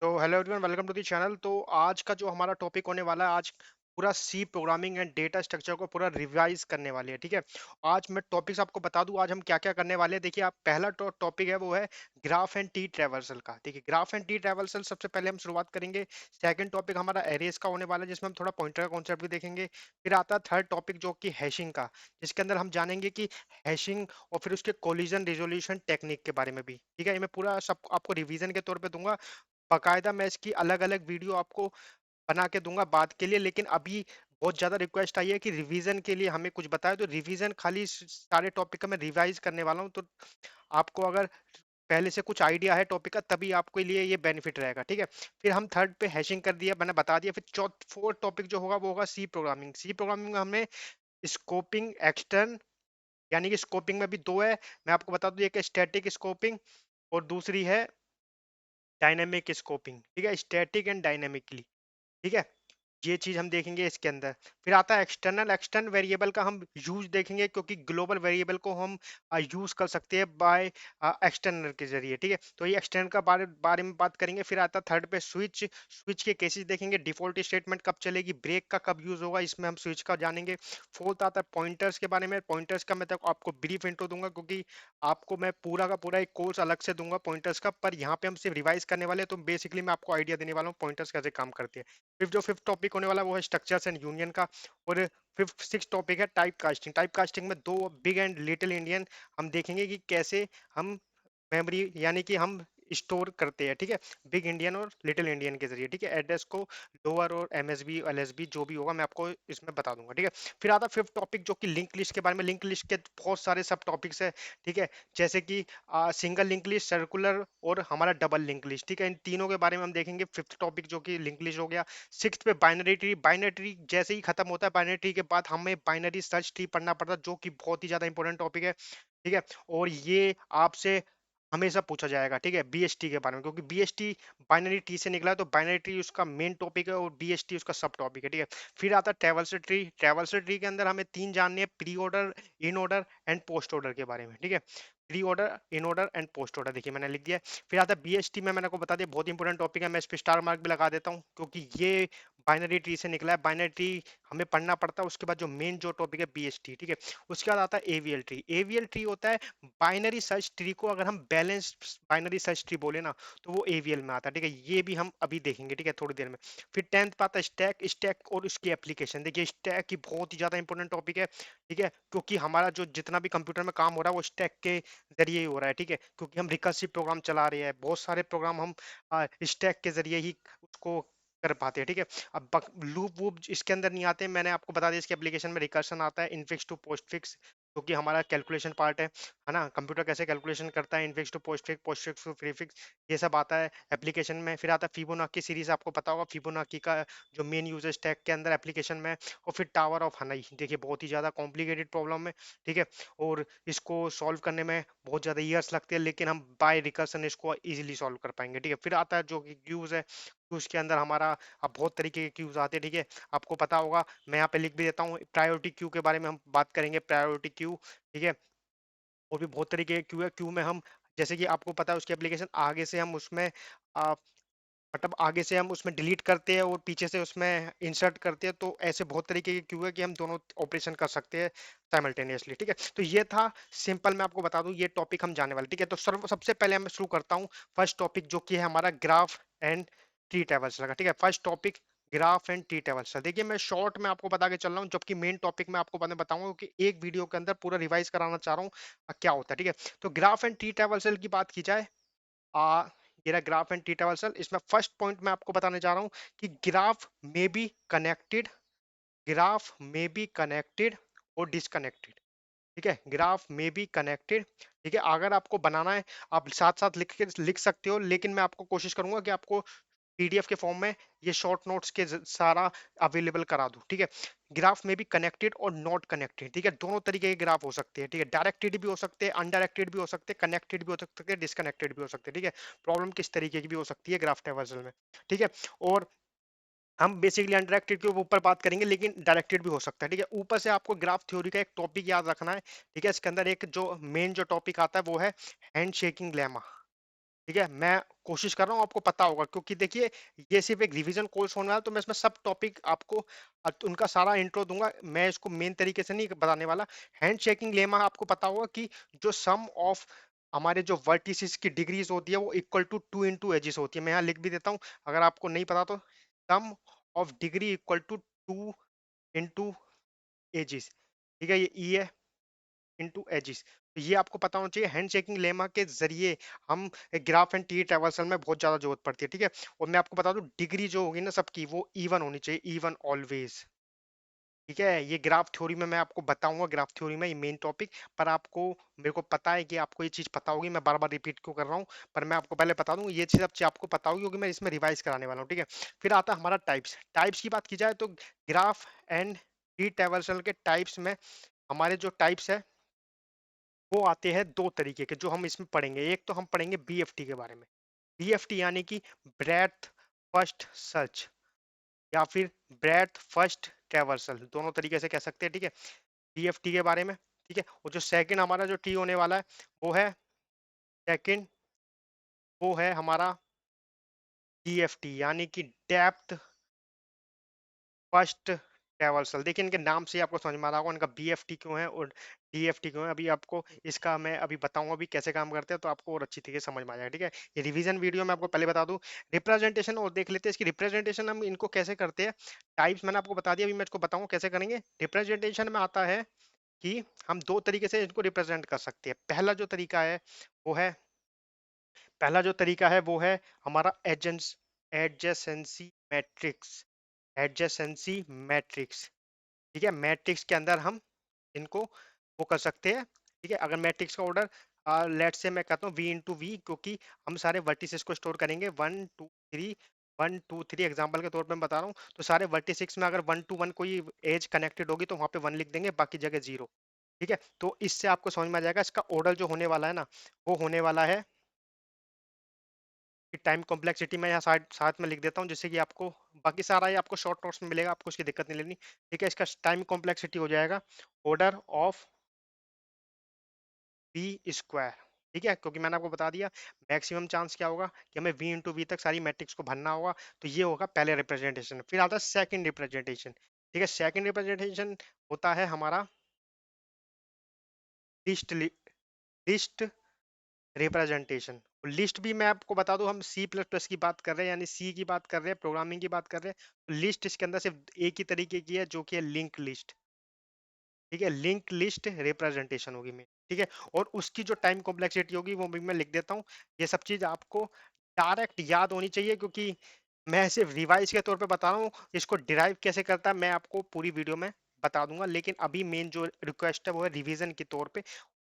तो hello everyone, welcome to the channel. तो आज का जो हमारा टॉपिक होने वाला है, आज पूरा C programming and data structure को पूरा रिवाइज करने वाले हैं। ठीक है, आज मैं टॉपिक्स आपको बता दूं आज हम क्या क्या करने वाले हैं। देखिए, आप पहला टॉपिक है वो है ग्राफ एंड टी ट्रेवर्सल का। देखिए, ग्राफ एंड टी ट्रेवर्सल सबसे पहले हम शुरुआत करेंगे। सेकंड टॉपिक हमारा एरेज का होने वाला है, जिसमें हम थोड़ा पॉइंटर का कॉन्सेप्ट भी देखेंगे। फिर आता है थर्ड टॉपिक जो कि हैशिंग का, जिसके अंदर हम जानेंगे कि हैशिंग और फिर उसके कोलिजन रिजोल्यूशन टेक्निक के बारे में भी। ठीक है, ये मैं पूरा सब आपको रिवीजन के तौर पे दूंगा। बाकायदा मैं इसकी अलग अलग वीडियो आपको बना के दूंगा बाद के लिए, लेकिन अभी बहुत ज्यादा रिक्वेस्ट आई है कि रिवीजन के लिए हमें कुछ बताए, तो रिवीजन खाली सारे टॉपिक का मैं रिवाइज करने वाला हूं। तो आपको अगर पहले से कुछ आइडिया है टॉपिक का, तभी आपके लिए ये बेनिफिट रहेगा। ठीक है, फिर हम थर्ड पे हैशिंग कर दिया, मैंने बता दिया। फिर चौथ फोर्थ टॉपिक जो होगा वो होगा सी प्रोग्रामिंग। सी प्रोग्रामिंग में हमने स्कोपिंग एक्सटर्न, यानी कि स्कोपिंग में भी दो है, मैं आपको बता दूं। एक स्टैटिक स्कोपिंग और दूसरी है डायनेमिक स्कोपिंग। ठीक है, स्टैटिक एंड डायनेमिकली। ठीक है, ये चीज हम देखेंगे इसके अंदर। फिर आता है एक्सटर्नल। एक्सटर्नल वेरिएबल का हम यूज देखेंगे, क्योंकि ग्लोबल वेरिएबल को हम यूज कर सकते हैं बाय एक्सटर्नल के जरिए। ठीक है, तो ये एक्सटर्नल का बारे में बात करेंगे। फिर आता है थर्ड पे स्विच। स्विच के केसेस देखेंगे, डिफॉल्ट स्टेटमेंट कब चलेगी, ब्रेक का कब यूज होगा, इसमें हम स्विच का जानेंगे। फोर्थ आता है पॉइंटर्स के बारे में। पॉइंटर्स का मैं तक आपको ब्रीफ इंट्रो दूंगा, क्योंकि आपको मैं पूरा का पूरा एक कोर्स अलग से दूंगा पॉइंटर्स का, पर यहाँ पे हम सिर्फ रिवाइज करने वाले हैं। तो बेसिकली मैं आपको आइडिया देने वाला हूँ पॉइंटर्स कैसे काम करते हैं। फिफ्थ टॉपिक होने वाला वो है स्ट्रक्चर्स एंड यूनियन का। और फिफ्थ सिक्स टॉपिक है टाइप कास्टिंग। टाइप कास्टिंग में दो बिग एंड लिटिल इंडियन हम देखेंगे कि कैसे हम मेमोरी, यानी कि हम स्टोर करते हैं। ठीक है, बिग इंडियन और लिटिल इंडियन के जरिए। ठीक है, एड्रेस को लोअर और एमएसबी एलएसबी जो भी होगा मैं आपको इसमें बता दूंगा। ठीक है, फिर आता फिफ्थ टॉपिक जो कि लिंक लिस्ट के बारे में। लिंक लिस्ट के बहुत सारे सब टॉपिक्स है। ठीक है, जैसे कि सिंगल लिंक लिस्ट, सर्कुलर और हमारा डबल लिंक लिस्ट। ठीक है, इन तीनों के बारे में हम देखेंगे। फिफ्थ टॉपिक जो कि लिंक लिस्ट हो गया। सिक्स्थ पे बाइनरी ट्री। बाइनरी ट्री जैसे ही खत्म होता है, बाइनरी ट्री के बाद हमें बाइनरी सर्च ट्री पढ़ना पड़ता है, जो कि बहुत ही ज्यादा इंपॉर्टेंट टॉपिक है। ठीक है, और ये आपसे हमेशा पूछा जाएगा। ठीक है, बीएसटी के बारे में, क्योंकि बीएसटी बाइनरी ट्री से निकला है, तो बाइनरी ट्री उसका मेन टॉपिक है और बीएसटी उसका सब टॉपिक है। ठीक है, फिर आता है ट्रेवर्सल ट्री। ट्रेवर्सल ट्री के अंदर हमें तीन जानने हैं, pre order, in order and post order के बारे में। ठीक है, pre order, in order and post order, देखिए मैंने लिख दिया है। फिर आता है बीएसटी में, मैंने आपको बता दिया बहुत इंपॉर्टेंट टॉपिक है, मैं इस पर स्टार मार्क भी लगा देता हूँ, क्योंकि ये बाइनरी ट्री से निकला है। बाइनरी ट्री हमें पढ़ना पड़ता है। उसके बाद जो मेन जो टॉपिक है बीएसटी। ठीक है, उसके बाद आता है एवीएल ट्री। एवीएल ट्री होता है बाइनरी सर्च ट्री को अगर हम बैलेंस बाइनरी सर्च ट्री बोले ना, तो वो एवीएल में आता है। ठीक है, ये भी हम अभी देखेंगे। ठीक है, थोड़ी देर में। फिर टेंथ पे आता है स्टैक। स्टैक और उसकी एप्लीकेशन। देखिए, स्टैक की बहुत ही ज्यादा इंपॉर्टेंट टॉपिक है। ठीक है, क्योंकि हमारा जो जितना भी कंप्यूटर में काम हो रहा है वो स्टैक के जरिए ही हो रहा है। ठीक है, क्योंकि हम रिकर्सिव प्रोग्राम चला रहे हैं, बहुत सारे प्रोग्राम हम स्टैक के जरिए ही उसको कर पाते हैं। ठीक है, अब लूप वूप इसके अंदर नहीं आते, मैंने आपको बता दिया। इसके एप्लीकेशन में रिकर्शन आता है, इनफिक्स टू पोस्टफिक्स, क्योंकि हमारा कैलकुलेशन पार्ट है ना। कंप्यूटर कैसे कैलकुलेशन करता है, infix to postfix, postfix to prefix, ये सब आता है एप्लीकेशन में। फिर आता है फिबोनाची सीरीज, आपको पता होगा फिबोनाची का जो मेन यूज है स्टैक के अंदर एप्लीकेशन में। और फिर टावर ऑफ हनई, देखिए बहुत ही ज्यादा कॉम्प्लिकेटेड प्रॉब्लम है। ठीक है, और इसको सॉल्व करने में बहुत ज्यादा ईयर्स लगते हैं, लेकिन हम बाय रिकर्सन इसको इजीली सॉल्व कर पाएंगे। ठीक है, फिर आता है जो कि क्यूज है। क्यूज के अंदर हमारा अब बहुत तरीके के क्यूज आते हैं। ठीक है, आपको पता होगा, मैं यहाँ पे लिख भी देता हूँ। प्रायोरिटी क्यू के बारे में हम बात करेंगे, प्रायोरिटी क्यू। ठीक है, और भी बहुत तरीके के क्यू है। क्यू में हम, जैसे कि आपको पता है, उसकी एप्लीकेशन आगे से हम उसमें आ, मतलब आगे से हम उसमें डिलीट करते हैं और पीछे से उसमें इंसर्ट करते हैं। तो ऐसे बहुत तरीके के क्यू है कि हम दोनों ऑपरेशन कर सकते हैं साइमल्टेनियसली। ठीक है, तो ये था सिंपल, मैं आपको बता दूं ये टॉपिक हम जाने वाले। ठीक है, तो सबसे पहले मैं शुरू करता हूँ फर्स्ट टॉपिक जो कि है हमारा ग्राफ एंड ट्री टेबल्स लगा। ठीक है, first topic graph and tree tables. देखिए, मैं शॉर्ट में आपको बता के चल रहा हूँ, जबकि मेन टॉपिक में आपको बाद में बताऊंगा कि एक वीडियो के अंदर पूरा रिवाइज कराना चाह रहा हूँ क्या होता है। ठीक है, तो ग्राफ एंड ट्री टेबल्स की बात की जाए, आ ये रहा ग्राफ एंड टी टेबल। इसमें फर्स्ट पॉइंट मैं आपको बताने जा रहा हूँ कि ग्राफ में बी कनेक्टेड, ग्राफ में बी कनेक्टेड और डिसकनेक्टेड। ठीक है, ग्राफ में बी कनेक्टेड। ठीक है, अगर आपको बनाना है आप साथ साथ लिख सकते हो, लेकिन मैं आपको कोशिश करूंगा कि आपको पीडीएफ के फॉर्म में ये शॉर्ट नोट्स के सारा अवेलेबल करा दूं। ठीक है, ग्राफ में भी कनेक्टेड और नॉट कनेक्टेड। ठीक है, दोनों तरीके के ग्राफ हो सकते हैं। ठीक है, डायरेक्टेड भी हो सकते हैं, अनडायरेक्टेड भी हो सकते हैं, कनेक्टेड भी हो सकते हैं, डिसकनेक्टेड भी हो सकते हैं। ठीक है, प्रॉब्लम किस तरीके की भी हो सकती है ग्राफ ट्रावर्सल में। ठीक है, और हम बेसिकली अनडायरेक्टेड के ऊपर बात करेंगे, लेकिन डायरेक्टेड भी हो सकता है। ठीक है, ऊपर से आपको ग्राफ थ्योरी का एक टॉपिक याद रखना है। ठीक है, इसके अंदर एक जो मेन जो टॉपिक आता है वो है हैंड शेकिंग लेमा। ठीक है, मैं कोशिश कर रहा हूँ आपको पता होगा, क्योंकि देखिए ये सिर्फ एक रिवीजन कोर्स होने वाला है, तो मैं इसमें सब टॉपिक आपको उनका सारा इंट्रो दूंगा, मैं इसको मेन तरीके से नहीं बताने वाला। हैंड शेकिंग लेमा आपको पता होगा कि जो सम ऑफ हमारे जो वर्टिसेस की डिग्रीज होती है वो इक्वल टू 2 इंटू एजिस होती है। मैं यहाँ लिख भी देता हूँ, अगर आपको नहीं पता तो sum of degree equal to 2 into edges. ठीक है, ये ई है इनटू एजिस। तो ये आपको पता होना चाहिए। हैंड शेकिंग लेमा के जरिए हम ग्राफ एंड टी ट्रावर्सल में बहुत ज्यादा जरूरत पड़ती है। ठीक है, और मैं आपको बता दूं डिग्री जो होगी ना सबकी वो इवन होनी चाहिए, इवन ऑलवेज। ठीक है, ये ग्राफ थ्योरी में मैं आपको बताऊंगा, ग्राफ थ्योरी में ये मेन टॉपिक। पर आपको, मेरे को पता है कि आपको ये चीज पता होगी, मैं बार बार रिपीट क्यों कर रहा हूँ, पर मैं आपको पहले बता दूं ये चीज अब आपको पता होगी, क्योंकि मैं इसमें रिवाइज कराने वाला हूँ। ठीक है, फिर आता है हमारा टाइप्स। टाइप्स की बात की जाए तो ग्राफ एंड टी ट्रावर्सल के टाइप्स में हमारे जो टाइप्स है वो आते हैं दो तरीके के, जो हम इसमें पढ़ेंगे। एक तो हम पढ़ेंगे बीएफटी के बारे में। बीएफटी यानी कि ब्रेथ फर्स्ट सर्च, या फिर ब्रेथ फर्स्ट ट्रैवर्सल, दोनों तरीके से कह सकते हैं। ठीक है, बीएफटी के बारे में। ठीक है, और जो सेकंड हमारा जो टी होने वाला है वो है सेकंड, वो है हमारा डीएफटी, यानी कि डेप्थ फर्स्ट ट्रैवर्सल। देखिए इनके नाम से ही आपको समझ में आ रहा होगा इनका बीएफटी क्यों है और डीएफटी क्यों है। अभी आपको इसका मैं अभी बताऊंगा भी कैसे काम करते हैं, तो आपको और अच्छी तरीके से समझ में आ जाएगा। ठीक है, ये रिवीजन वीडियो में आपको पहले बता दूं। रिप्रेजेंटेशन और देख लेते हैं, इसकी रिप्रेजेंटेशन हम इनको कैसे करते हैं। टाइप्स मैंने आपको बता दिया, अभी मैं इसको बताऊंगा कैसे करेंगे। रिप्रेजेंटेशन में आता है कि हम दो तरीके से इनको रिप्रेजेंट कर सकते हैं। पहला जो तरीका है वो है हमारा एडजेसेंसी मैट्रिक्स। एडजेसेंसी मैट्रिक्स, ठीक है, मैट्रिक्स के अंदर हम इनको वो कर सकते हैं। ठीक है, अगर मैट्रिक्स का ऑर्डर लेट से मैं कहता हूँ वी इंटू वी, क्योंकि हम सारे वर्टिसेस को स्टोर करेंगे 1 2 3, 1 2 3 एग्जाम्पल के तौर पे मैं बता रहा हूँ। तो सारे वर्टिसेस में अगर 1 to 1 कोई एज कनेक्टेड होगी तो वहां पे 1 लिख देंगे, बाकी जगह 0। ठीक है, तो इससे आपको समझ में आ जाएगा इसका ऑर्डर जो होने वाला है ना, वो होने वाला है कि टाइम कॉम्प्लेक्सिटी मैं यहाँ साथ साथ में लिख देता हूँ, जिससे कि आपको बाकी सारा ये आपको शॉर्ट नोट्स में मिलेगा, आपको उसकी दिक्कत नहीं लेनी। ठीक है, इसका टाइम कॉम्प्लेक्सिटी हो जाएगा ऑर्डर ऑफ वी स्क्वायर। ठीक है, क्योंकि मैंने आपको बता दिया मैक्सिमम चांस क्या होगा कि हमें वी इंटू वी तक सारी मैट्रिक्स को भरना होगा। तो ये होगा पहले रिप्रेजेंटेशन। फिर आता है सेकंड रिप्रेजेंटेशन। ठीक है, सेकंड रिप्रेजेंटेशन होता है हमारा लिस्ट लिस्ट रिप्रेजेंटेशन। लिस्ट भी मैं आपको बता दूं, हम सी प्लस प्लस की बात कर रहे हैं, यानी सी की बात कर रहे हैं, प्रोग्रामिंग की बात कर रहे हैं। तो लिस्ट इसके अंदर सिर्फ एक ही तरीके की है, जो कि है लिंक लिस्ट। ठीक है, लिंक लिस्ट रिप्रेजेंटेशन होगी में। ठीक है, और उसकी जो टाइम कॉम्प्लेक्सिटी होगी वो भी मैं लिख देता हूँ। ये सब चीज आपको डायरेक्ट याद होनी चाहिए, क्योंकि मैं सिर्फ रिवाइज के तौर पे बता रहा हूँ। इसको डिराइव कैसे करता है मैं आपको पूरी वीडियो में बता दूंगा, लेकिन अभी मेन जो रिक्वेस्ट है वो है रिवीजन के तौर पे,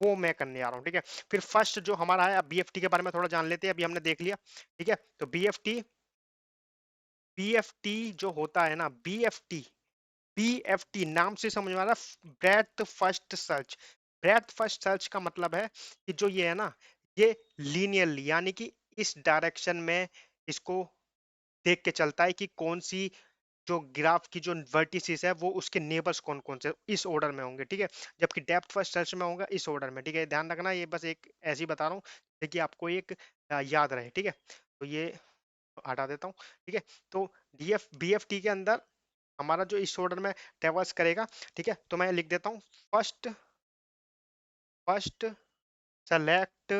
वो मैं करने आ रहा हूँ। ठीक है, फिर फर्स्ट जो हमारा है, अब बीएफटी के बारे में थोड़ा जान लेते हैं, अभी हमने देख लिया। ठीक है, तो बीएफटी बीएफटी जो होता है ना, बीएफटी नाम से समझ में आ रहा, breath first search. Breath first search का मतलब है कि जो ये है ना, ये लीनियरली, यानी कि इस डायरेक्शन में इसको देख के चलता है कि कौन सी जो ग्राफ की जो वर्टिसेस है वो उसके नेबर्स कौन कौन से इस ऑर्डर में होंगे। ठीक है, जबकि डेप्थ फर्स्ट सर्च में होगा इस ऑर्डर में। ठीक है, ध्यान रखना, ये बस एक ऐसे ही बता रहा हूँ ताकि आपको एक याद रहे। ठीक है, तो ये हटा देता हूँ। ठीक है, तो बीएफटी के अंदर हमारा जो इस ऑर्डर में ट्रेवर्स करेगा। ठीक है, तो मैं लिख देता हूँ फर्स्ट फर्स्ट सेलेक्ट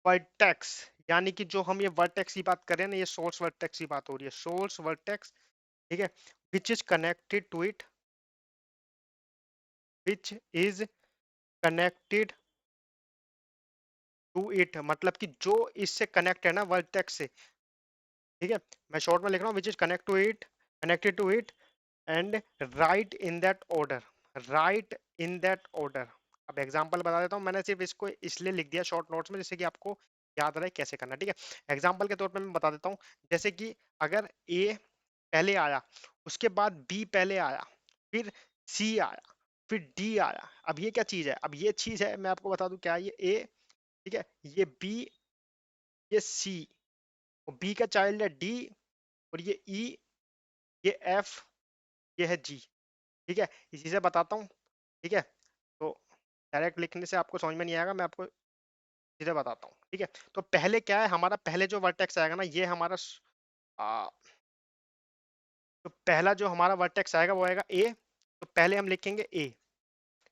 वर्टेक्स, यानी कि जो हम ये वर्टेक्स की बात कर रहे हैं ना, ये सोर्स वर्टेक्स की बात हो रही है, सोर्स वर्टेक्स। ठीक है, which is connected to it, which is connected to it, मतलब कि जो इससे कनेक्ट है ना वर्टेक्स से। ठीक है, मैं शॉर्ट में लिख रहा हूँ which is connect to it, connected to it, and write in that order, write in that order. अब एग्जांपल बता देता हूँ, मैंने सिर्फ इसको इसलिए लिख दिया शॉर्ट नोट्स में जिससे कि आपको याद रहे कैसे करना। ठीक है, एग्जांपल के तौर पे मैं बता देता हूँ, जैसे कि अगर ए पहले आया, उसके बाद बी पहले आया, फिर सी आया, फिर डी आया। अब ये क्या चीज है, अब ये चीज है, मैं आपको बता दूं क्या है, ये ए, ठीक है, ये बी, ये सी, और बी का चाइल्ड है डी, और ये ई, ये एफ, ये है जी। ठीक है, इसी से बताता हूँ। ठीक है, तो डायरेक्ट लिखने से आपको समझ में नहीं आएगा, मैं आपको सीधे बताता हूँ, ठीक है। तो पहले क्या है हमारा, पहले जो वर्टेक्स आएगा ना ये हमारा आ, तो पहला जो हमारा वर्टेक्स आएगा वो आएगा ए। तो पहले हम लिखेंगे ए,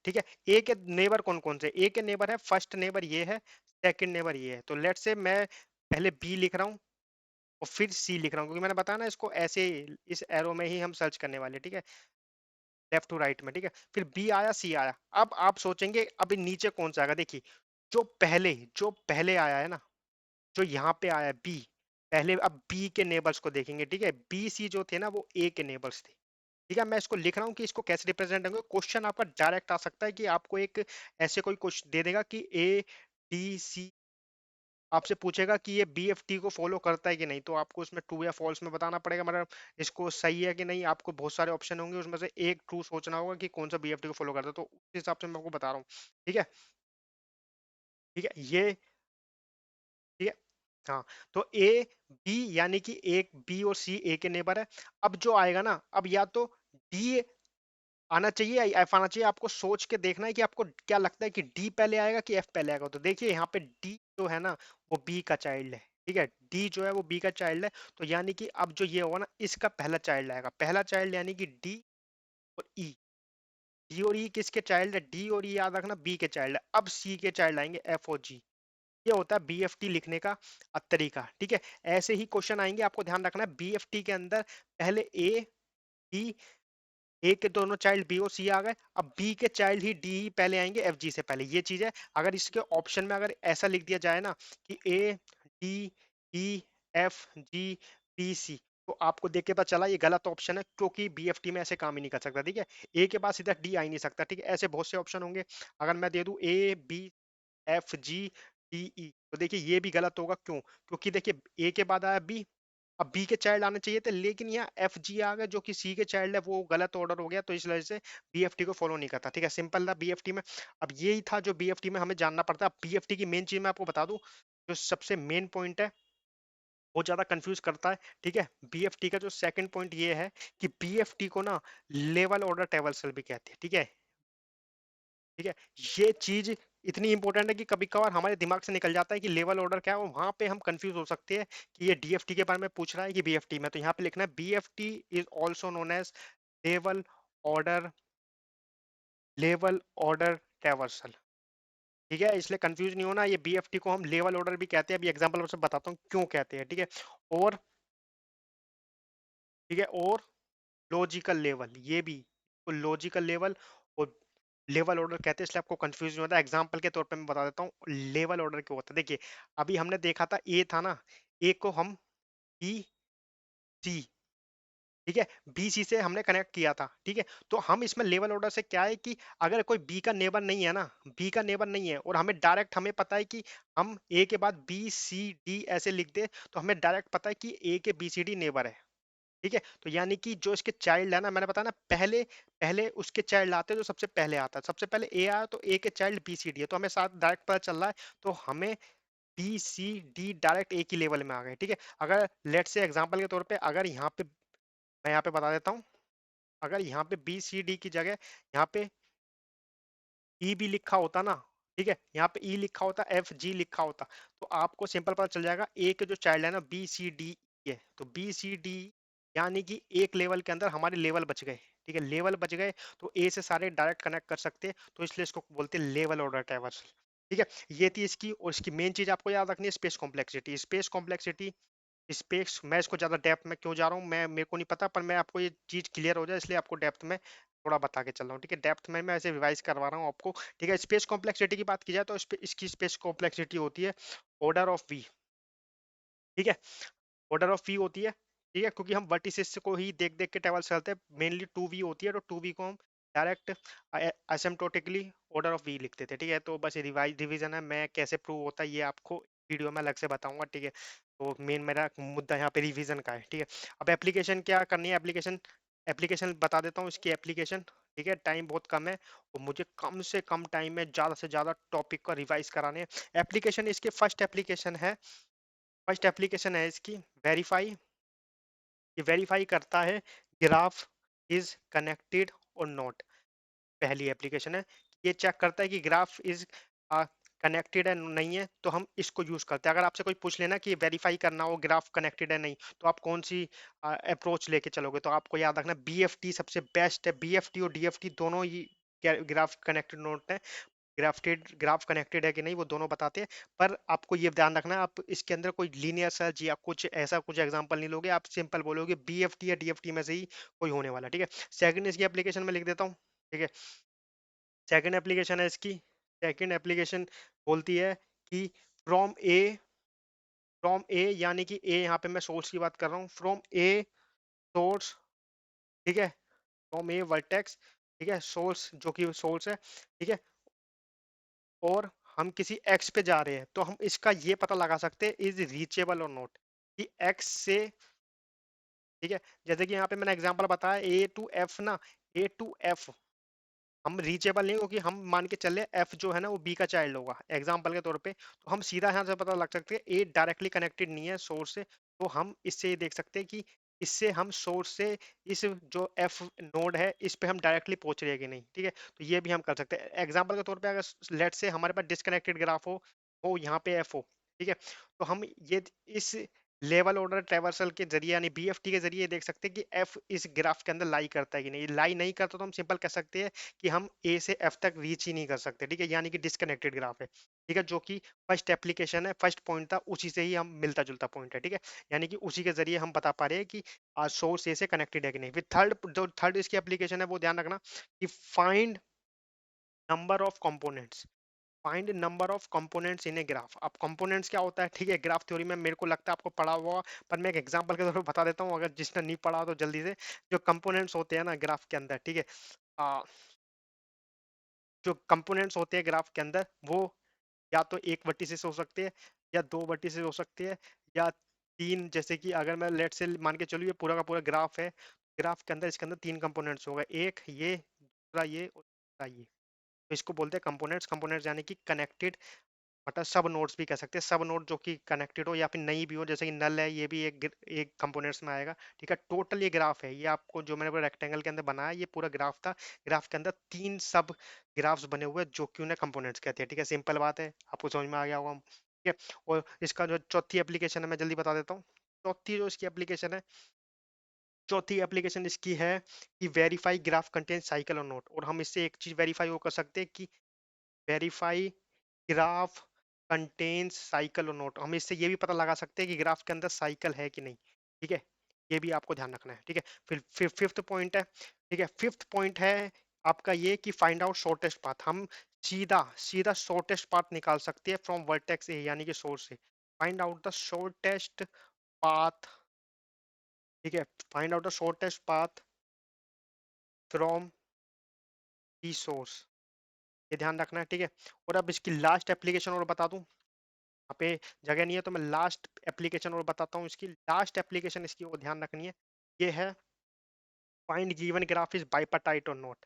ठीक है। ए के नेबर कौन कौन से, ए के नेबर है, फर्स्ट नेबर ये है, सेकंड नेबर ये है। तो लेट से मैं पहले बी लिख रहा हूँ और फिर सी लिख रहा हूँ, क्योंकि मैंने बताया ना इसको ऐसे इस एरो में ही हम सर्च करने वाले, ठीक है, लेफ्ट टू राइट में, ठीक है। फिर बी आया, सी आया। अब आप सोचेंगे अभी नीचे कौन सा आएगा, देखिए जो पहले आया है ना, जो यहाँ पे आया बी, पहले अब बी के नेबर्स को देखेंगे, ठीक है। बी सी जो थे ना वो ए के नेबर्स थे, ठीक है। मैं इसको लिख रहा हूँ कि इसको कैसे रिप्रेजेंट होंगे। क्वेश्चन आपका डायरेक्ट आ सकता है कि आपको एक ऐसे कोई क्वेश्चन दे देगा कि ए डी सी, आपसे पूछेगा कि ये बी एफ टी को फॉलो करता है कि नहीं, तो आपको उसमें ट्रू या फॉल्स में बताना पड़ेगा, मतलब इसको सही है कि नहीं। आपको बहुत सारे ऑप्शन होंगे, उसमें से एक ट्रू सोचना होगा कि कौन सा बी एफ टी को फॉलो करता है, तो उस हिसाब से मैं आपको बता रहा हूँ, ठीक है। ठीक है ये, ठीक है। हाँ, तो ए बी यानी कि एक बी और सी ए के नेबर है। अब जो आएगा ना, अब या तो डी आना चाहिए या एफ आना चाहिए, आपको सोच के देखना है कि आपको क्या लगता है कि डी पहले आएगा कि एफ पहले आएगा। तो देखिए यहाँ पे डी जो है ना वो बी का चाइल्ड है, ठीक है। डी जो है वो बी का चाइल्ड है, तो यानी कि अब जो ये होगा ना इसका पहला चाइल्ड आएगा, पहला चाइल्ड यानी कि डी और ई। डी और ई किसके चाइल्ड है, डी और ई याद रखना बी के चाइल्ड है। अब सी के चाइल्ड आएंगे एफ और जी। ये होता है बीएफटी लिखने का तरीका, ठीक है। ऐसे ही क्वेश्चन आएंगे, आपको ध्यान रखना है बीएफटी के अंदर पहले ए बी, ए के दोनों चाइल्ड बी और सी आ गए, अब बी के चाइल्ड ही डी ही पहले आएंगे एफ जी से पहले, ये चीज है। अगर इसके ऑप्शन में अगर ऐसा लिख दिया जाए ना कि A D E F G B C, तो आपको देख के पता चला ये गलत ऑप्शन है, क्योंकि बीएफटी में ऐसे काम ही नहीं कर सकता, ठीक है। ए के बाद सीधा डी आ ही नहीं सकता, ठीक है। ऐसे बहुत से ऑप्शन होंगे, अगर मैं दे दूं A B F G D E, तो देखिए ये भी गलत होगा, क्यों, क्योंकि देखिए ए के बाद आया बी, अब बी के चाइल्ड आने चाहिए थे, लेकिन यहाँ एफ जी आ गया जो कि सी के चाइल्ड है, वो गलत ऑर्डर हो गया, तो इस वजह से बीएफटी को फॉलो नहीं करता, ठीक है। सिंपल था बीएफटी में। अब यही था जो बीएफटी में हमें जानना पड़ता है। बीएफटी की मेन चीज मैं आपको बता दूं, जो सबसे मेन पॉइंट है, बहुत ज्यादा कंफ्यूज करता है, ठीक है। बीएफटी का जो सेकंड पॉइंट ये है कि बीएफटी को ना लेवल ऑर्डर ट्रैवर्सल भी कहते हैं, ठीक है। ठीक है, ये चीज इतनी इंपॉर्टेंट है कि कभी कभार हमारे दिमाग से निकल जाता है कि लेवल ऑर्डर क्या है, और वहां पे हम कंफ्यूज हो सकते हैं कि ये डीएफटी के बारे में पूछ रहा है कि बीएफटी में। तो यहाँ पे लिखना है BFT is also known as level order, level order traversal, ठीक है। इसलिए कंफ्यूज नहीं होना, ये बीएफटी को हम लेवल ऑर्डर भी कहते हैं। अभी एग्जांपल से बताता हूँ क्यों कहते हैं, ठीक है। और ठीक है, और लॉजिकल लेवल, ये भी लॉजिकल लेवल और लेवल ऑर्डर कहते हैं, इसलिए आपको कंफ्यूज नहीं होता। एग्जांपल के तौर पे मैं बता देता हूँ लेवल ऑर्डर क्यों होता है। देखिए अभी हमने देखा था ए था ना, ए को हम बी सी, ठीक है, बी सी से हमने कनेक्ट किया था, ठीक है। तो हम इसमें लेवल ऑर्डर से क्या है कि अगर कोई बी का नेबर नहीं है ना, बी का नेबर नहीं है, और हमें डायरेक्ट हमें पता है कि हम ए के बाद बी सी डी ऐसे लिख दे, तो हमें डायरेक्ट पता है कि ए के बी सी डी नेबर है, ठीक है। तो यानी कि जो इसके चाइल्ड है ना, मैंने बताया ना पहले पहले उसके चाइल्ड आते हैं, जो सबसे पहले आता है, सबसे पहले ए आया तो ए के चाइल्ड बी सी डी है, तो हमें साथ डायरेक्ट पता चल रहा है। तो हमें बी सी डी डायरेक्ट एक ही लेवल में आ गए, ठीक है। अगर लेट से एग्जांपल के तौर पे अगर यहाँ पे मैं यहाँ पे बता देता हूँ, अगर यहाँ पे बी सी डी की जगह यहाँ पे ई भी लिखा होता ना, ठीक है, यहाँ पे ई लिखा होता, एफ जी लिखा होता, तो आपको सिंपल पता चल जाएगा ए के जो चाइल्ड है ना बी सी डी है, तो बी सी डी यानी कि एक लेवल के अंदर हमारे लेवल बच गए, ठीक है, लेवल बच गए। तो ए से सारे डायरेक्ट कनेक्ट कर सकते हैं, तो इसलिए इसको बोलते हैं लेवल ऑर्डर ट्रैवर्सल, ठीक है। ये थी इसकी, और इसकी मेन चीज आपको याद रखनी है space complexity. Space complexity, space, मैं इसको ज्यादा डेप्थ में क्यों जा रहा हूँ मैं, मेरे को नहीं पता, पर मैं आपको ये चीज क्लियर हो जाए इसलिए आपको डेप्थ में थोड़ा बता के चल रहा हूँ, ठीक है। डेप्थ में मैं ऐसे रिवाइज करवा रहा हूँ आपको, ठीक है। स्पेस कॉम्प्लेक्सिटी की बात की जाए तो इसकी स्पेस कॉम्प्लेक्सिटी होती है ऑर्डर ऑफ वी, ठीक है, ऑर्डर ऑफ वी होती है, ठीक है, क्योंकि हम वर्टिसेस को ही देख देख के ट्रेवल करते हैं। मेनली टू वी होती है, तो टू वी को हम direct asymptotically order of V लिखते थे, ठीक है। तो बस रिवाइज रिवीजन है, मैं कैसे प्रूव होता है ये आपको वीडियो में अलग से बताऊंगा, ठीक है। तो मेन मेरा मुद्दा यहाँ पे रिवीजन का है, ठीक है। अब एप्लीकेशन क्या करनी है, एप्लीकेशन एप्लीकेशन बता देता हूँ इसकी एप्लीकेशन, ठीक है। टाइम बहुत कम है और मुझे कम से कम टाइम में ज़्यादा से ज़्यादा टॉपिक को रिवाइज कराने हैं। एप्लीकेशन इसके फर्स्ट एप्लीकेशन है, फर्स्ट एप्लीकेशन है इसकी वेरीफाई। ये वेरीफाई करता है ग्राफ इज कनेक्टेड और नॉट, पहली एप्लीकेशन है। ये चेक करता है कि ग्राफ इज कनेक्टेड है नहीं है तो हम इसको यूज करते हैं। अगर आपसे कोई पूछ लेना कि वेरीफाई करना हो ग्राफ कनेक्टेड है नहीं, तो आप कौन सी अप्रोच लेके चलोगे, तो आपको याद रखना बीएफटी सबसे बेस्ट है। बीएफटी और डीएफटी दोनों ही ग्राफ कनेक्टेड नोट है। ग्राफ कनेक्टेड है कि नहीं वो दोनों बताते हैं। पर आपको ये ध्यान रखना है, आप इसके अंदर कोई लीनियर सर्च या कुछ ऐसा कुछ एग्जांपल नहीं लोगे, आप सिंपल बोलोगे बीएफटी या डीएफटी में से ही कोई होने वाला, ठीक है। सेकंड इसकी एप्लीकेशन में लिख देता हूँ, ठीक है। सेकंड एप्लीकेशन है इसकी, सेकंड एप्लीकेशन बोलती है कि फ्रॉम ए, फ्रॉम ए यानी कि ए यहाँ पे मैं सोर्स की बात कर रहा हूँ, फ्रॉम ए सोर्स, ठीक है, फ्रॉम ए वर्टेक्स, ठीक है, सोर्स जो कि सोर्स है, ठीक है, और हम किसी एक्स पे जा रहे हैं, तो हम इसका ये पता लगा सकते हैं इज रीचेबल और नॉट, कि एक्स से, ठीक है। जैसे कि यहाँ पे मैंने एग्जांपल बताया ए टू एफ ना, ए टू एफ हम रीचेबल नहीं, क्योंकि हम मान के चले एफ जो है ना वो बी का चाइल्ड होगा एग्जांपल के तौर पे, तो हम सीधा यहाँ से पता लग सकते हैं ए डायरेक्टली कनेक्टेड नहीं है सोर्स से, तो हम इससे ये देख सकते हैं कि इससे हम सोर्स से इस जो एफ नोड है इस पे हम डायरेक्टली पहुंच रहे हैं कि नहीं, ठीक है। तो ये भी हम कर सकते हैं एग्जांपल के तौर पे, अगर लेट से हमारे पास डिसकनेक्टेड ग्राफ हो यहाँ पे एफ हो, ठीक है, तो हम ये इस लेवल ऑर्डर ट्रेवर्सल के जरिए यानी बीएफटी के जरिए देख सकते हैं कि एफ इस ग्राफ के अंदर लाई करता है कि नहीं। लाई नहीं करता तो हम सिंपल कह सकते हैं कि हम ए से एफ तक रीच ही नहीं कर सकते, ठीक है, यानी कि डिसकनेक्टेड ग्राफ है, ठीक है, जो कि फर्स्ट एप्लीकेशन है, फर्स्ट पॉइंट था, उसी से ही हम मिलता जुलता पॉइंट है, ठीक है, यानी कि उसी के जरिए हम बता पा रहे हैं कि सोर्स ए से कनेक्टेड है कि नहीं। फिर थर्ड, जो थर्ड इसकी एप्लीकेशन है वो ध्यान रखना कि find number of components, find number of components in a graph. अब कंपोनेंट्स क्या होता है, ठीक है, ग्राफ थ्योरी में मेरे को लगता है आपको पढ़ा हुआ, पर मैं एक एग्जांपल के तौर पर बता देता हूँ, अगर जिसने नहीं पढ़ा हो तो जल्दी से। जो कंपोनेंट्स होते हैं ना ग्राफ के अंदर, ठीक है, आ, जो कंपोनेंट्स होते हैं ग्राफ के अंदर वो या तो एक वर्टिसेस हो सकते हैं, या दो वर्टिसेस हो सकते हैं, या तीन, जैसे कि अगर मैं लेट से मान के चलूँ ये पूरा का पूरा ग्राफ है, ग्राफ के अंदर इसके अंदर तीन कंपोनेंट्स होगा, एक ये, दूसरा ये और तीसरा ये, तो इसको बोलते हैं कंपोनेंट्स। कंपोनेंट्स यानी कि कनेक्टेड, मतलब सब नोड्स भी कह सकते हैं, सब नोड जो कि कनेक्टेड हो या फिर नहीं भी हो, जैसे कि नल है, ये भी एक कंपोनेंट्स में आएगा, ठीक है। टोटल ये ग्राफ है, ये आपको जो मैंने रेक्टेंगल के अंदर बनाया ये पूरा ग्राफ था, ग्राफ के अंदर तीन सब ग्राफ्स बने हुए हैं जो कि उन्हें कंपोनेंट्स कहते हैं, ठीक है, सिंपल बात है, आपको समझ में आ गया होगा, ठीक है। और इसका जो चौथी एप्लीकेशन है मैं जल्दी बता देता हूँ। चौथी जो इसकी एप्लीकेशन है, चौथी एप्लीकेशन इसकी है कि वेरीफाई ग्राफ कंटेन साइकिल और नोट, और हम इससे एक चीज वेरीफाई वो कर सकते हैं कि वेरीफाई ग्राफ कंटेन्स साइकिल और नोट, हम इससे ये भी पता लगा सकते हैं कि ग्राफ के अंदर साइकिल है कि नहीं, ठीक है, ये भी आपको ध्यान रखना है, ठीक है। फिर फिफ्थ पॉइंट है, ठीक है, फिफ्थ पॉइंट है आपका ये कि फाइंड आउट शॉर्टेस्ट पाथ। हम सीधा सीधा शॉर्टेस्ट पाथ निकाल सकते हैं फ्रॉम वर्टेक्स ए यानी कि सोर्स से, find out the shortest path, ठीक है, find out the shortest path from the source, ये ध्यान रखना है, ठीक है। और अब इसकी लास्ट एप्लीकेशन और बता दूं, यहाँ पे जगह नहीं है तो मैं लास्ट एप्लीकेशन और बताता हूँ। इसकी लास्ट एप्लीकेशन इसकी वो ध्यान रखनी है, ये है find given graph is bipartite और नॉट,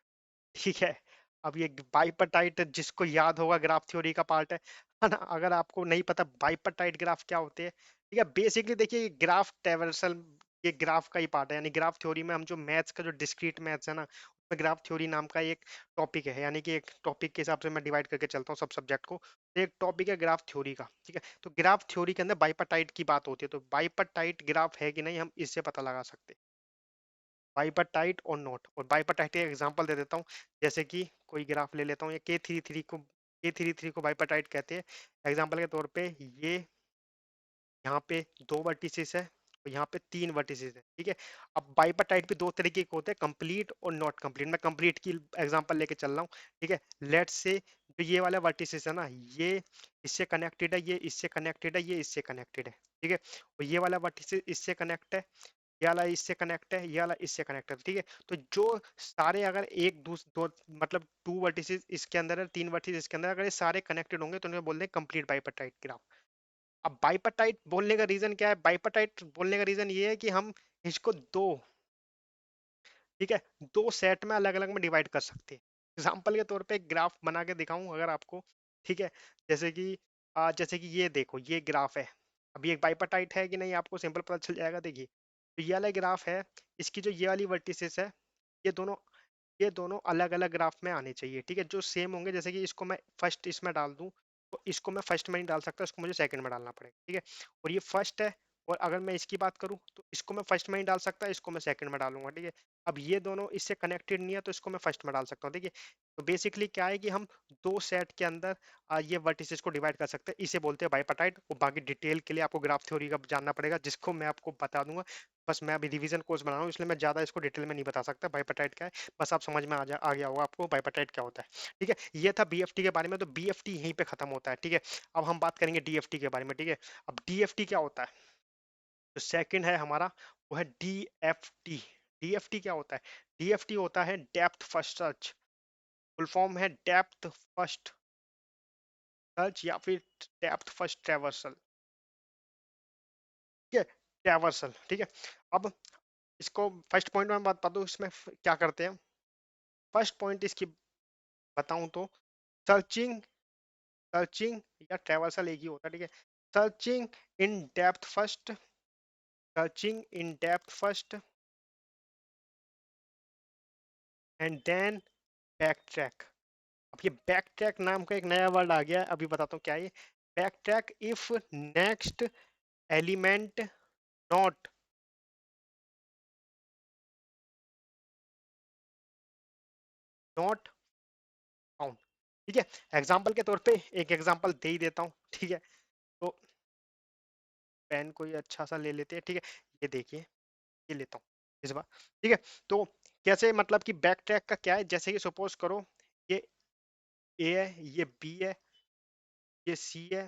ठीक है। अब ये बाइपार्टाइट जिसको याद होगा ग्राफ थ्योरी का पार्ट है ना, अगर आपको नहीं पता बाइपार्टाइट ग्राफ क्या होते हैं, ठीक है, बेसिकली देखिए ग्राफ ट्रेवर्सल ये ग्राफ का ही पार्ट है, यानी ग्राफ थ्योरी में हम जो मैथ्स का जो डिस्क्रीट मैथ्स है ना, उसमें ग्राफ थ्योरी नाम का एक टॉपिक है, यानी कि एक टॉपिक के हिसाब से मैं डिवाइड करके चलता हूँ सब सब्जेक्ट को, तो एक टॉपिक है ग्राफ थ्योरी का, ठीक है। तो ग्राफ थ्योरी के अंदर बाइपार्टाइट की बात होती है, तो बाइपार्टाइट ग्राफ है कि नहीं हम इससे पता लगा सकते हैं, बाइपार्टाइट और नॉट। और बाइपार्टाइट एक एग्जांपल दे देता हूँ, जैसे कि कोई ग्राफ ले लेता हूँ, ये के थ्री थ्री को बाइपार्टाइट कहते हैं। एग्जांपल के तौर पे ये यहाँ पे दो वर्टिसेस है और यहाँ पे तीन वर्टिसेस है, ठीक है। अब बाइपार्टाइट भी दो तरीके के होते हैं, कंप्लीट और नॉट कंप्लीट। मैं कंप्लीट की एग्जांपल लेके चल रहा हूँ, ठीक है। लेट्स से जो ये वाला वर्टिसेस है ना, ये इससे कनेक्टेड है, ये इससे कनेक्टेड है, ये इससे कनेक्टेड है, ठीक है। और ये वाला वर्टिसेस इससे कनेक्ट है, ये वाला इससे कनेक्ट है, ये वाला इससे कनेक्ट है, ठीक है। तो जो सारे अगर एक दो मतलब टू वर्टिसेस इसके अंदर है, तीन वर्टिसेस इसके अंदर, अगर ये सारे कनेक्टेड होंगे तो उन्हें बोलते हैं कंप्लीट बाइपार्टाइट ग्राफ। अब बाइपार्टाइट बोलने का रीजन क्या है, बाइपार्टाइट बोलने का रीजन ये है कि हम इसको दो, ठीक है, दो सेट में अलग अलग में डिवाइड कर सकते हैं। एग्जाम्पल के तौर पे एक ग्राफ बना के दिखाऊं अगर आपको, ठीक है, जैसे कि जैसे कि ये देखो ये ग्राफ है, अभी एक बाइपार्टाइट है कि नहीं आपको सिंपल पता चल जाएगा। देखिए तो ये वाला ग्राफ है, इसकी जो ये वाली वर्टिसेस है, ये दोनों ये दोनों अलग अलग ग्राफ में आने चाहिए, ठीक है, जो सेम होंगे। जैसे कि इसको मैं फर्स्ट इसमें डाल दूं, तो इसको मैं फर्स्ट में नहीं डाल सकता, इसको मुझे सेकंड में डालना पड़ेगा, ठीक है। और ये फर्स्ट है, और अगर मैं इसकी बात करूं तो इसको मैं फर्स्ट में नहीं डाल सकता, इसको मैं सेकंड में डालूंगा, ठीक है। अब ये दोनों इससे कनेक्टेड नहीं है तो इसको मैं फर्स्ट में डाल सकता हूँ, ठीक है। तो बेसिकली क्या है कि हम दो सेट के अंदर ये वर्टिसेस को डिवाइड कर सकते हैं, इसे बोलते हैं बाइपार्टाइट। और बाकी डिटेल के लिए आपको ग्राफ थ्योरी का जानना पड़ेगा, जिसको मैं आपको बता दूंगा। बस मैं अभी रिवीजन कोर्स बना रहा हूँ, इसलिए मैं ज्यादा इसको डिटेल में नहीं बता सकता बाइपार्टाइट क्या है। बस आप समझ में आ गया होगा आपको बाइपार्टाइट क्या होता है, ठीक है। ये था बीएफटी के बारे में, तो बीएफटी यहीं पे खत्म होता है, ठीक है। अब हम बात करेंगे डीएफटी के बारे में, ठीक है। अब डीएफटी क्या होता है, जो सेकंड है हमारा वो है डीएफटी। डीएफटी क्या होता है, डीएफटी होता है depth first search. Full form है डेप्थ फर्स्ट सर्च या फिर डेप्थ फर्स्ट ट्रैवर्सल, ठीक है। ट्रैवर्सल, ठीक है। अब इसको फर्स्ट पॉइंट में बात बता दूं, इसमें क्या करते हैं। फर्स्ट पॉइंट इसकी बताऊं तो सर्चिंग, सर्चिंग या ट्रैवर्सल एक ही होता है, ठीक है। Searching in depth first, searching in depth first and then backtrack. अब ये बैक ट्रैक नाम का एक नया वर्ड आ गया है, अभी बताता हूँ क्या है ये। Back track if next element not not found, ठीक है। एग्जाम्पल के तौर पे एक एग्जाम्पल दे ही देता हूँ, ठीक है। तो पेन कोई अच्छा सा ले लेते हैं, ठीक है। ये देखिए, ये लेता हूँ इस बार, ठीक है। तो कैसे, मतलब कि बैक ट्रैक का क्या है, जैसे कि सपोज करो ये ए है, ये बी है, ये सी है,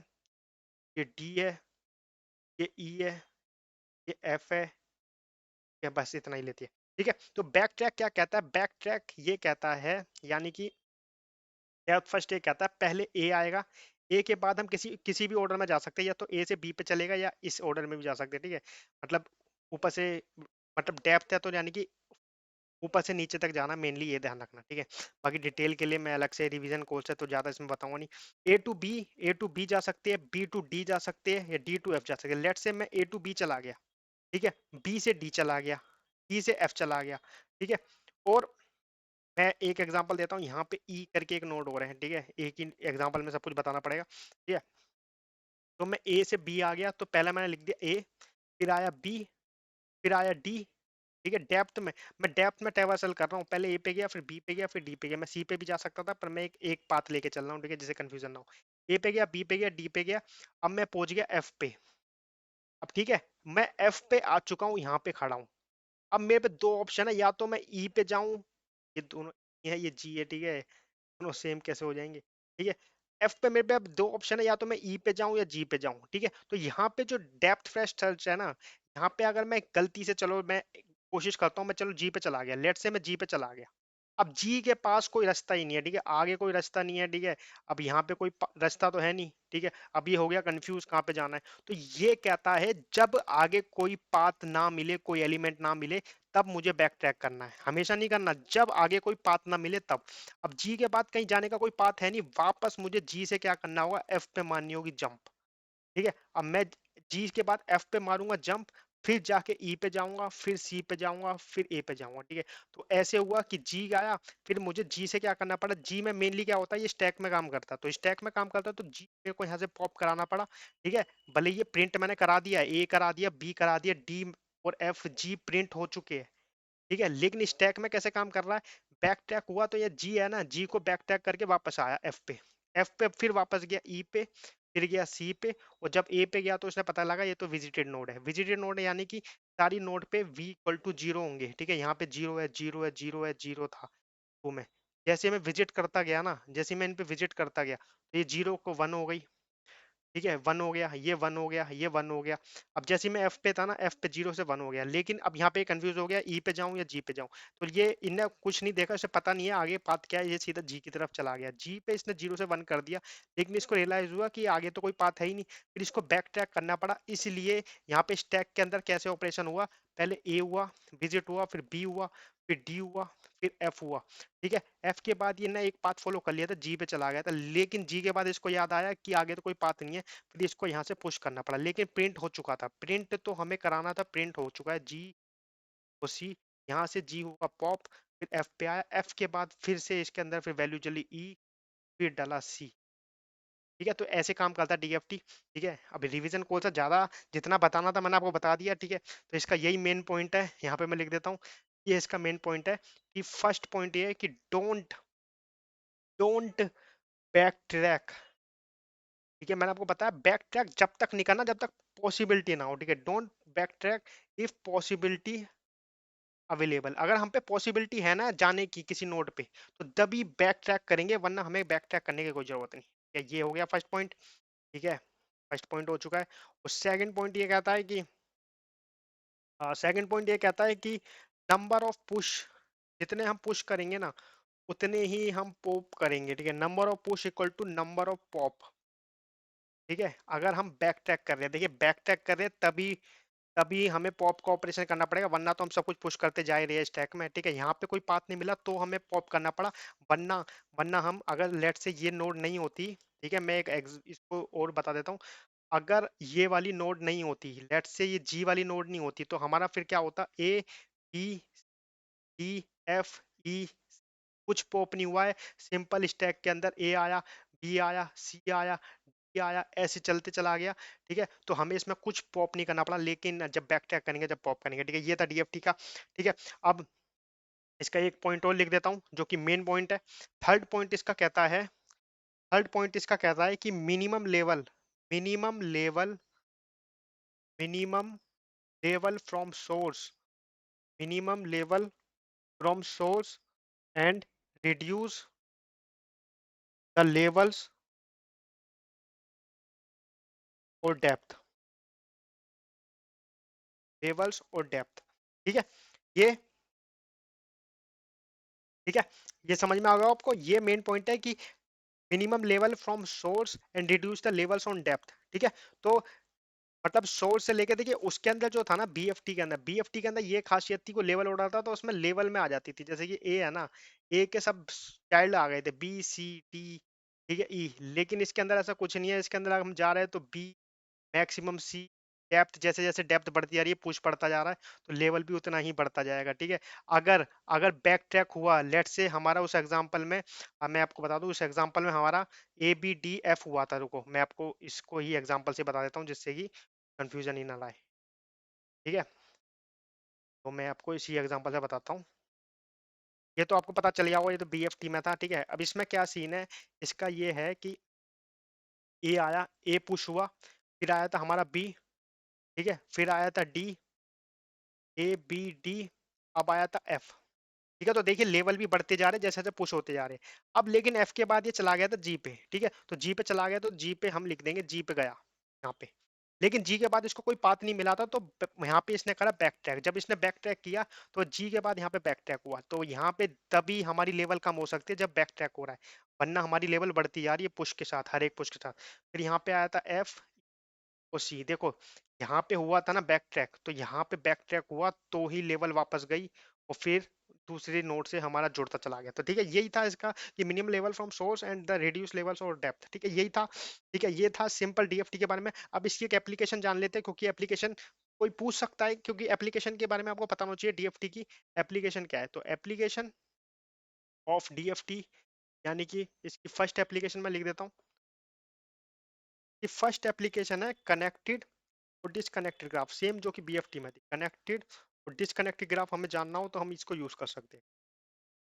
ये डी है, ये ई है, ये एफ है, या बस इतना ही लेती है, ठीक है। तो बैक ट्रैक क्या कहता है, बैक ट्रैक ये कहता है, यानी कि डेप्थ फर्स्ट ये कहता है पहले ए आएगा, ए के बाद हम किसी किसी भी ऑर्डर में जा सकते हैं, या तो ए से बी पे चलेगा या इस ऑर्डर में भी जा सकते हैं, ठीक है। मतलब ऊपर से, मतलब डेप्थ है तो यानी कि ऊपर से नीचे तक जाना, मेनली ये ध्यान रखना, ठीक है। बाकी डिटेल के लिए मैं अलग से रिवीजन कोर्स है तो ज्यादा इसमें बताऊंगा नहीं। ए टू बी जा सकते हैं, बी टू डी जा सकते हैं, या डी टू एफ जा सकते हैं। लेट से मैं ए टू बी चला गया, ठीक है, बी से डी चला गया, ई से एफ चला गया, ठीक है। और मैं एक एग्जांपल देता हूँ, यहाँ पे ई करके एक नोड हो रहे हैं, ठीक है। एक ही एग्जांपल में सब कुछ बताना पड़ेगा, ठीक है। तो मैं ए से बी आ गया, तो पहला मैंने लिख दिया ए, फिर आया बी, फिर आया डी, ठीक है। डेप्थ में, मैं डेप्थ में ट्रैवर्सल कर रहा हूँ, पहले ए पे गया, फिर बी पे गया, फिर डी पे गया। मैं सी पे भी जा सकता था, पर मैं एक पाथ लेके चल रहा हूँ, ठीक है, जिससे कंफ्यूजन ना हो। ए पे गया, बी पे गया, डी पे गया, अब मैं पहुंच गया एफ पे। अब ठीक है, मैं एफ पे आ चुका हूँ, यहाँ पे खड़ा हूँ। अब मेरे पे दो ऑप्शन है, या तो मैं ई पे जाऊं, ये दोनों E है, ये जी है, ठीक है, दोनों सेम कैसे हो जाएंगे, ठीक है। एफ पे मेरे पे अब दो ऑप्शन है, या तो मैं ई पे जाऊं या जी पे जाऊं, ठीक है। तो यहाँ पे जो डेप्थ फर्स्ट सर्च है ना, यहाँ पे अगर मैं गलती से, चलो मैं कोशिश करता हूँ, मैं चलो जी पे चला गया, लेट से मैं जी पे चला गया। अब जी के पास कोई रास्ता ही नहीं है, ठीक है, आगे कोई रास्ता नहीं है, ठीक है। अब यहाँ पे कोई रास्ता तो है नहीं, ठीक है। अब ये हो गया कंफ्यूज कहाँ पे जाना है। तो ये कहता है जब आगे कोई पाथ ना मिले, कोई एलिमेंट ना मिले, तब मुझे बैक ट्रैक करना है, हमेशा नहीं करना, जब आगे कोई पाथ ना मिले तब। अब जी के बाद कहीं जाने का कोई पाथ है नहीं, वापस मुझे जी से क्या करना होगा, एफ पे मारनी होगी जंप, ठीक है। अब मैं जी के बाद एफ पे मारूंगा जंप, फिर जाके ई पे जाऊंगा, फिर सी पे जाऊंगा, फिर ए पे जाऊंगा, ठीक है। तो ऐसे हुआ कि जी आया, फिर मुझे जी से क्या करना पड़ा, जी में मेनली क्या होता है, ये स्टैक में काम करता है, तो स्टैक में काम करता है, तो जी मेरे को यहाँ से पॉप कराना पड़ा, ठीक है। भले ये प्रिंट मैंने करा दिया, ए करा दिया, बी करा दिया, डी और एफ जी प्रिंट हो चुके हैं, ठीक है। लेकिन स्टैक में कैसे काम कर रहा है, बैक ट्रैक हुआ तो ये जी है ना, जी को बैक ट्रैक करके वापस आया एफ पे, एफ पे फिर वापस गया ई पे, फिर गया सी पे, और जब ए पे गया तो उसने पता लगा ये तो विजिटेड नोड है। विजिटेड नोड है यानी कि सारी नोड पे वी इक्वल टू जीरो होंगे, ठीक है। यहाँ पे जीरो है, जीरो है, जीरो है, जीरो था तो में, जैसे मैं विजिट करता गया ना, जैसे मैं इन पे विजिट करता गया, तो ये जीरो को वन हो गई, ठीक है, वन हो गया, ये वन हो गया, ये वन हो गया। अब जैसे मैं एफ पे था ना, एफ पे जीरो से वन हो गया, लेकिन अब यहाँ पे कंफ्यूज हो गया, ई पे जाऊं या जी पे जाऊं। तो ये इनने कुछ नहीं देखा, इसे पता नहीं है आगे पाथ क्या है, ये सीधा जी की तरफ चला गया, जी पे इसने जीरो से वन कर दिया। लेकिन इसको रियलाइज हुआ कि आगे तो कोई पाथ है ही नहीं, फिर इसको बैक ट्रैक करना पड़ा। इसलिए यहाँ पे स्टैक के अंदर कैसे ऑपरेशन हुआ, पहले ए हुआ, विजिट हुआ, फिर बी हुआ, फिर डी हुआ, फिर एफ हुआ, ठीक है। एफ के बाद ये ना एक पाथ फॉलो कर लिया था, जी पे चला गया था, लेकिन जी के बाद इसको याद आया कि आगे तो कोई पाथ नहीं है, फिर इसको यहाँ से पुश करना पड़ा, लेकिन प्रिंट हो चुका था, प्रिंट तो हमें कराना था, प्रिंट हो चुका है, जी और सी। यहाँ से जी होगा पॉप, फिर एफ पे आया, एफ के बाद फिर से इसके अंदर फिर वैल्यू चली ई, फिर डाला सी, ठीक है, तो ऐसे काम करता है डीएफटी। ठीक है, अभी रिवीजन कौन सा ज्यादा जितना बताना था मैंने आपको बता दिया। ठीक है, तो इसका यही मेन पॉइंट है, यहाँ पे मैं लिख देता हूँ। ये इसका मेन पॉइंट है कि फर्स्ट पॉइंट ये है कि डोंट डोंट बैक ट्रैक। ठीक है, मैंने आपको बताया बैक ट्रैक जब तक नहीं करना जब तक पॉसिबिलिटी ना हो। ठीक है, don't back track if possibility available. अगर हम पे पॉसिबिलिटी है ना जाने की किसी नोड पे, तो तभी बैक ट्रैक करेंगे, वरना हमें बैक ट्रैक करने की कोई जरूरत नहीं। ठीक है, ये हो गया फर्स्ट पॉइंट। ठीक है, फर्स्ट पॉइंट हो चुका है। और सेकंड पॉइंट ये कहता है कि नंबर ऑफ पुश, जितने हम पुश करेंगे ना उतने ही हम पॉप करेंगे। ठीक है, number of push equal to number of pop. ठीक है, अगर हम बैक ट्रैक कर रहे हैं, देखिए बैक ट्रैक कर रहे हैं तभी तभी हमें पॉप का ऑपरेशन करना पड़ेगा, वरना तो हम सब कुछ पुश करते जा रहे हैं स्टैक में। ठीक है, यहाँ पे कोई पाथ नहीं मिला तो हमें पॉप करना पड़ा, वरना वरना हम अगर लेट से ये नोड नहीं होती। ठीक है, मैं इसको और बता देता हूँ। अगर ये वाली नोड नहीं होती, लेट से ये जी वाली नोड नहीं होती, तो हमारा फिर क्या होता, A B D F E, कुछ पॉप नहीं हुआ है। सिंपल स्टैक के अंदर ए आया, बी आया, सी आया, डी आया, ऐसे चलते चला गया। ठीक है, तो हमें इसमें कुछ पॉप नहीं करना पड़ा, लेकिन जब बैक ट्रैक करेंगे जब पॉप करेंगे। ठीक है, ये था डीएफटी का। ठीक है, अब इसका एक पॉइंट और लिख देता हूँ जो कि मेन पॉइंट है। थर्ड पॉइंट इसका कहता है थर्ड पॉइंट इसका कहता है कि minimum level minimum level from source minimum level from source and reduce the और डेप्थ। ठीक है, ये ठीक है, ये समझ में आ गया आपको। ये मेन पॉइंट है कि minimum level from source and reduce the levels on depth. ठीक है, तो मतलब सोर्स से लेके देखिए उसके अंदर जो था ना बीएफटी के अंदर ये खासियत थी, को लेवल उड़ाता तो उसमें लेवल में आ जाती थी। जैसे कि ए है ना, ए के सब चाइल्ड आ गए थे, बी सी डी, ठीक है, ई। लेकिन इसके अंदर ऐसा कुछ नहीं है, इसके अंदर हम जा रहे हैं तो बी मैक्सिमम सी, डेप्थ जैसे जैसे डेप्थ बढ़ती जा रही है, पुश बढ़ता जा रहा है, तो लेवल भी उतना ही बढ़ता जाएगा। ठीक है, अगर अगर बैक ट्रैक हुआ, लेट से हमारा उस एग्जांपल में, अब मैं आपको बता दूं उस एग्जांपल में हमारा ए बी डी एफ हुआ था। रुको मैं आपको इसको ही एग्जांपल से बता देता हूँ जिससे कि कंफ्यूजन ही ना लाए। ठीक है, तो मैं आपको इसी एग्जांपल से बताता हूँ। ये तो आपको पता चल गया होगा, ये तो बीएफटी में था। ठीक है, अब इसमें क्या सीन है, इसका ये है कि ए आया, ए पुश हुआ, फिर आया था हमारा बी। ठीक है, फिर आया था डी, ए बी डी, अब आया था एफ। ठीक है, तो देखिए लेवल भी बढ़ते जा रहे हैं जैसे जैसे पुश होते जा रहे हैं। अब लेकिन एफ के बाद ये चला गया था जी पे। ठीक है, तो जी पे चला गया तो जी पे हम लिख देंगे जी पे गया यहाँ पे। लेकिन जी के बाद इसको कोई पाथ नहीं मिला था, तो यहाँ पे इसने करा बैक ट्रैक। जब इसने बैक ट्रैक किया तो जी के बाद यहाँ पे बैक ट्रैक हुआ, तो यहाँ पे तभी हमारी लेवल कम हो सकती है जब बैक ट्रैक हो रहा है, वरना हमारी लेवल बढ़ती जा रही है पुश के साथ, हर एक पुश के साथ। फिर यहाँ पे आया था एफ और सी। देखो यहाँ पे हुआ था ना बैक ट्रैक, तो यहाँ पे बैक ट्रैक हुआ तो ही लेवल वापस गई, और फिर दूसरे नोड से हमारा जुड़ता चला गया। तो ठीक है, यही था इसका कि minimum level from source and the reduce levels और डेप्थ। ठीक है, यही था। ठीक है, ये था सिंपल डीएफटी के बारे में। अब इसकी एक एप्लीकेशन जान लेते हैं, क्योंकि एप्लीकेशन कोई पूछ सकता है, क्योंकि एप्लीकेशन के बारे में आपको पता होना चाहिए डीएफटी की एप्लीकेशन क्या है। तो एप्लीकेशन ऑफ डीएफटी, यानी कि इसकी फर्स्ट एप्लीकेशन में लिख देता हूँ कि फर्स्ट एप्लीकेशन है कनेक्टेड और डिसकनेक्टेड ग्राफ, सेम जो कि बीएफटी में थी। कनेक्टेड और डिसकनेक्टेड ग्राफ हमें जानना हो तो हम इसको यूज कर सकते हैं।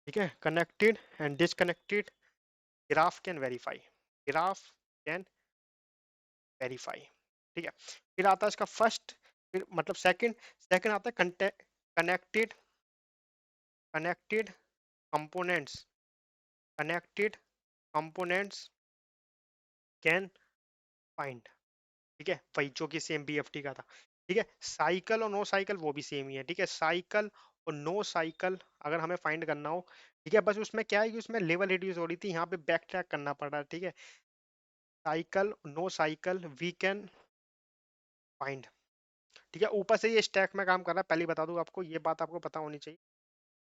ठीक है, connected and disconnected graph can verify, graph can verify. ठीक है, फिर आता है इसका फर्स्ट, फिर मतलब सेकंड, सेकंड आता है connected connected components, connected components can find. ठीक है, वही जो कि सेम बीएफटी का था। ठीक है, साइकिल और नो साइकिल वो भी सेम ही है। ठीक है, साइकिल और नो साइकिल अगर हमें फाइंड करना हो, ठीक है, बस उसमें क्या है कि उसमें लेवल रिड्यूस हो रही थी, यहाँ पे बैक ट्रैक करना पड़ रहा है। ठीक है, cycle no cycle we can find. ठीक है, ऊपर से ये स्टैक में काम कर रहा है, पहले ही बता दूं आपको, ये बात आपको पता होनी चाहिए,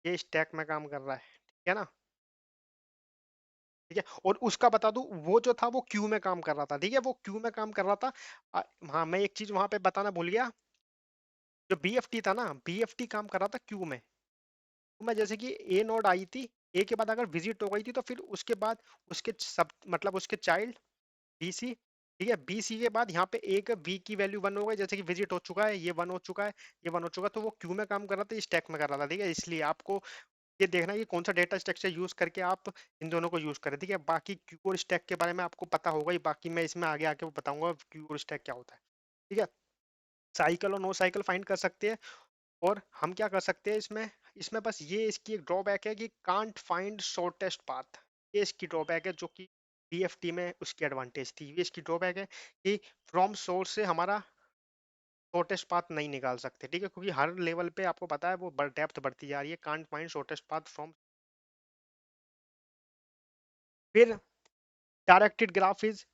ये स्टैक में काम कर रहा है। ठीक है ना, ठीक है, और उसका बता दूं वो जो था वो क्यू में काम कर रहा था। ठीक है, वो क्यू में काम कर रहा था। हाँ, मैं एक चीज वहां पे बताना भूल गया, जो बीएफटी था ना, बीएफटी काम कर रहा था क्यू में। क्यू में जैसे कि ए नोड आई थी, ए के बाद अगर विजिट हो गई थी तो फिर उसके बाद उसके सब मतलब उसके चाइल्ड BC, ठीक है। BC के बाद यहाँ पे एक V की वैल्यू 1 हो गई, जैसे कि विजिट हो चुका है, ये 1 हो चुका है, ये 1 हो चुका है, तो वो क्यू में काम कर रहा था, स्टैक में कर रहा था, ठीक है। इसलिए आपको ये देखना है कि कौन सा डेटा स्ट्रक्चर यूज करके आप इन दोनों को यूज करें, ठीक है। बाकी क्यू और स्टैक के बारे में आपको पता होगा ही, बाकी मैं इसमें आगे आके बताऊंगा क्यू और स्टैक क्या होता है, ठीक है। साइकिल और नो साइकिल फाइंड कर सकते हैं। और हम क्या कर सकते हैं इसमें, इसमें बस ये इसकी एक ड्रॉबैक है कि कांट फाइंड शॉर्टेस्ट पाथ, ये इसकी ड्रॉबैक है, जो कि डीएफटी में उसकी एडवांटेज थी। ये इसकी ड्रॉबैक है कि फ्रॉम सोर्स से हमारा शॉर्टेस्ट पाथ नहीं निकाल सकते, ठीक है, क्योंकि हर लेवल पे आपको पता है वो डेप्थ बढ़ती जा रही है। Can't find shortest path from, फिर डायरेक्टेड ग्राफ इज,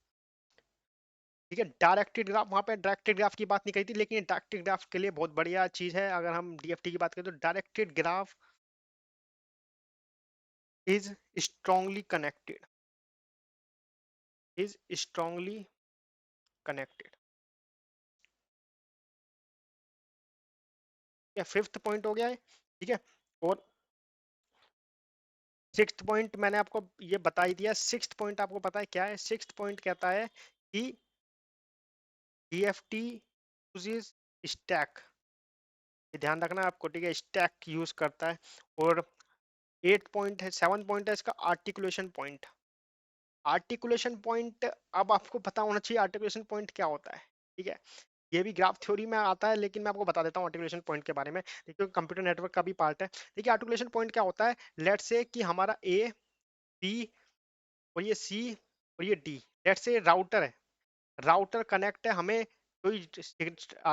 ठीक है। डायरेक्टेड ग्राफ, वहां पे डायरेक्टेड ग्राफ की बात नहीं कही थी, लेकिन डायरेक्टेड ग्राफ के लिए बहुत बढ़िया चीज है। अगर हम डीएफटी की बात करें तो directed graph is strongly connected, is strongly connected, या फिफ्थ पॉइंट हो गया है, ठीक है। और सिक्स्थ पॉइंट मैंने आपको ये बता ही दिया। सिक्स्थ पॉइंट आपको पता है क्या है? सिक्स्थ पॉइंट कहता है कि डीएफटी यूजेस स्टैक, ये ध्यान रखना है आपको, ठीक है, स्टैक यूज करता है। और एट पॉइंट है, सेवन पॉइंट है इसका आर्टिकुलेशन पॉइंट। आर्टिकुलेशन पॉइंट, अब आपको पता होना चाहिए आर्टिकुलेशन पॉइंट क्या होता है, ठीक है। ये भी ग्राफ थ्योरी में आता है, लेकिन मैं आपको बता देता हूँ आर्टिकुलेशन पॉइंट के बारे में, देखिए कंप्यूटर नेटवर्क का भी पार्ट है। देखिए आर्टिकुलेशन पॉइंट क्या होता है, लेट्स से कि हमारा ए, बी और ये सी और ये डी, लेट्स से राउटर है, राउटर कनेक्ट है, हमें कोई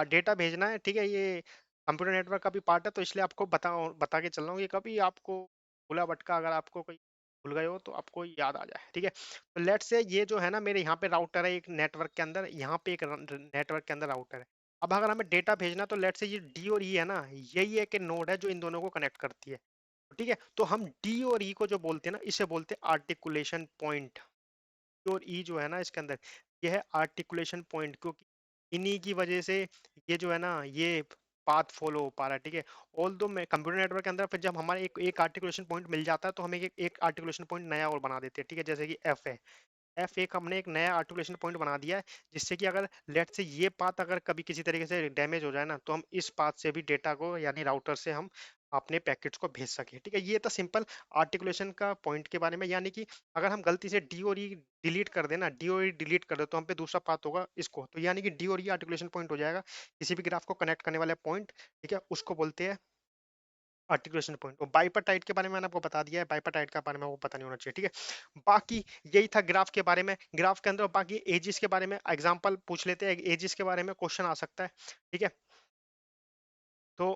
डेटा भेजना है, ठीक है। ये कंप्यूटर नेटवर्क का भी पार्ट है, तो इसलिए आपको बता के चल रहा हूँ, ये कभी आपको भूला भटका अगर आपको कोई भूल गए हो तो आपको याद आ जाए, ठीक है। तो लेट्स से ये जो है ना, मेरे यहाँ पे राउटर है एक नेटवर्क के अंदर, यहाँ पे एक नेटवर्क के अंदर राउटर है। अब अगर हमें डेटा भेजना, तो लेट्स से ये डी और ई है ना, यही एक नोड है जो इन दोनों को कनेक्ट करती है, ठीक है। तो हम डी और ई को जो बोलते हैं ना, इसे बोलते हैं आर्टिकुलेशन पॉइंट। और ई जो है ना इसके अंदर, ये है आर्टिकुलेशन पॉइंट, क्योंकि इन्हीं की वजह से ये जो है ना, ये पाथ फॉलो हो पा रहा है, ठीक है। ऑल दो में कंप्यूटर नेटवर्क के अंदर फिर जब हमारे एक आर्टिकुलेशन पॉइंट मिल जाता है, तो हम एक आर्टिकुलेशन पॉइंट नया और बना देते हैं, ठीक है। जैसे कि एफ है, एफ एक हमने एक नया आर्टिकुलेशन पॉइंट बना दिया है, जिससे कि अगर लेट से ये पाथ अगर कभी किसी तरीके से डैमेज हो जाए ना, तो हम इस पाथ से भी डेटा को, यानी राउटर से हम अपने पैकेट्स को भेज सके, ठीक है। ये तो सिंपल आर्टिकुलेशन का पॉइंट के बारे में, यानी कि अगर हम गलती से डी और ई डिलीट कर देना, डी और ई डिलीट कर दे, तो हम पे दूसरा पाथ होगा इसको, तो यानी कि डी और ई आर्टिकुलेशन पॉइंट हो जाएगा, किसी भी ग्राफ को कनेक्ट करने वाला पॉइंट, ठीक है, उसको बोलते हैं आर्टिकुलेशन पॉइंट। और बाइपाटाइट के बारे में मैंने आपको बता दिया है, बाइपाटाइट का बारे में आपको पता नहीं होना चाहिए, ठीक है। बाकी यही था ग्राफ के बारे में, ग्राफ के अंदर बाकी एजिस के बारे में एग्जांपल पूछ लेते हैं, एजिस के बारे में क्वेश्चन आ सकता है, ठीक है। तो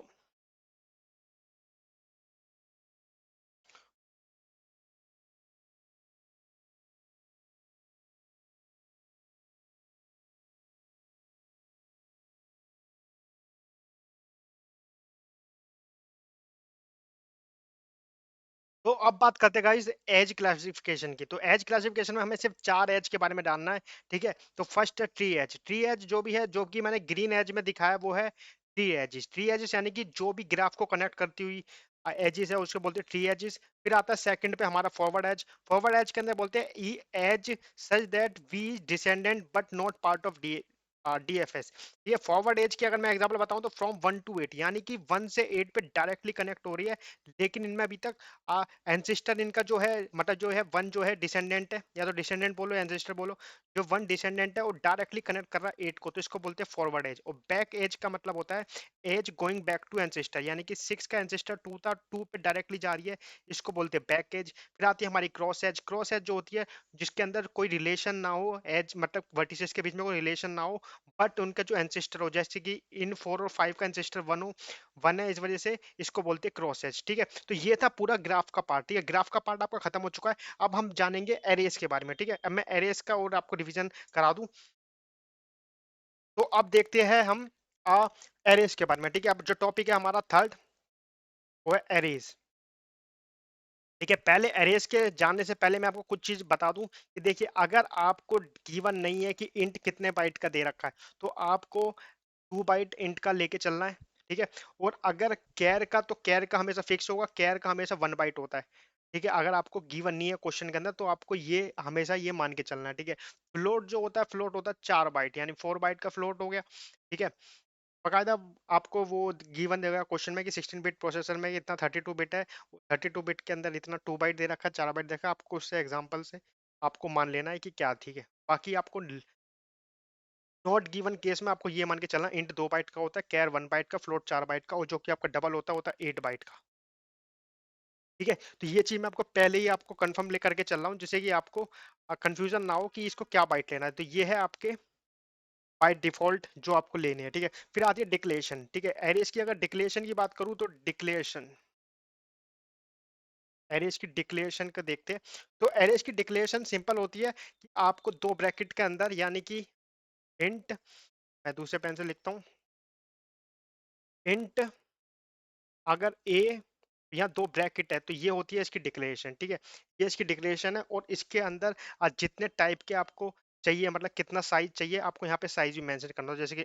तो अब बात करते हैं गाइस एज क्लासिफिकेशन की। तो एज क्लासिफिकेशन में हमें सिर्फ चार एज के बारे में जानना है, ठीक है। तो फर्स्ट है ट्री एज। ट्री एज जो भी है, जो कि मैंने ग्रीन एज में दिखाया, वो है ट्री एजिस। ट्री एजिस यानी कि जो भी ग्राफ को कनेक्ट करती हुई एजिस है, उसको बोलते हैं ट्री एजिस। फिर आता है सेकंड पे हमारा फॉरवर्ड एज। फॉरवर्ड एज के अंदर बोलते हैं e edge such that we descendant but not part of the DFS. ये फॉरवर्ड एज की अगर मैं एग्जांपल बताऊं, तो फ्रॉम 1 to 8, यानी कि 1 से 8 पे डायरेक्टली कनेक्ट हो रही है, लेकिन इनमें अभी तक एंसिस्टर इनका जो है, मतलब जो है वन जो है डिसेंडेंट है, या तो डिसेंडेंट बोलो एंसिस्टर बोलो, जो वन डिसेंडेंट है वो डायरेक्टली कनेक्ट कर रहा है एट को, तो इसको बोलते हैं फॉरवर्ड एज। और बैक एज का मतलब होता है edge going back to ancestor, यानी कि 6 का एंसिस्टर 2 था, 2 पे डायरेक्टली जा रही है, इसको बोलते हैं बैक एज। फिर आती है हमारी क्रॉस एज। क्रॉस एज जो होती है जिसके अंदर कोई रिलेशन ना हो, एज मतलब वर्टिसेस के बीच में कोई रिलेशन ना हो, बट उनका जो एंसिस्टर हो, जैसे कि इन 4 और 5 का एंसिस्टर 1 हो, 1 है, इस वजह से इसको बोलते हैं क्रॉस एज, ठीक है। तो ये था पूरा ग्राफ का पार्ट, ठीक है। ग्राफ का पार्ट आपका खत्म हो चुका है। अब हम जानेंगे एरेस के बारे में, ठीक है। अब मैं एरेस का और आपको रिवीजन करा दूं। तो अब देखते हैं हम एरेस के बारे में, ठीक है। अब जो टॉपिक है हमारा थर्ड, वो है एरेस, ठीक है। पहले एरेस के जानने से पहले मैं आपको कुछ चीज बता दूं कि देखिए, अगर आपको गिवन नहीं है कि इंट कितने बाइट का दे रखा है, तो आपको 2 बाइट इंट का लेके चलना है, ठीक है। और अगर कैर का, तो कैर का हमेशा फिक्स होगा, कैर का हमेशा 1 बाइट होता है, ठीक है, अगर आपको गिवन नहीं है क्वेश्चन के अंदर तो आपको ये हमेशा ये मान के चलना है। ठीक है, फ्लोट जो होता है, फ्लोट होता है 4 बाइट, यानी 4 बाइट का फ्लोट हो गया। ठीक है, बकायदा आपको वो गिवन देगा क्वेश्चन में कि 16 बिट प्रोसेसर में इतना 32 बिट है, 32 बिट के अंदर इतना 2 बाइट दे रखा है, 4 बाइट देखा, आपको उससे एग्जांपल से आपको मान लेना है कि क्या। ठीक है, बाकी आपको नॉट गिवन केस में आपको ये मान के चलना, इंट 2 बाइट का होता है, कैर 1 बाइट का, फ्लोट 4 बाइट का, और जो कि आपका डबल होता है 8 बाइट का। ठीक है, तो ये चीज मैं आपको पहले ही आपको कंफर्म लेकर के चल रहा हूँ, जिससे कि आपको कंफ्यूजन ना हो कि इसको क्या बाइट लेना है। तो ये है आपके बाय डिफॉल्ट जो आपको लेने हैं। ठीक है, फिर आती है डिक्लेरेशन। ठीक है, एरेज की अगर डिक्लेरेशन की बात करूँ तो डिक्लेरेशन, एरेज की डिक्लेरेशन का देखते हैं। तो एरेज की डिक्लेरेशन सिंपल होती है कि आपको 2 ब्रैकेट के अंदर, यानी कि इंट, मैं दूसरे पेन से लिखता हूँ, इंट अगर ए यहाँ 2 ब्रैकेट है तो ये होती है इसकी डिक्लेरेशन। ठीक है, ये इसकी डिक्लेरेशन है, और इसके अंदर जितने टाइप के आपको चाहिए, मतलब कितना साइज चाहिए, आपको यहाँ पे साइज भी मेंशन करना हो, जैसे कि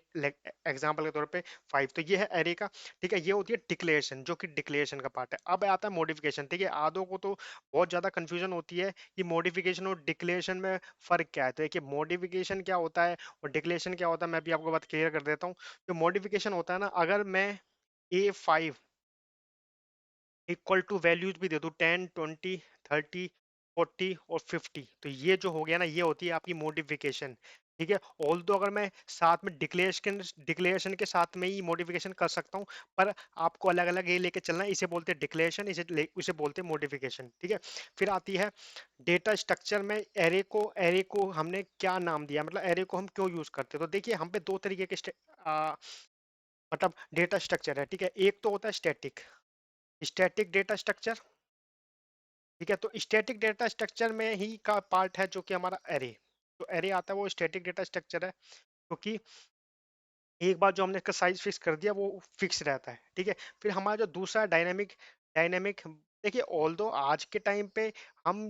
एग्जांपल के तौर पे 5। तो ये है एरे का। ठीक है, ये होती है डिक्लेरेशन, जो कि डिक्लेरेशन का पार्ट है। अब आता है मॉडिफिकेशन। ठीक है, आधों को तो बहुत ज्यादा कंफ्यूजन होती है कि मॉडिफिकेशन और डिक्लेरेशन में फर्क क्या है। तो देखिए, मॉडिफिकेशन क्या होता है और डिक्लेरेशन क्या होता है, मैं भी आपको बात क्लियर कर देता हूँ। जो मॉडिफिकेशन होता है ना, अगर मैं A5 इक्वल टू वैल्यूज भी दे दूं 10, 20, 30, 40 और 50, तो ये जो हो गया ना, ये होती है आपकी मॉडिफिकेशन। ठीक है, ऑल दो अगर मैं साथ में डिक्लेरेशन डिक्लेरेशन के साथ में ही मॉडिफिकेशन कर सकता हूँ, पर आपको अलग अलग ये लेके चलना है। इसे बोलते हैं डिक्लेरेशन, इसे बोलते हैं मॉडिफिकेशन। ठीक है, फिर आती है डेटा स्ट्रक्चर में एरे को हमने क्या नाम दिया, मतलब एरे को हम क्यों यूज करते हैं। तो देखिए, हम पे दो तरीके के मतलब डेटा स्ट्रक्चर है। ठीक है, एक तो होता है स्टैटिक, स्टैटिक डेटा स्ट्रक्चर। ठीक है, तो स्टैटिक डेटा स्ट्रक्चर में ही का पार्ट है जो कि हमारा एरे, तो एरे आता है वो स्टैटिक डेटा स्ट्रक्चर है, क्योंकि एक बार जो हमने इसका साइज फिक्स कर दिया वो फिक्स रहता है। ठीक है, फिर हमारा जो दूसरा डायनेमिक, डायनेमिक देखिए, ऑल दो आज के टाइम पे हम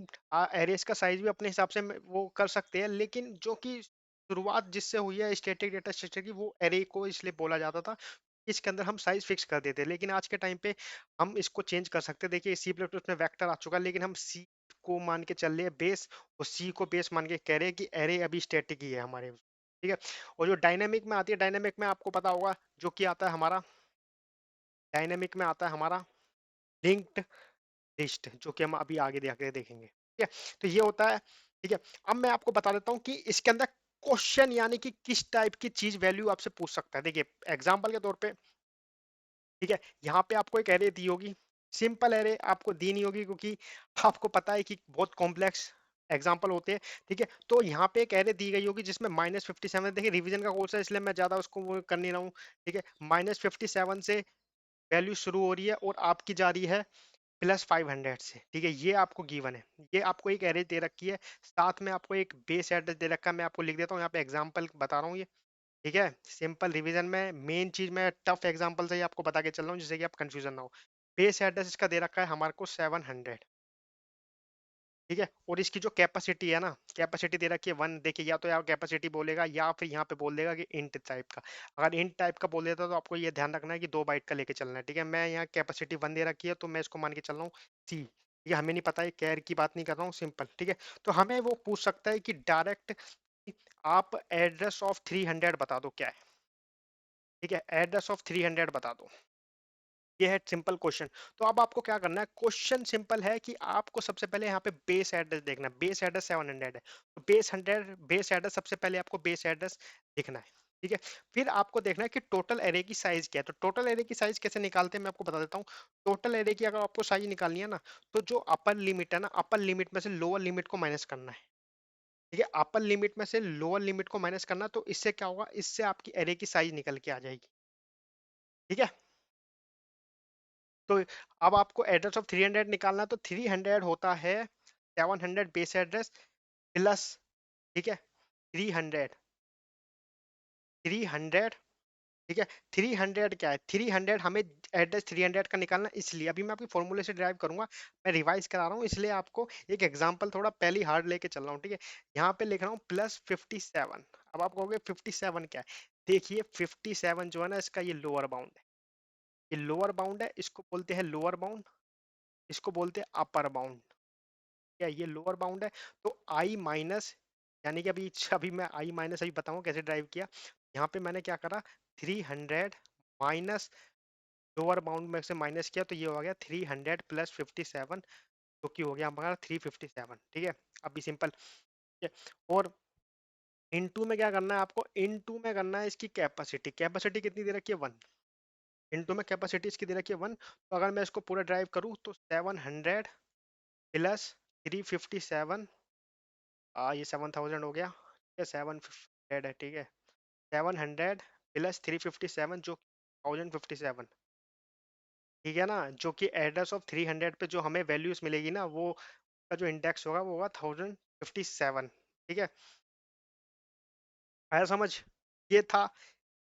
एरेस का साइज भी अपने हिसाब से वो कर सकते हैं, लेकिन जो कि शुरुआत जिससे हुई है स्टैटिक डेटा स्ट्रक्चर की, वो एरे को इसलिए बोला जाता था, इसके अंदर हम साइज फिक्स कर देते हैं। लेकिन आज के टाइम पे हम इसको चेंज कर सकते हैं। देखिए, सी प्लस प्लस में वेक्टर आ चुका है, लेकिन हम सी को मान के चल रहे हैं बेस, और सी को बेस मान के कह रहे हैं कि एरे अभी स्टैटिक ही है हमारे। ठीक है, और जो डायनेमिक में आती है, डायनेमिक में आपको पता होगा जो कि आता है हमारा, डायनेमिक में आता है हमारा लिंक्ड लिस्ट, जो कि हम अभी आगे देखेंगे। ठीक है, तो ये होता है। ठीक है, अब मैं आपको बता देता हूँ कि इसके अंदर क्वेश्चन, यानी कि किस टाइप की चीज वैल्यू आपसे पूछ सकता है। देखिए, एग्जाम्पल के तौर पे, ठीक है, यहाँ पे आपको एक एरे दी होगी, सिंपल एरे आपको दी नहीं होगी, क्योंकि आपको पता है कि बहुत कॉम्प्लेक्स एग्जाम्पल होते हैं। ठीक है, तो यहाँ पे एक एरे दी गई होगी जिसमें -57, देखिए रिवीजन का कोर्स है इसलिए मैं ज्यादा उसको वो कर नहीं रहा हूँ। ठीक है, -57 से वैल्यू शुरू हो रही है और आपकी जा रही है +500 से। ठीक है, ये आपको गिवन है, ये आपको एक एरे दे रखी है, साथ में आपको एक बेस एड्रेस दे रखा है। मैं आपको लिख देता हूँ यहाँ पे, एग्जाम्पल बता रहा हूँ ये। ठीक है, सिंपल रिवीजन में मेन चीज मैं टफ एग्जांपल से ही आपको बता के चल रहा हूँ, जिससे कि आप कंफ्यूजन ना हो। बेस एड्रेस इसका दे रखा है हमारे को 700। ठीक है, और इसकी जो कैपेसिटी है ना, कैपेसिटी दे रखी है 1। देखिए, या तो यार कैपेसिटी बोलेगा, या फिर यहाँ पे बोल देगा कि इंट टाइप का। अगर इंट टाइप का बोल देता तो आपको ये ध्यान रखना है कि 2 बाइट का लेके चलना है। ठीक है, मैं यहाँ कैपेसिटी 1 दे रखी है, तो मैं इसको मान के चल रहा हूँ सी। ये हमें नहीं पता है, कैर की बात नहीं कर रहा हूँ, सिंपल। ठीक है, तो हमें वो पूछ सकता है कि डायरेक्ट आप एड्रेस ऑफ 300 बता दो क्या है। ठीक है, एड्रेस ऑफ 300 बता दो, ये है सिंपल क्वेश्चन। तो अब आपको क्या करना है, क्वेश्चन सिंपल है कि आपको सबसे पहले यहाँ पे बेस एड्रेस देखना है। बेस एड्रेस 700 है, तो बेस एड्रेस सबसे पहले आपको बेस एड्रेस लिखना है। ठीक है, फिर आपको देखना है कि टोटल एरे की साइज क्या है। तो टोटल एरे की साइज कैसे निकालते हैं मैं आपको बता देता हूँ। टोटल एरे की अगर आपको साइज निकालनी है ना, तो जो अपर लिमिट है ना, अपर लिमिट में से लोअर लिमिट को माइनस करना है। ठीक है, अपर लिमिट में से लोअर लिमिट को माइनस करना, तो इससे क्या होगा, इससे आपकी एरे की साइज निकल के आ जाएगी। ठीक है, तो अब आपको एड्रेस ऑफ 300 निकालना है, तो 300 होता है 700 बेस एड्रेस प्लस, ठीक है, 300, 300। ठीक है, 300 क्या है, 300 हमें एड्रेस 300 का निकालना है, इसलिए अभी मैं आपकी फॉर्मूले से ड्राइव करूंगा, मैं रिवाइज करा रहा हूँ, इसलिए आपको एक एग्जांपल थोड़ा पहली हार्ड लेके चल रहा हूँ। ठीक है, यहाँ पे लिख रहा हूँ +57। अब आप कहोगे 57 क्या है, देखिए 57 जो है ना, इसका ये लोअर बाउंड है, ये लोअर बाउंड है, इसको बोलते हैं लोअर बाउंड। इसको बोलते हैं अपर बाउंड। क्या ये लोअर बाउंड है? तो आई माइनस, यानी कि अभी अभी मैं आई माइनस अभी बताऊँ कैसे ड्राइव किया। यहाँ पे मैंने क्या करा, 300 माइनस लोअर बाउंड में से माइनस किया, तो ये हो गया 300 प्लस 57, जो कि हो गया हमारा 357। ठीक है, अभी सिंपल। ठीक है, और इनटू में क्या करना है आपको, इनटू में करना है इसकी कैपेसिटी। कैपेसिटी कितनी दे रखी है, 1। इनटू में कैपेसिटी इसकी दे रखी है 1। तो अगर मैं इसको पूरा ड्राइव करूँ तो 700 प्लस 357, ये 7000 हो गया। ठीक है, 700 है। ठीक है, 700 प्लस 357 जो 1057। ठीक है ना, जो कि एड्रेस ऑफ 300 पे जो हमें वैल्यूज मिलेगी ना, वो का जो इंडेक्स होगा वो होगा 1057। ठीक है, आया समझ? ये था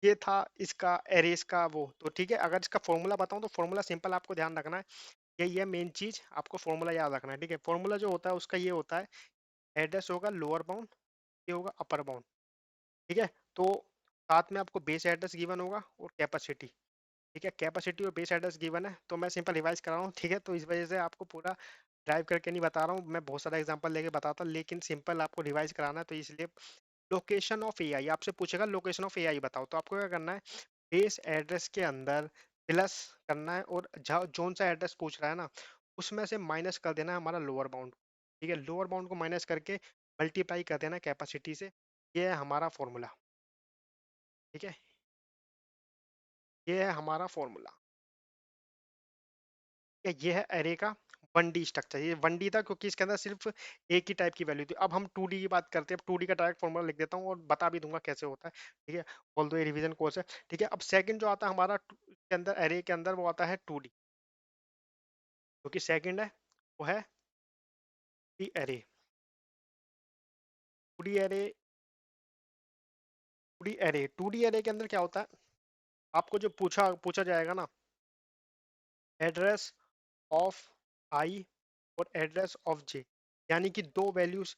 ये था इसका एरेस का वो। तो ठीक है, अगर इसका फॉर्मूला बताऊं तो फॉर्मूला सिंपल आपको ध्यान रखना है। यही है मेन चीज, आपको फॉर्मूला याद रखना है। ठीक है, फॉर्मूला जो होता है उसका ये होता है, एड्रेस होगा लोअर बाउंड, ये होगा अपर बाउंड। ठीक है, तो साथ में आपको बेस एड्रेस गिवन होगा और कैपेसिटी। ठीक है, कैपेसिटी और बेस एड्रेस गिवन है, तो मैं सिंपल रिवाइज कर रहा हूँ। ठीक है, तो इस वजह से आपको पूरा ड्राइव करके नहीं बता रहा हूँ, मैं बहुत सारा एग्जांपल लेके बताता हूँ, लेकिन सिंपल आपको रिवाइज कराना है, तो इसलिए। लोकेशन ऑफ एआई आपसे पूछेगा, लोकेशन ऑफ एआई बताओ, तो आपको क्या करना है, बेस एड्रेस के अंदर प्लस करना है, और जोन सा एड्रेस पूछ रहा है ना, उसमें से माइनस कर देना है हमारा लोअर बाउंड। ठीक है, लोअर बाउंड को माइनस करके मल्टीप्लाई कर देना कैपेसिटी से। ये है हमारा फॉर्मूला। ठीक है, ये है हमारा फॉर्मूला। ये है एरे का 1D स्ट्रक्चर। ये 1D था क्योंकि इसके अंदर सिर्फ एक ही टाइप की वैल्यू थी। अब हम 2D की बात करते हैं। अब 2D का डायरेक्ट फॉर्मूला लिख देता हूँ और बता भी दूंगा कैसे होता है। ठीक है, बोल दो ये रिवीजन कोर्स है। ठीक है, अब सेकंड जो आता है हमारा के अंदर, एरे के अंदर, वो आता है 2D, जो कि सेकंड है, वो है D array. 2D array, 2D array के अंदर क्या होता है, आपको जो पूछा पूछा जाएगा ना, एड्रेस ऑफ आई और एड्रेस ऑफ जे, यानी कि दो वैल्यूज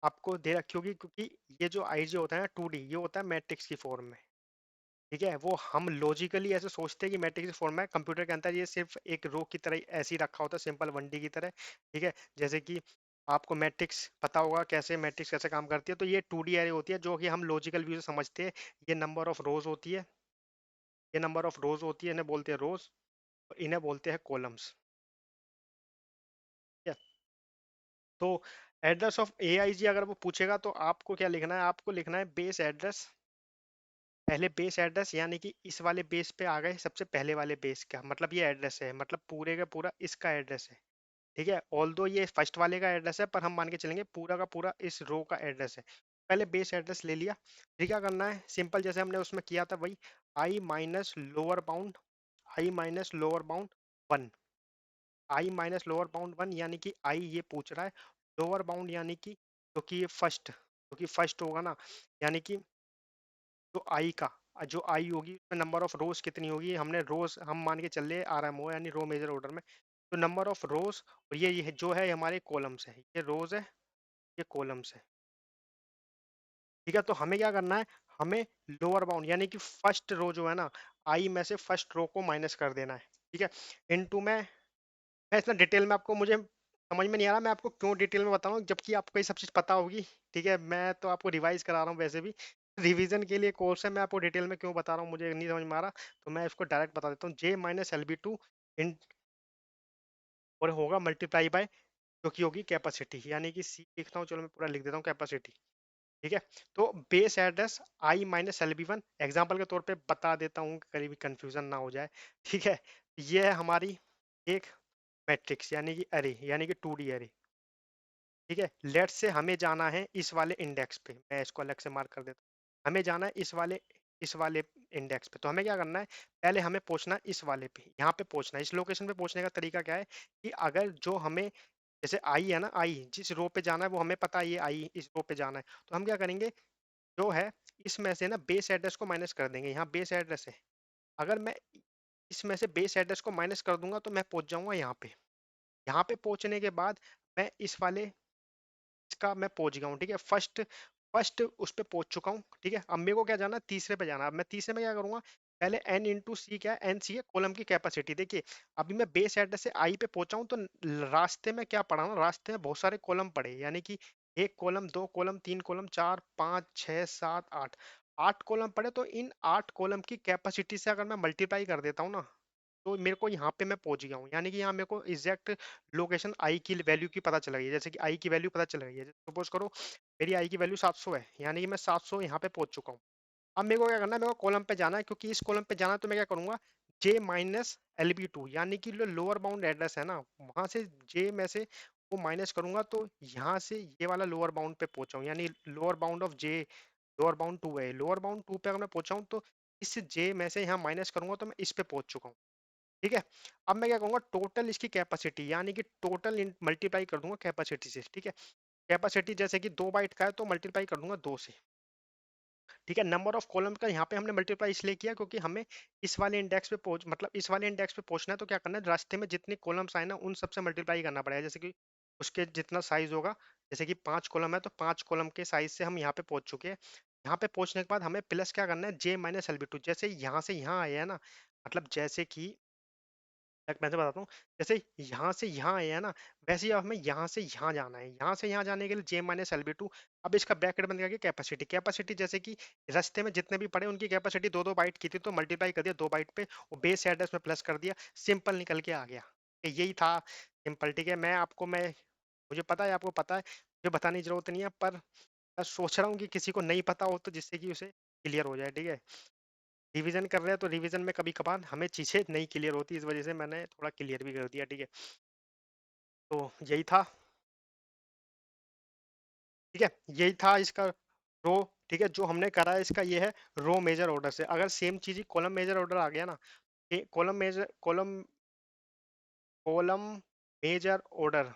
आपको दे रखी होगी, क्योंकि ये जो आई जे होता है ना 2D, ये होता है मैट्रिक्स की फॉर्म में। ठीक है, वो हम लॉजिकली ऐसे सोचते हैं कि मैट्रिक्स की फॉर्म में, कंप्यूटर के अंदर ये सिर्फ एक रो की तरह ऐसे ही रखा होता है, सिंपल 1D की तरह। ठीक है, जैसे कि आपको मैट्रिक्स पता होगा, कैसे मैट्रिक्स कैसे काम करती है, तो ये 2D एरे होती है, जो कि हम लॉजिकल व्यू से समझते हैं। ये नंबर ऑफ रोज होती है, ये नंबर ऑफ रोज होती है, इन्हें बोलते हैं रोज, और इन्हें बोलते हैं कॉलम्स। तो एड्रेस ऑफ एआईजी अगर वो पूछेगा, तो आपको क्या लिखना है, आपको लिखना है बेस एड्रेस। पहले बेस एड्रेस, यानी कि इस वाले बेस पे आ गए, सबसे पहले वाले बेस का मतलब ये एड्रेस है, मतलब पूरे का पूरा इसका एड्रेस है। ठीक है, ऑल दो ये फर्स्ट वाले का एड्रेस है, पर हम मान के चलेंगे पूरा का पूरा इस रो का एड्रेस है। पहले बेस एड्रेस ले लिया, फिर क्या करना है, सिंपल जैसे हमने उसमें किया था वही, आई माइनस लोअर बाउंड, आई माइनस लोअर बाउंड 1, आई माइनस लोअर बाउंड 1, यानी कि आई ये पूछ रहा है, लोअर बाउंड यानी कि जो कि ये फर्स्ट, जो कि फर्स्ट होगा ना, यानी कि जो आई का, जो आई होगी उसमें नंबर ऑफ रोज कितनी होगी, हमने रोज हम मान के चल रहे आर एम ओ, यानी रो मेजर ऑर्डर में, तो नंबर ऑफ रोज, और ये जो है हमारे कॉलम्स है, ये रोज है, ये कॉलम्स है। ठीक है, तो हमें क्या करना है, हमें लोअर बाउंड यानी कि फर्स्ट रो जो है ना, आई में से फर्स्ट रो को माइनस कर देना है। ठीक है, इनटू में, मैं इतना डिटेल में आपको, मुझे समझ में नहीं आ रहा मैं आपको क्यों डिटेल में बता रहा हूँ, जबकि आपको ये सब चीज़ पता होगी। ठीक है, मैं तो आपको रिवाइज करा रहा हूँ वैसे भी, रिवीजन के लिए कोर्स है, मैं आपको डिटेल में क्यों बता रहा हूँ मुझे नहीं समझ में आ रहा, तो मैं इसको डायरेक्ट बता देता हूँ, जे माइनस एल बी टू इन, और होगा मल्टीप्लाई बाय जो कि होगी कैपेसिटी, यानी कि सी लिखता हूँ, चलो मैं पूरा लिख देता हूँ कैपेसिटी। ठीक है, तो base address I minus L B one, example के तौर पे बता देता हूँ, कहीं भी कंफ्यूजन ना हो जाए। ठीक है, ये है हमारी एक मैट्रिक्स, यानी कि अरे, यानी कि 2D अरे। ठीक है, लेट से हमें जाना है इस वाले इंडेक्स पे, मैं इसको अलग से मार्क कर देता हूँ, हमें जाना है इस वाले इंडेक्स पे, तो हमें क्या करना है, पहले हमें पहुंचना इस वाले पे, यहाँ पे पहुंचना है। इस लोकेशन पे पहुंचने का तरीका क्या है, कि अगर जो हमें, जैसे आई है ना, आई जिस रो पे जाना है वो हमें पता है, ये आई इस रो पे जाना है, तो हम क्या करेंगे, जो है इसमें से ना बेस एड्रेस को माइनस कर देंगे, यहाँ बेस एड्रेस है, अगर मैं इसमें से बेस एड्रेस को माइनस कर दूंगा तो मैं पहुंच जाऊंगा यहाँ पे। यहाँ पे पहुंचने के बाद मैं इस वाले इसका मैं पहुंच गया हूँ। ठीक है, फर्स्ट फर्स्ट उस पे पहुंच चुका हूँ। ठीक है, अब मेरे को क्या जाना है, तीसरे पे जाना है। अब मैं तीसरे में क्या करूंगा, पहले n इंटू सी क्या है, एन सी है कॉलम की कैपेसिटी। देखिए अभी मैं बेस एड्रेस से आई पे पहुंचा हूं तो रास्ते में क्या पड़ा ना, रास्ते में बहुत सारे कॉलम पड़े, यानी कि एक कॉलम, दो कॉलम, तीन कॉलम, चार, पाँच, छः, सात, आठ, आठ कॉलम पड़े। तो इन आठ कॉलम की कैपेसिटी से अगर मैं मल्टीप्लाई कर देता हूँ ना, तो मेरे को यहाँ पे मैं पहुंच गया हूँ, यानी कि यहाँ मेरे को एग्जैक्ट लोकेशन आई की वैल्यू की पता चल गई है। जैसे कि आई की वैल्यू पता चल गई है, सपोज करो मेरी आई की वैल्यू 700 है, यानी कि मैं 700 यहाँ पे पहुंच चुका हूँ। अब मेरे को क्या करना है, मेरे को कॉलम पे जाना है, क्योंकि इस कॉलम पे जाना है तो मैं क्या करूंगा, जे माइनस एल बी टू, यानी कि जो लोअर बाउंड एड्रेस है ना, वहां से जे में से वो माइनस करूंगा तो यहाँ से ये वाला लोअर बाउंड पे पहुंचा हूँ, यानी lower bound of J, lower bound two है, लोअर बाउंड टू पे अगर मैं पहुंचा हूँ तो इस जे में से यहाँ माइनस करूंगा तो मैं इस पे पहुंच चुका हूँ। ठीक है, अब मैं क्या कहूंगा, टोटल इसकी कैपेसिटी, यानी कि टोटल मल्टीप्लाई कर दूंगा कैपेसिटी से। ठीक है, कैपेसिटी जैसे कि 2 बाइट का है तो मल्टीप्लाई कर दूंगा 2 से। ठीक है, नंबर ऑफ कॉलम का यहाँ पे हमने मल्टीप्लाई इसलिए किया क्योंकि हमें इस वाले इंडेक्स पे पहुंच, मतलब इस वाले इंडेक्स पे पहुंचना है, तो क्या करना है, रास्ते में जितने कॉलम्स आए ना उन सबसे मल्टीप्लाई करना पड़ेगा, जैसे कि उसके जितना साइज होगा। जैसे कि 5 कॉलम है तो 5 कॉलम के साइज से हम यहाँ पे पहुंच चुके हैं। यहाँ पे पहुंचने के बाद हमें प्लस क्या करना है, J minus L B to. जैसे यहाँ से यहाँ आए हैं ना, मतलब जैसे कि मैं से बताता हूँ, जैसे यहाँ से यहाँ आए हैं ना, वैसे ही अब हमें यहाँ से यहाँ जाना है। यहाँ से यहाँ जाने के लिए जे माइनस एल बी टू। अब इसका ब्रैकेट बन गया कैपेसिटी, कैपेसिटी जैसे कि रास्ते में जितने भी पड़े उनकी कैपेसिटी 2 2 बाइट की थी, तो मल्टीप्लाई कर दिया 2 बाइट पे और बेस एड्रेस में प्लस कर दिया, सिंपल निकल के आ गया। यही था सिंपल। ठीक है, मैं मुझे पता है आपको पता है, मुझे बताने की जरूरत नहीं है, पर मैं सोच रहा हूँ कि किसी को नहीं पता हो तो जिससे कि उसे क्लियर हो जाए। ठीक है, रिवीजन कर रहे हैं तो रिवीजन में कभी कभार हमें चीजें नहीं क्लियर होती, इस वजह से मैंने थोड़ा क्लियर भी कर दिया। ठीक है, तो यही था। ठीक है, यही था इसका रो। ठीक है, जो हमने करा है इसका ये है रो मेजर ऑर्डर से। अगर सेम चीज ही कॉलम मेजर ऑर्डर आ गया ना, कॉलम मेजर ऑर्डर,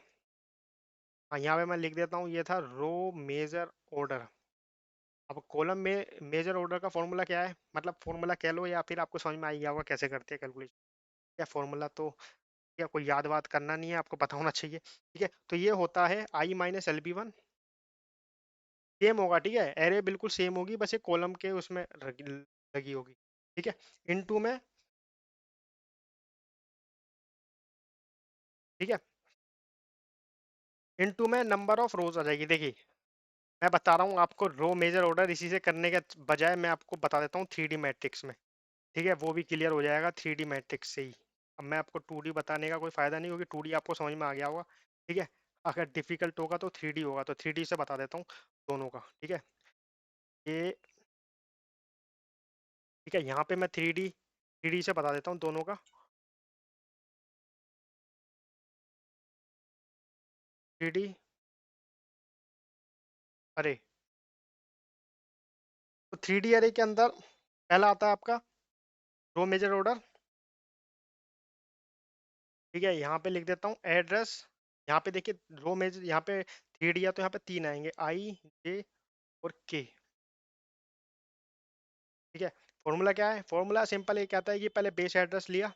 हाँ यहाँ पे मैं लिख देता हूँ, ये था रो मेजर ऑर्डर। अब कॉलम में मेजर ऑर्डर का फॉर्मूला क्या है, मतलब फॉर्मूला कह लो या फिर आपको समझ में आ गया होगा कैसे करते हैं कैलकुलेशन। क्या फॉर्मूला तो, क्या कोई याद बात करना नहीं है, आपको पता होना चाहिए। ठीक है, तो ये होता है I minus L B one, same होगा। ठीक है, एरे बिल्कुल सेम होगी, बस ये कॉलम के उसमें लगी होगी। ठीक है, इनटू में, ठीक है, इनटू में नंबर ऑफ रोज आ जाएगी। देखिए मैं बता रहा हूँ आपको, रो मेजर ऑर्डर इसी से करने के बजाय मैं आपको बता देता हूँ 3D मैट्रिक्स में। ठीक है, वो भी क्लियर हो जाएगा 3D मैट्रिक्स से ही। अब मैं आपको 2D बताने का कोई फायदा नहीं, क्योंकि 2D आपको समझ में आ गया होगा। ठीक है, अगर डिफिकल्ट होगा तो 3D होगा, तो 3D से बता देता हूँ दोनों का। ठीक है, ये, ठीक है, यहाँ पे मैं 3D से बता देता हूँ दोनों का। 3D अरे, तो 3D अरे के अंदर पहला आता है आपका रो मेजर ऑर्डर। ठीक है, यहाँ पे लिख देता हूँ एड्रेस। यहाँ पे देखिए रो मेजर, यहाँ पे 3D है तो यहाँ पे तीन आएंगे, आई, जे और के। ठीक है, फॉर्मूला क्या है, फॉर्मूला सिंपल ये कहता है कि पहले बेस एड्रेस लिया,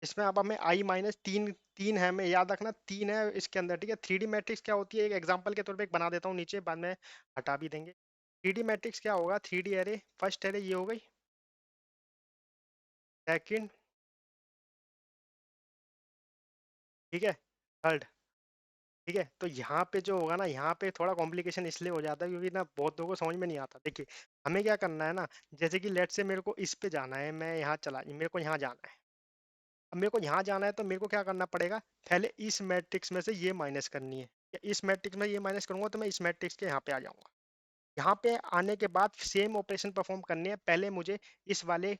इसमें अब हमें आई माइनस तीन, तीन है, हमें याद रखना तीन है इसके अंदर। ठीक है, 3D मैट्रिक्स क्या होती है, एक एग्जांपल के तौर पे एक बना देता हूँ नीचे, बाद में हटा भी देंगे। 3D मैट्रिक्स क्या होगा, 3D एरे, फर्स्ट एरे ये हो गई, सेकंड, ठीक है, थर्ड। ठीक है, तो यहाँ पे जो होगा ना, यहाँ पे थोड़ा कॉम्प्लिकेशन इसलिए हो जाता है क्योंकि ना बहुत लोगों को समझ में नहीं आता। देखिए हमें क्या करना है ना, जैसे कि लेट से मेरे को इस पे जाना है, मैं यहाँ चला, मेरे को यहाँ जाना है। अब मेरे को यहाँ जाना है तो मेरे को क्या करना पड़ेगा, पहले इस मैट्रिक्स में से ये माइनस करनी है, या इस मैट्रिक्स में ये माइनस करूंगा तो मैं इस मैट्रिक्स के यहाँ पे आ जाऊंगा। यहाँ पे आने के बाद सेम ऑपरेशन परफॉर्म करनी है, पहले मुझे इस वाले,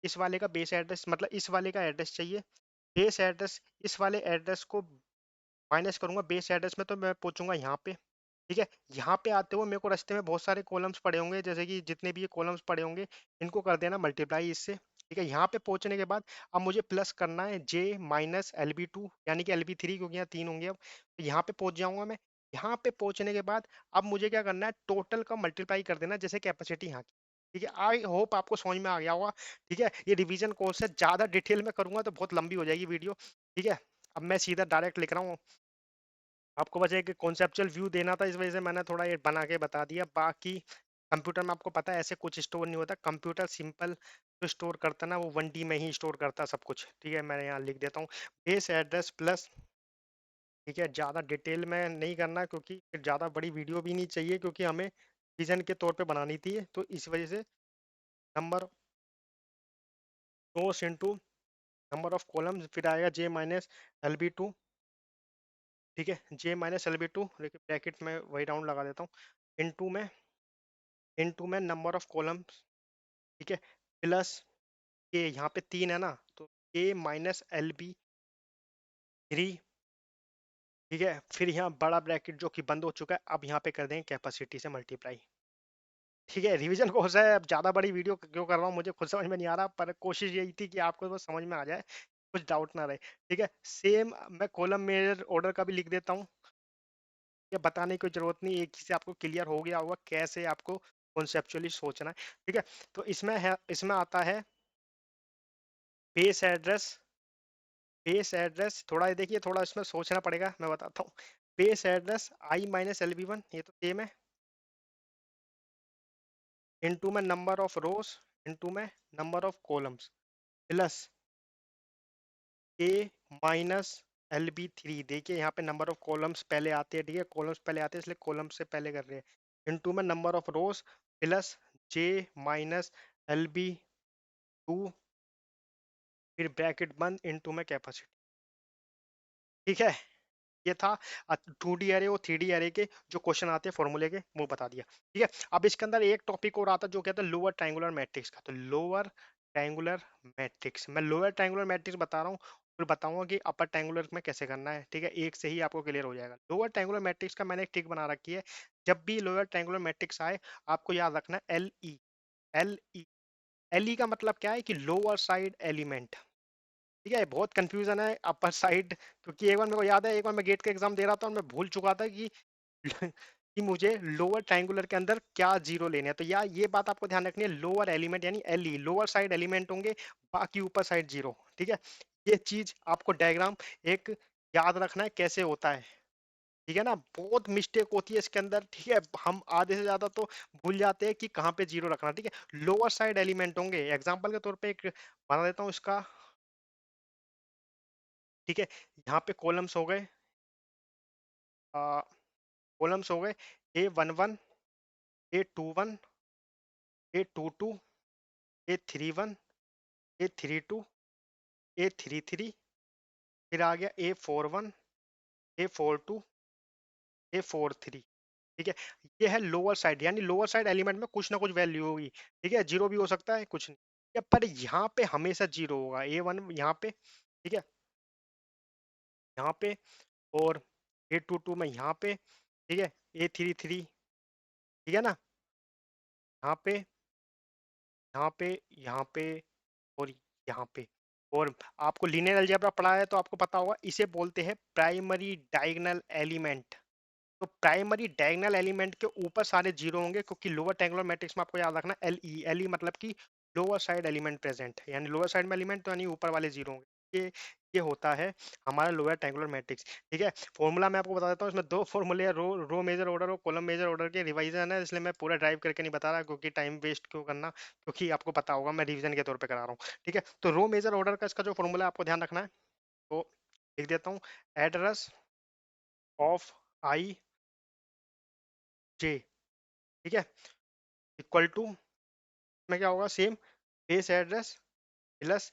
इस वाले का बेस एड्रेस, मतलब इस वाले का एड्रेस चाहिए। बेस एड्रेस, इस वाले एड्रेस को माइनस करूंगा बेस एड्रेस में तो मैं पहुंचूंगा यहाँ पे। ठीक है, यहाँ पे आते हुए मेरे को रास्ते में बहुत सारे कॉलम्स पड़े होंगे, जैसे कि जितने भी ये कॉलम्स पड़े होंगे इनको कर देना मल्टीप्लाई इससे। ठीक है, यहाँ पे पहुंचने के बाद अब मुझे प्लस करना है J minus L B to, यानी कि एल बी थ्री, क्योंकि यहाँ तीन होंगे। अब तो यहाँ पे पहुंच जाऊंगा मैं। यहाँ पे पहुंचने के बाद अब मुझे क्या करना है, टोटल का मल्टीप्लाई कर देना, जैसे कैपेसिटी यहाँ की। ठीक है, आई होप आपको समझ में आ गया होगा। ठीक है, ये रिवीजन कोर्स है, ज्यादा डिटेल में करूंगा तो बहुत लंबी हो जाएगी वीडियो। ठीक है, अब मैं सीधा डायरेक्ट लिख रहा हूँ, आपको बस एक कॉन्सेप्चुअल व्यू देना था, इस वजह से मैंने थोड़ा ये बना के बता दिया। बाकी कंप्यूटर में आपको पता है ऐसे कुछ स्टोर नहीं होता, कंप्यूटर सिंपल जो स्टोर करता है ना वो 1D में ही स्टोर करता है सब कुछ। ठीक है, मैं यहाँ लिख देता हूँ बेस एड्रेस प्लस। ठीक है, ज़्यादा डिटेल में नहीं करना क्योंकि फिर ज़्यादा बड़ी वीडियो भी नहीं चाहिए, क्योंकि हमें विजन के तौर पे बनानी थी, तो इस वजह से number rows into number of columns, फिर आएगा J minus L B two. ठीक है, J minus L B two, देखिए ब्रैकेट में वही राउंड लगा देता हूँ, इनटू में नंबर ऑफ कॉलम्स। ठीक है, प्लस के यहाँ पे 3 है ना, तो ए माइनस एल बी 3। ठीक है, फिर यहाँ बड़ा ब्रैकेट जो कि बंद हो चुका है, अब यहाँ पे कर देंगे कैपेसिटी से मल्टीप्लाई। ठीक है, रिवीजन कोर्स है, अब ज़्यादा बड़ी वीडियो क्यों कर रहा हूँ मुझे खुद समझ में नहीं आ रहा, पर कोशिश यही थी कि आपको बस समझ में आ जाए, कुछ डाउट ना रहे। ठीक है, सेम मैं कॉलम मेजर ऑर्डर का भी लिख देता हूँ, ये बताने की जरूरत नहीं, एक ही से आपको क्लियर हो गया होगा कैसे आपको कॉन्सेप्चुअली सोचना है। ठीक है, तो इसमें आता है बेस एड्रेस। बेस एड्रेस थोड़ा ये देखिए, थोड़ा इसमें सोचना पड़ेगा, मैं बताता हूँ। Base address I minus L B one, ये तो सेम है, इनटू में नंबर ऑफ रोज, इनटू में number of columns, plus A minus L B three. देखिए यहाँ पे नंबर ऑफ कॉलम्स पहले आते हैं, ठीक है, कॉलम्स पहले आते हैं इसलिए कॉलम्स से पहले कर रहे हैं, इनटू में number of rows plus J minus L B two, फिर ब्रैकेट बंद, इनटू में कैपेसिटी। ठीक है, ये था 2D एरे और 3D एरे के जो क्वेश्चन आते हैं फॉर्मूले के, वो बता दिया। ठीक है, अब इसके अंदर एक टॉपिक और आता है जो कहता है लोअर ट्रायंगुलर मैट्रिक्स का। तो लोअर ट्रायंगुलर मैट्रिक्स, मैं लोअर ट्रायंगुलर मैट्रिक्स बता रहा हूँ, फिर बताऊंगा कि अपर ट्रायंगुलर में कैसे करना है। ठीक है, एक से ही आपको क्लियर हो जाएगा। लोअर ट्रायंगुलर मैट्रिक्स का मैंने एक ट्रिक बना रखी है, जब भी लोअर ट्रायंगुलर मैट्रिक्स आए आपको याद रखना है L E. L E, L E का मतलब क्या है कि लोअर साइड एलिमेंट। ठीक है, बहुत कंफ्यूजन है अपर साइड, क्योंकि एक बार मेरे को याद है, एक बार मैं गेट का एग्जाम दे रहा था और मैं भूल चुका था कि कि मुझे लोअर ट्रायंगुलर के अंदर क्या जीरो लेने हैं। तो यार ये बात आपको ध्यान रखनी है, लोअर एलिमेंट यानी L E, lower side element होंगे, बाकी ऊपर साइड जीरो। ठीक है, ये चीज आपको डायग्राम एक याद रखना है कैसे होता है। ठीक है ना, बहुत मिस्टेक होती है इसके अंदर। ठीक है, हम आधे से ज्यादा तो भूल जाते हैं कि कहाँ पे जीरो रखना। ठीक है, लोअर साइड एलिमेंट होंगे, एग्जाम्पल के तौर पे एक बना देता हूँ इसका। ठीक है, यहाँ पे कॉलम्स हो गए, कॉलम्स हो गए A11, A21, A22, A31, A32, A33, फिर आ गया A41, A42, A43। ठीक है, ये है लोअर साइड, यानी लोअर साइड एलिमेंट में कुछ ना कुछ वैल्यू होगी। ठीक है, जीरो भी हो सकता है, कुछ नहीं। या पर यहाँ पे हमेशा जीरो होगा, A1 यहाँ पे, ठीक है, यहाँ पे, और A22 में यहाँ पे, ठीक है, A33, ठीक है ना, यहाँ पे, यहाँ पे, यहाँ पे, और यहाँ पे। और आपको लीनियर अलजेब्रा पढ़ा है तो आपको पता होगा, इसे बोलते हैं प्राइमरी डायगोनल एलिमेंट। तो प्राइमरी डायगोनल एलिमेंट के ऊपर सारे जीरो होंगे, क्योंकि लोअर ट्रायंगुलर मैट्रिक्स में आपको याद रखना एल ई। एल ई मतलब कि लोअर साइड एलिमेंट प्रेजेंट, यानी लोअर साइड में एलिमेंट तो यानी ऊपर वाले जीरो होंगे। ये होता है हमारा लोअर ट्रायंगुलर मैट्रिक्स। ठीक है, फॉर्मूला मैं आपको बता देता हूँ, इसमें दो फॉर्मूले है, रो मेजर ऑर्डर और कॉलम मेजर ऑर्डर के रिवाइजन है, इसलिए मैं पूरा ड्राइव करके नहीं बता रहा, क्योंकि टाइम वेस्ट क्यों करना, क्योंकि आपको पता होगा मैं रिवीजन के तौर पे करा रहा हूँ। ठीक है, तो रो मेजर ऑर्डर का इसका जो फॉर्मूला आपको ध्यान रखना है, तो लिख देता हूँ, एड्रेस ऑफ आई जे। ठीक है, इक्वल टू में क्या होगा, same base address plus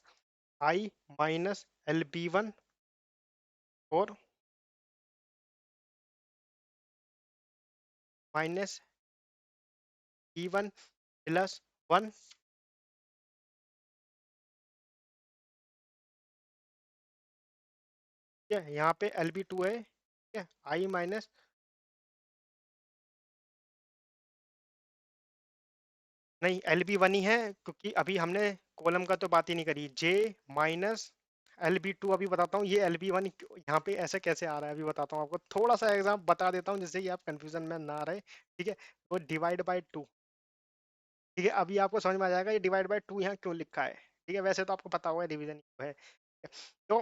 I minus L B one, और minus E one plus one. ठीक है, यहाँ पे एल बी टू है, ठीक है, आई माइनस, नहीं एल बी वन ही है, क्योंकि अभी हमने कॉलम का तो बात ही नहीं करी। जे माइनस एल बी टू, अभी बताता हूँ ये एल बी वन यहाँ पे ऐसे कैसे आ रहा है, अभी बताता हूँ आपको, थोड़ा सा एग्जाम बता देता हूँ जिससे कि आप कंफ्यूजन में ना रहे। ठीक है, वो डिवाइड बाय टू। ठीक है, अभी आपको समझ में आ जाएगा ये डिवाइड बाय टू यहाँ क्यों लिखा है। ठीक है, वैसे तो आपको पता होगा डिवीजन है। तो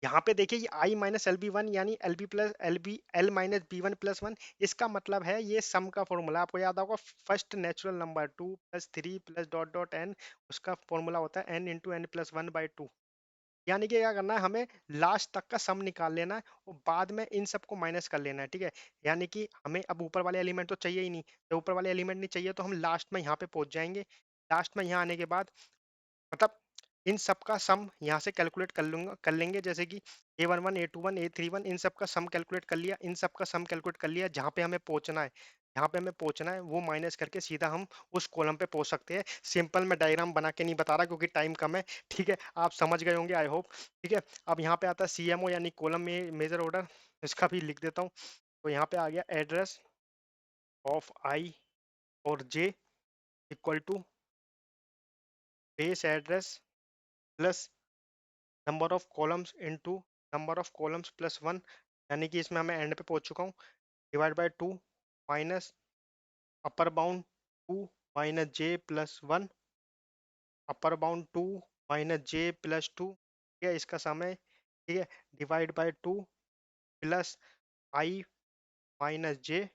यहाँ पे देखिए ये I minus L B one यानी L B plus L B L minus B one plus one, इसका मतलब है ये सम का फॉर्मूला आपको याद होगा, first natural number two plus three plus dot dot N, उसका फॉर्मूला होता है N into N plus one by two. यानी कि क्या करना है, हमें लास्ट तक का सम निकाल लेना है और बाद में इन सबको माइनस कर लेना है, ठीक है। यानी कि हमें अब ऊपर वाले एलिमेंट तो चाहिए ही नहीं, जब ऊपर वाले एलिमेंट नहीं चाहिए तो हम लास्ट में यहाँ पे पहुंच जाएंगे। लास्ट में यहाँ आने के बाद मतलब इन सब का सम यहाँ से कैलकुलेट कर लेंगे, जैसे कि A11 A21 A31 इन सब का सम कैलकुलेट कर लिया, इन सब का सम कैलकुलेट कर लिया, जहाँ पे हमें पहुंचना है, जहाँ पे हमें पहुंचना है वो माइनस करके सीधा हम उस कॉलम पे पहुंच सकते हैं। सिंपल मैं डायग्राम बना के नहीं बता रहा क्योंकि टाइम कम है, ठीक है, आप समझ गए होंगे आई होप। ठीक है, अब यहाँ पे आता है CMO यानी कॉलम में मेजर ऑर्डर, इसका भी लिख देता हूँ। तो यहाँ पे आ गया एड्रेस ऑफ आई और J equal to base address plus number of columns into number of columns plus one, यानी कि इसमें मैं एंड पे पहुंच चुका हूँ, divide by two minus upper bound two minus J plus one, upper bound two minus J plus two, ठीक है, इसका समय, ठीक है, divide by two plus I minus J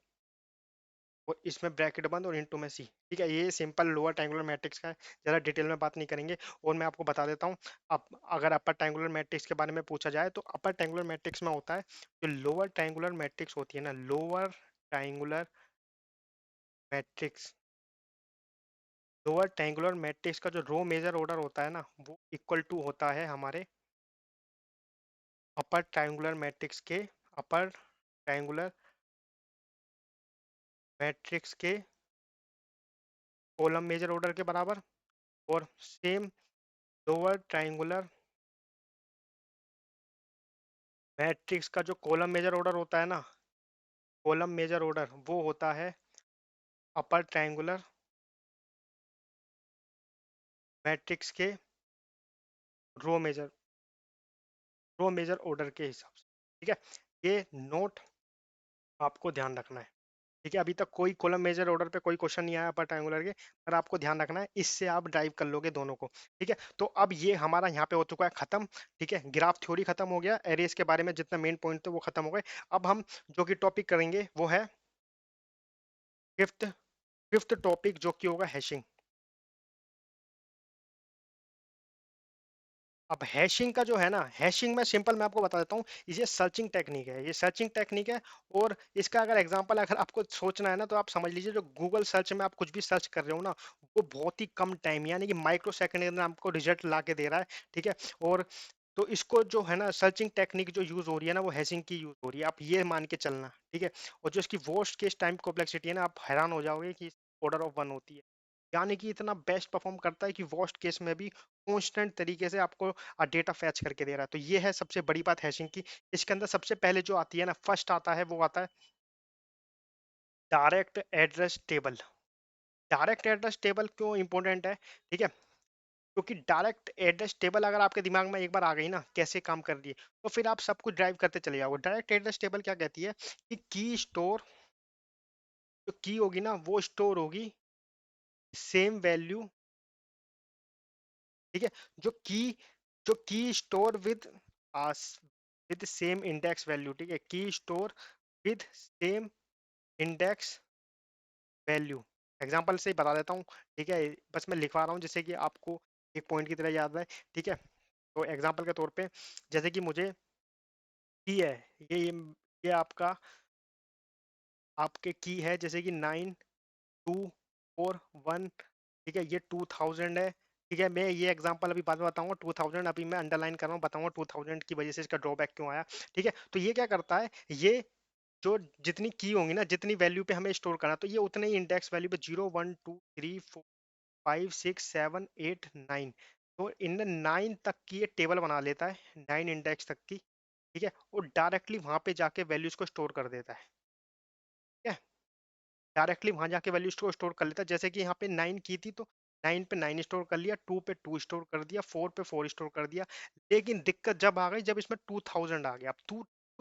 और इसमें ब्रैकेट बंद और इनटू में सी। ठीक है, ये सिंपल लोअर ट्रायंगुलर मैट्रिक्स का है, ज़्यादा डिटेल में बात नहीं करेंगे। और मैं आपको बता देता हूँ, अब अगर अपर ट्रायंगुलर मैट्रिक्स के बारे में पूछा जाए तो अपर ट्रायंगुलर मैट्रिक्स में होता है, जो लोअर ट्रायंगुलर मैट्रिक्स होती है ना, lower triangular matrix, lower triangular matrix का जो रो मेजर ऑर्डर होता है ना, वो इक्वल टू होता है हमारे अपर ट्रायंगुलर मैट्रिक्स के, अपर ट्रायंगुलर मैट्रिक्स के कॉलम मेजर ऑर्डर के बराबर। और सेम लोअर ट्रायंगुलर मैट्रिक्स का जो कॉलम मेजर ऑर्डर होता है ना, कॉलम मेजर ऑर्डर वो होता है अपर ट्रायंगुलर मैट्रिक्स के row major, row major order के हिसाब से। ठीक है, ये नोट आपको ध्यान रखना है। ठीक है, अभी तक कोई कॉलम मेजर ऑर्डर पे कोई क्वेश्चन नहीं आया अपर ट्रायंगुलर के, पर आपको ध्यान रखना है, इससे आप ड्राइव कर लोगे दोनों को। ठीक है, तो अब ये हमारा यहाँ पे हो चुका है खत्म। ठीक है, ग्राफ थ्योरी खत्म हो गया, एरेस के बारे में जितना मेन पॉइंट थे वो खत्म हो गए। अब हम जो कि टॉपिक करेंगे वो है फिफ्थ, फिफ्थ टॉपिक जो कि होगा हैशिंग। अब हैशिंग का जो है ना, हैशिंग में सिंपल मैं आपको बता देता हूँ, ये सर्चिंग टेक्निक है, ये सर्चिंग टेक्निक है। और इसका अगर एग्जांपल अगर आपको सोचना है ना, तो आप समझ लीजिए जो गूगल सर्च में आप कुछ भी सर्च कर रहे हो ना, वो बहुत ही कम टाइम यानी कि माइक्रो सेकंड के अंदर आपको रिजल्ट ला के दे रहा है। ठीक है, और तो इसको जो है ना सर्चिंग टेक्निक जो यूज हो रही है ना, वो हैशिंग की यूज हो रही है, आप ये मान के चलना। ठीक है, और जो इसकी वर्स्ट केस टाइम कॉम्प्लेक्सिटी है ना, आप हैरान हो जाओगे कि ऑर्डर ऑफ वन होती है, यानी कि इतना बेस्ट परफॉर्म करता है कि वर्स्ट केस में भी कॉन्स्टेंट तरीके से आपको डेटा फैच करके दे रहा है। तो ये है सबसे बड़ी बात हैशिंग की। इसके अंदर सबसे पहले जो आती है ना, फर्स्ट आता है वो आता है direct address table. Direct address table क्यों इंपॉर्टेंट है? ठीक है, क्योंकि डायरेक्ट एड्रेस टेबल अगर आपके दिमाग में एक बार आ गई ना कैसे काम कर रही है, तो फिर आप सब कुछ ड्राइव करते चले जाओगे। डायरेक्ट एड्रेस टेबल क्या कहती है कि की स्टोर, जो की होगी ना वो स्टोर होगी सेम वैल्यू। ठीक है, जो की, जो की store with same index value. ठीक है, की store with same index value. Example से ही बता देता हूँ, ठीक है, बस मैं लिखवा रहा हूँ जिससे कि आपको एक पॉइंट की तरह याद है। ठीक है, तो एग्जांपल के तौर पे जैसे कि मुझे की है, ये आपका आपके की है जैसे कि 9241। ठीक है, ये 2000 है। ठीक है, मैं ये एग्जांपल अभी बाद में बताऊंगा, 2000 अभी मैं अंडरलाइन कर रहा हूँ, बताऊंगा 2000 की वजह से इसका ड्रॉबैक क्यों आया। ठीक है, तो ये क्या करता है, ये जो जितनी की होंगी ना, जितनी वैल्यू पे हमें स्टोर करना, तो ये उतने ही इंडेक्स वैल्यू पे 0 1 2 3 4 5 6 7 8 9, तो इन 9 तक की ये टेबल बना लेता है, 9 इंडेक्स तक की। ठीक है, और डायरेक्टली वहां पे जाके वैल्यूज को स्टोर कर देता है। ठीक है, डायरेक्टली वहां जाके वैल्यूज को स्टोर कर लेता है। जैसे कि यहाँ पे 9 की थी तो 9 पे 9 स्टोर कर लिया, 2 पे 2 स्टोर कर दिया, 4 पे 4 स्टोर कर दिया। लेकिन दिक्कत जब आ गई जब इसमें 2000 आ गया। अब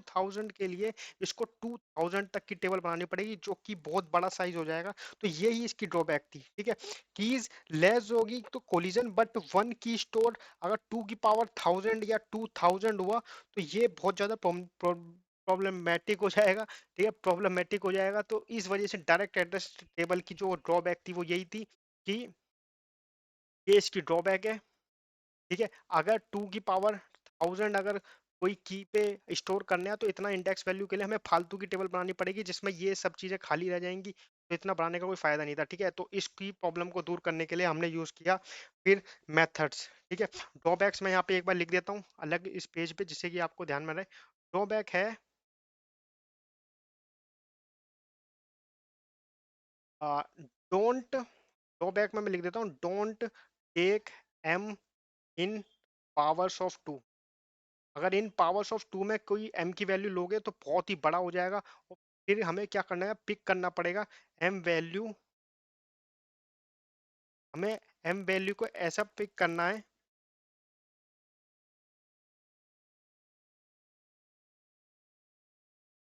2000 के लिए इसको 2000 तक की टेबल बनानी पड़ेगी, जो कि बहुत बड़ा साइज हो जाएगा। तो यही इसकी ड्रॉबैक थी, ठीक है। कीज लेस होगी तो कोलिजन, बट वन की स्टोर अगर 2 की पावर 1000 या 2000 हुआ तो ये बहुत ज्यादा प्रॉब्लमेटिक हो जाएगा, ठीक है, प्रॉब्लमेटिक हो जाएगा। तो इस वजह से डायरेक्ट एड्रेस टेबल की जो ड्रॉबैक थी वो यही थी कि ये इसकी ड्रॉबैक है, ठीक है। अगर 2 की पावर 1000 अगर कोई की पे स्टोर करना है तो इतना इंडेक्स वैल्यू के लिए हमें फालतू की टेबल बनानी पड़ेगी जिसमें ये सब चीजें खाली रह जाएंगी, तो इतना बनाने का कोई फायदा नहीं था, ठीक है। तो इसकी प्रॉब्लम को दूर करने के लिए हमने यूज किया फिर मेथड्स, ठीक है। ड्रॉबैक्स मैं यहाँ पे एक बार लिख देता हूँ अलग इस पेज पे, जिससे कि आपको ध्यान में रहे। ड्रॉबैक है डोंट, ड्रॉबैक में मैं लिख देता हूँ, don't take m in powers of 2। अगर इन पावर्स ऑफ 2 में कोई m की वैल्यू लोगे तो बहुत ही बड़ा हो जाएगा, और फिर हमें क्या करना है, पिक करना पड़ेगा m वैल्यू, हमें m वैल्यू को ऐसा पिक करना है,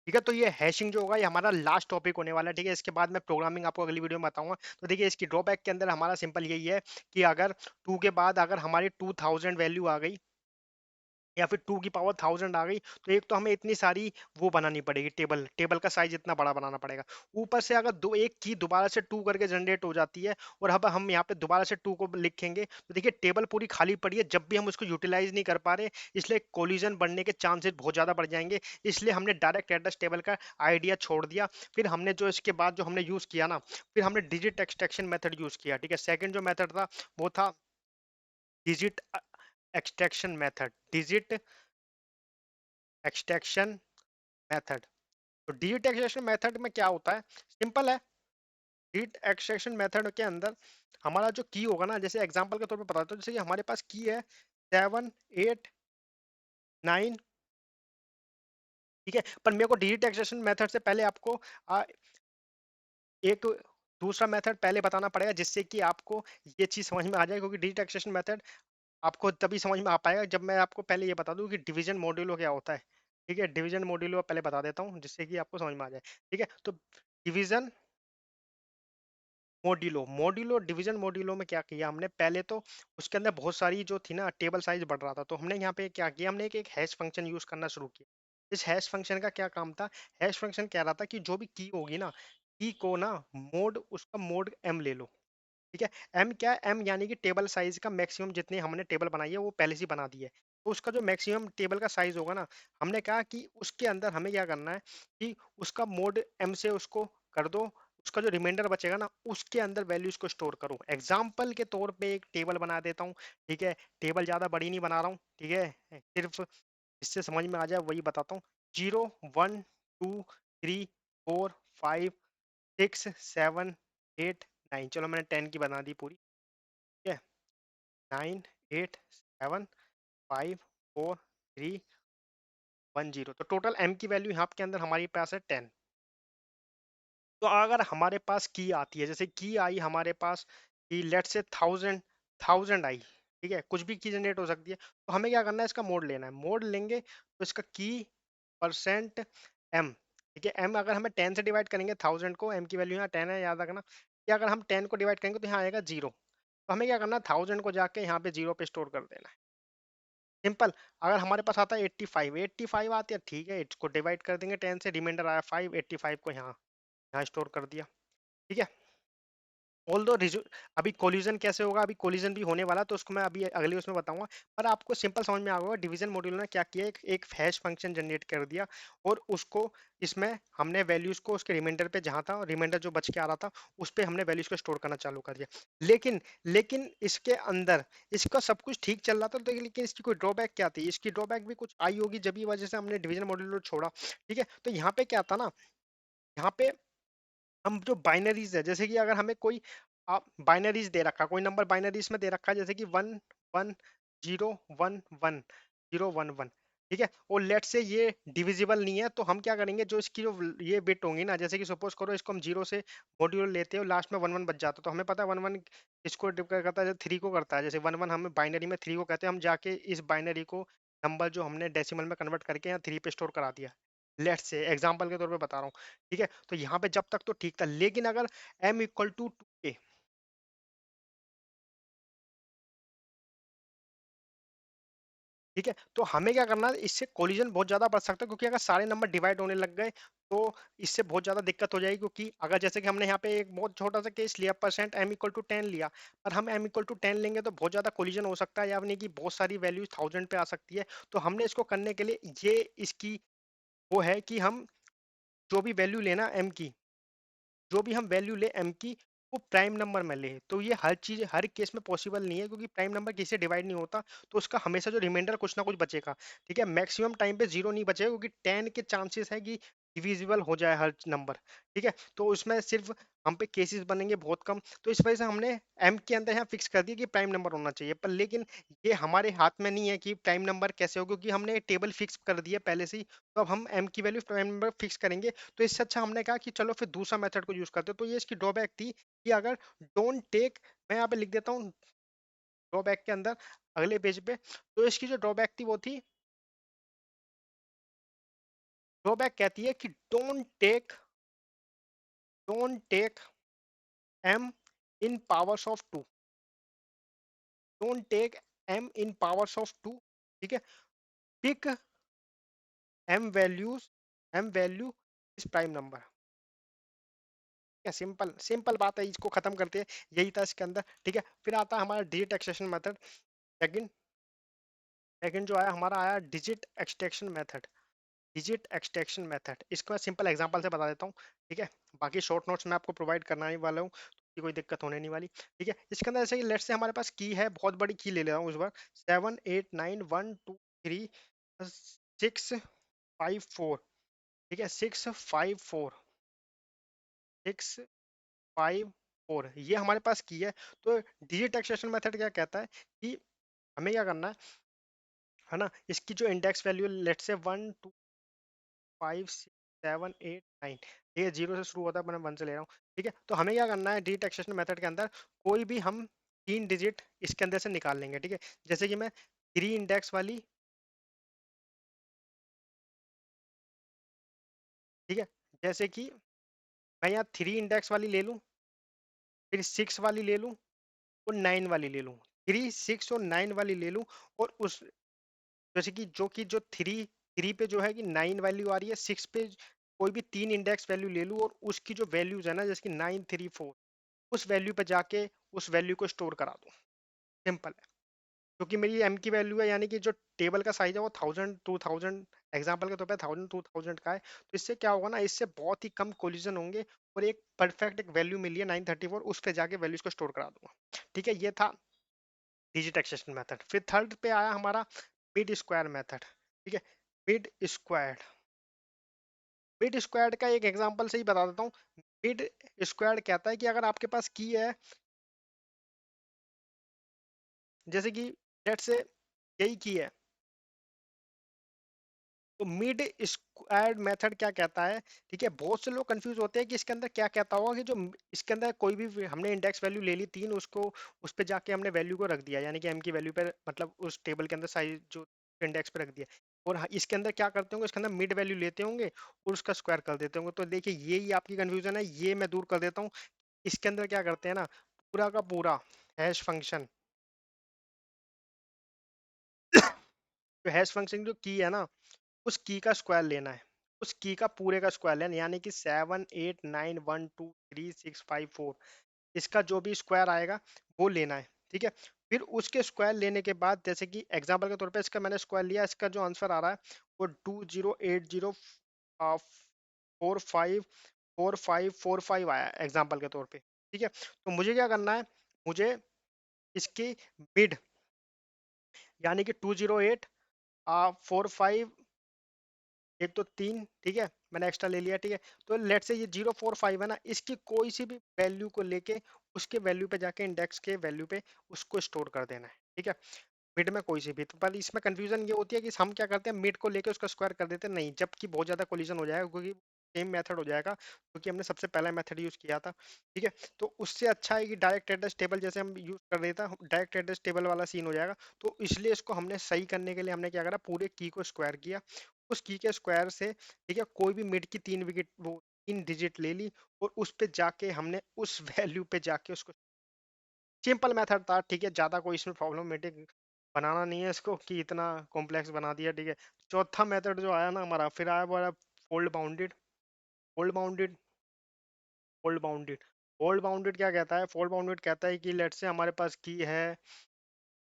ठीक है। तो ये हैशिंग जो होगा ये हमारा लास्ट टॉपिक होने वाला है, ठीक है। इसके बाद मैं प्रोग्रामिंग आपको अगली वीडियो में बताऊंगा। तो देखिए इसकी ड्रॉबैक के अंदर हमारा सिंपल यही है कि अगर 2 के बाद अगर हमारी 2000 वैल्यू आ गई या फिर 2 की पावर 1000 आ गई, तो एक तो हमें इतनी सारी वो बनानी पड़ेगी, टेबल टेबल का साइज इतना बड़ा बनाना पड़ेगा। ऊपर से अगर दो एक की दोबारा से 2 करके जनरेट हो जाती है और अब हम यहाँ पे दोबारा से 2 को लिखेंगे तो देखिए टेबल पूरी खाली पड़ी है, जब भी हम उसको यूटिलाइज नहीं कर पा रहे, इसलिए कोलिजन बनने के चांसेस बहुत ज्यादा बढ़ जाएंगे। इसलिए हमने डायरेक्ट एड्रेस टेबल का आइडिया छोड़ दिया। फिर हमने जो इसके बाद जो हमने यूज किया ना, फिर हमने डिजिट एक्सट्रैक्शन मेथड यूज किया, ठीक है। सेकंड जो मेथड था वो था digit extraction method, digit extraction method. तो डिजिट एक्सट्रैक्शन मेथड में क्या होता है, सिंपल है। डिजिट एक्सट्रैक्शन मेथड के अंदर हमारा जो की होगा ना, जैसे एग्जांपल के तौर पे बताता हूँ, जैसे कि हमारे पास की है 7 8 9, ठीक है। पर मेरे को डिजिट एक्सट्रैक्शन मेथड से पहले आपको एक दूसरा मेथड पहले बताना पड़ेगा, जिससे कि आपको ये चीज समझ में आ जाए, क्योंकि डिजिट एक्सट्रैक्शन मेथड आपको तभी समझ में आ पाएगा जब मैं आपको पहले ये बता दूं कि डिवीजन मॉड्यूलो क्या होता है, ठीक है। डिवीजन मॉड्यूलो पहले बता देता हूँ जिससे कि आपको समझ में आ जाए, ठीक है। तो division modulo, modulo division modulo में क्या किया हमने, पहले तो उसके अंदर बहुत सारी जो थी ना टेबल साइज बढ़ रहा था, तो हमने यहाँ पे क्या किया, हमने एक हैश फंक्शन यूज करना शुरू किया। इस हैश फंक्शन का क्या काम था, हैश फंक्शन कह रहा था कि जो भी की होगी ना, की को ना मोड, उसका मोड m ले लो, ठीक है। m क्या है, m यानी कि टेबल साइज का मैक्सिमम, जितनी हमने टेबल बनाई है वो पहले से ही बना दी है, तो उसका जो मैक्सिमम टेबल का साइज होगा ना, हमने कहा कि उसके अंदर हमें क्या करना है कि उसका मोड m से उसको कर दो, उसका जो रिमाइंडर बचेगा ना उसके अंदर वैल्यूज को स्टोर करो। एग्जाम्पल के तौर पे एक टेबल बना देता हूँ, ठीक है। टेबल ज्यादा बड़ी नहीं बना रहा हूँ, ठीक है, सिर्फ इससे समझ में आ जाए वही बताता हूँ। 0 1 2 3 4 5 6 7 8 9, चलो मैंने 10 की बना दी पूरी, ठीक है। 9 8 7 5 4 3 1 0, तो टोटल m की वैल्यू यहाँ के अंदर हमारे पास है 10। तो अगर हमारे पास की आती है, जैसे की आई हमारे पास कि लेट से 1000 आई, ठीक है, कुछ भी की जनरेट हो सकती है, तो हमें क्या करना है, इसका मोड लेना है। मोड लेंगे तो इसका की परसेंट m, ठीक है। m अगर हमें 10 से डिवाइड करेंगे 1000 को, m की वैल्यू यहाँ 10 है याद रखना, कि अगर हम 10 को डिवाइड करेंगे तो यहाँ आएगा 0, तो हमें क्या करना है, 1000 को जाके यहाँ पे 0 पे स्टोर कर देना है, सिंपल। अगर हमारे पास आता है 85, 85 आती है, ठीक है, इसको डिवाइड कर देंगे 10 से, रिमाइंडर आया 5, 85 को यहाँ यहाँ स्टोर कर दिया, ठीक है। ऑल दो अभी कोलिजन कैसे होगा, अभी कोलिजन भी होने वाला है, तो उसको मैं अभी अगले उसमें बताऊंगा। पर आपको सिंपल समझ में आ गया, डिवीजन मॉड्यूल ने क्या किया, एक हैश फंक्शन जनरेट कर दिया, और उसको इसमें हमने वैल्यूज को उसके रिमाइंडर पे जहाँ था, रिमाइंडर जो बच के आ रहा था उस पे हमने वैल्यूज को स्टोर करना चालू कर दिया। लेकिन लेकिन इसके अंदर इसका सब कुछ ठीक चल रहा था, तो लेकिन इसकी कोई ड्रॉबैक क्या थी, इसकी ड्रॉबैक भी कुछ आई होगी, जब वजह से हमने डिवीजन मॉड्यूल छोड़ा, ठीक है। तो यहाँ पे क्या था ना, यहाँ पे हम जो बाइनरीज है, जैसे कि अगर हमें कोई बाइनरीज दे रखा, कोई नंबर बाइनरीज में दे रखा है, जैसे कि 1 1 0 1 1 0 1 1, ठीक है, और लेट से ये डिविजिबल नहीं है, तो हम क्या करेंगे, जो इसकी जो ये बिट होंगी ना, जैसे कि सपोज करो इसको हम 0 से मॉड्यूल लेते हो, लास्ट में 1 1 बच जाता, तो हमें पता है 1 1 इसको डिवाइड करता है, 3 को करता है, जैसे 1 1 हमें बाइनरी में 3 को कहते हैं, हम जाके इस बाइनरी को नंबर जो हमने डेसिमल में कन्वर्ट करके यहाँ 3 पे स्टोर करा दिया, लेट्स से एग्जांपल के तौर पे बता रहा हूँ, ठीक है। तो यहाँ पे जब तक तो ठीक था, लेकिन अगर m इक्वल टू 2a, ठीक है, तो हमें क्या करना है, इससे कोलिजन बहुत ज्यादा बढ़ सकता है, क्योंकि अगर सारे नंबर डिवाइड होने लग गए तो इससे बहुत ज्यादा दिक्कत हो जाएगी। क्योंकि अगर जैसे कि हमने यहाँ पे एक बहुत छोटा सा केस लिया, परसेंट m इक्वल टू 10 लिया, पर हम m इक्वल टू 10 लेंगे तो बहुत ज्यादा कोलिजन हो सकता है, यानी कि बहुत सारी वैल्यूज 1000 पे आ सकती है। तो हमने इसको करने के लिए ये इसकी वो है कि हम जो भी वैल्यू लेना m की, जो भी हम वैल्यू ले m की, वो प्राइम नंबर में ले। तो ये हर चीज हर केस में पॉसिबल नहीं है, क्योंकि प्राइम नंबर किसी से डिवाइड नहीं होता, तो उसका हमेशा जो रिमाइंडर कुछ ना कुछ बचेगा, ठीक है। मैक्सिमम टाइम पे जीरो नहीं बचेगा, क्योंकि 10 के चांसेस है कि डिविजिबल हो जाए हर नंबर, ठीक है। तो उसमें सिर्फ हम पे केसेस बनेंगे बहुत कम, तो इस वजह से हमने m के अंदर यहाँ फिक्स कर दिया कि प्राइम नंबर होना चाहिए। पर लेकिन ये हमारे हाथ में नहीं है कि प्राइम नंबर कैसे हो, क्योंकि हमने टेबल फिक्स कर दिया पहले से ही। तो अब हम m की वैल्यू प्राइम नंबर फिक्स करेंगे। तो इससे अच्छा हमने कहा कि चलो फिर दूसरा मेथड को यूज करते हैं। तो ये इसकी ड्रॉबैक थी कि अगर डोंट टेक, मैं यहाँ पे लिख देता हूँ ड्रॉबैक के अंदर अगले पेज पे। तो इसकी जो ड्रॉबैक थी वो थी, ड्रॉबैक कहती है कि don't take m in powers of two, don't take m in powers of two, ठीक है। Pick m values, m value is prime number. क्या सिंपल सिंपल बात है, इसको खत्म करते हैं। यही था इसके अंदर, ठीक है। फिर आता है हमारा digit extraction method. Second second जो आया हमारा, आया digit extraction method. Digit extraction method, इसको मैं सिंपल एग्जांपल से बता देता हूँ, ठीक है। बाकी शॉर्ट नोट्स मैं आपको प्रोवाइड करना ही वाला हूँ, तो कोई दिक्कत होने नहीं वाली, ठीक है। इसके अंदर जैसे कि लेट्स से हमारे पास की है, बहुत बड़ी की ले लेता हूँ इस बार, 7 8 9 1 2 3 6 5 4, ठीक है, 6 5 4 ये हमारे पास की है। तो डिजिट एक्सट्रैक्शन मेथड क्या कहता है कि हमें क्या करना है ना, इसकी जो इंडेक्स वैल्यू लेट से 1 2 5 6 7 8 9, ठीक है, जीरो से शुरू होता है, मैं वन से ले रहा हूँ, ठीक है। तो हमें क्या करना है, डिजिट एक्सट्रैक्शन मेथड के अंदर कोई भी हम 3 डिजिट इसके अंदर से निकाल लेंगे, ठीक है। जैसे कि मैं 3 इंडेक्स वाली, ठीक है, जैसे कि मैं यहाँ 3 इंडेक्स वाली ले लूँ, फिर 6 वाली ले लूँ और 9 वाली ले लूँ, 3 6 और 9 वाली ले लूँ। और उस जैसे कि जो थ्री थ्री पे जो है कि 9 वैल्यू आ रही है, 6 पे कोई भी 3 इंडेक्स वैल्यू ले लूँ, और उसकी जो वैल्यूज है ना, जैसे कि 9 3 4, उस वैल्यू पे जाके उस वैल्यू को स्टोर करा दूँ। सिंपल है, क्योंकि मेरी एम की वैल्यू है, यानी कि जो टेबल का साइज है वो 1000 2000, एग्जाम्पल के तौर पे 1000 2000 का है। तो इससे क्या होगा ना, इससे बहुत ही कम कोलिजन होंगे, और एक परफेक्ट एक वैल्यू मिली है 934, उस पे जाके वैल्यूज को स्टोर करा दूंगा, ठीक है। ये था डिजिट एक्सट्रैक्शन मेथड। फिर थर्ड पे आया हमारा मिड स्क्वायर मेथड, ठीक है। मिड स्क्वायर, मिड स्क्वायर का एक एग्जांपल से ही बता देता हूँ। मिड स्क्वायर कहता है कि अगर आपके पास की है, जैसे कि लेट्स से यही की है, तो मिड स्क्वायर मेथड क्या कहता है, ठीक है। बहुत से लोग कंफ्यूज होते हैं कि इसके अंदर क्या कहता होगा, कि जो इसके अंदर कोई भी हमने इंडेक्स वैल्यू ले ली 3, उसको उस पे जाके हमने वैल्यू को रख दिया, यानी कि एम की वैल्यू पे, मतलब उस टेबल के अंदर साइज जो इंडेक्स पे रख दिया। और इसके अंदर क्या करते होंगे, इसके अंदर मिड वैल्यू लेते होंगे और उसका स्क्वायर कर देते होंगे। तो देखिए यही आपकी कंफ्यूजन है, ये मैं दूर कर देता हूँ। इसके अंदर क्या करते हैं ना, पूरा का पूरा हैश फंक्शन, जो हैश फंक्शन जो की है ना, उस की का स्क्वायर लेना है, उस की का पूरे का स्क्वायर लेना है, यानी कि 7 8 9 1 2 3 6 5 4, इसका जो भी स्क्वायर आएगा वो लेना है, ठीक है। फिर उसके स्क्वायर लेने के बाद, जैसे कि एग्जांपल के तौर पे इसका मैंने स्क्वायर लिया, इसका जो आंसर आ रहा है वो 2080 454545 आया एग्जांपल के तौर पे, ठीक है। तो मुझे क्या करना है, मुझे इसकी मिड, यानी कि 208 45, एक तो 3, ठीक है, मैंने एक्स्ट्रा ले लिया, ठीक है। तो लेट से ये 045 है ना, इसकी कोई सी भी वैल्यू को लेके उसके वैल्यू पे जाके इंडेक्स के वैल्यू पे उसको स्टोर कर देना है, ठीक है। मिड में कोई सी भी, तो पर इसमें कंफ्यूजन ये होती है कि हम क्या करते हैं, मिड को लेके उसका स्क्वायर कर देते हैं, नहीं, जबकि बहुत ज्यादा कोलिजन हो जाएगा, क्योंकि सेम मेथड हो जाएगा, क्योंकि हमने सबसे पहला मेथड यूज किया था, ठीक है। तो उससे अच्छा है कि डायरेक्ट एड्रेस टेबल जैसे हम यूज कर देता, डायरेक्ट एड्रेस टेबल वाला सीन हो जाएगा। तो इसलिए इसको हमने सही करने के लिए हमने क्या करा, पूरे की को स्क्वायर किया, उस की के स्क्वायर से, ठीक है, कोई भी मिड की 3 विकेट वो 3 डिजिट ले ली, और उस पे जाके हमने उस वैल्यू पे जाके उसको, सिंपल मेथड था, ठीक है, ज्यादा कोई इसमें प्रॉब्लमेटिक बनाना नहीं है इसको कि इतना कॉम्प्लेक्स बना दिया, ठीक है। चौथा मेथड जो आया ना हमारा, फिर आया वो fold bounded. Fold bounded fold bounded fold bounded क्या कहता है? फोल्ड बाउंडेड कहता है कि लेट से हमारे पास की है,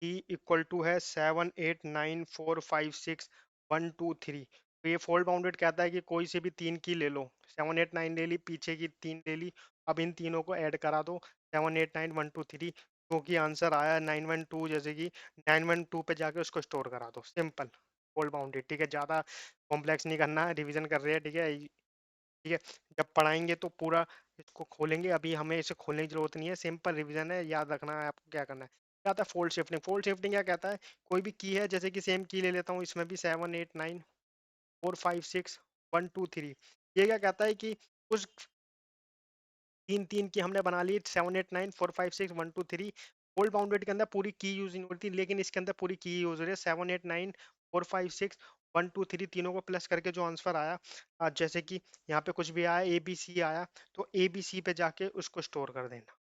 ई इक्वल टू है 7 8 9 4 5 6 1 2 3। तो ये फोल्ड बाउंडेड कहता है कि कोई से भी 3 की ले लो, 7 8 9 ले ली, पीछे की 3 ले ली, अब इन तीनों को ऐड करा दो, 7 8 9 1 2 3, क्योंकि आंसर आया 912, जैसे कि 912 पे जाके उसको स्टोर करा दो, सिंपल फोल्ड बाउंडेड, ठीक है। ज्यादा कॉम्प्लेक्स नहीं करना है, रिवीजन कर रहे हैं, ठीक है, ठीक है। जब पढ़ाएंगे तो पूरा इसको खोलेंगे, अभी हमें इसे खोलने की जरूरत नहीं है, सिंपल रिवीजन है, याद रखना है आपको क्या करना है। क्या आता है फोल्ड शिफ्टिंग? फोल्ड शिफ्टिंग क्या कहता है? कोई भी की है, जैसे कि सेम की ले लेता हूँ, इसमें भी 7 8 9 4 5 6 1 2 3। ये क्या कहता है कि उस तीन तीन की हमने बना ली, 7 8 9 4 5 6 1 2 3। फोल्ड बाउंडेड के अंदर पूरी की यूज नहीं होती, लेकिन इसके अंदर पूरी की यूज हो रही है। 7 8 9 4 5 6 1 2 3, तीनों को प्लस करके जो आंसर आया, जैसे कि यहाँ पे कुछ भी आया, ए बी सी आया, तो ए बी सी पे जाके उसको स्टोर कर देना,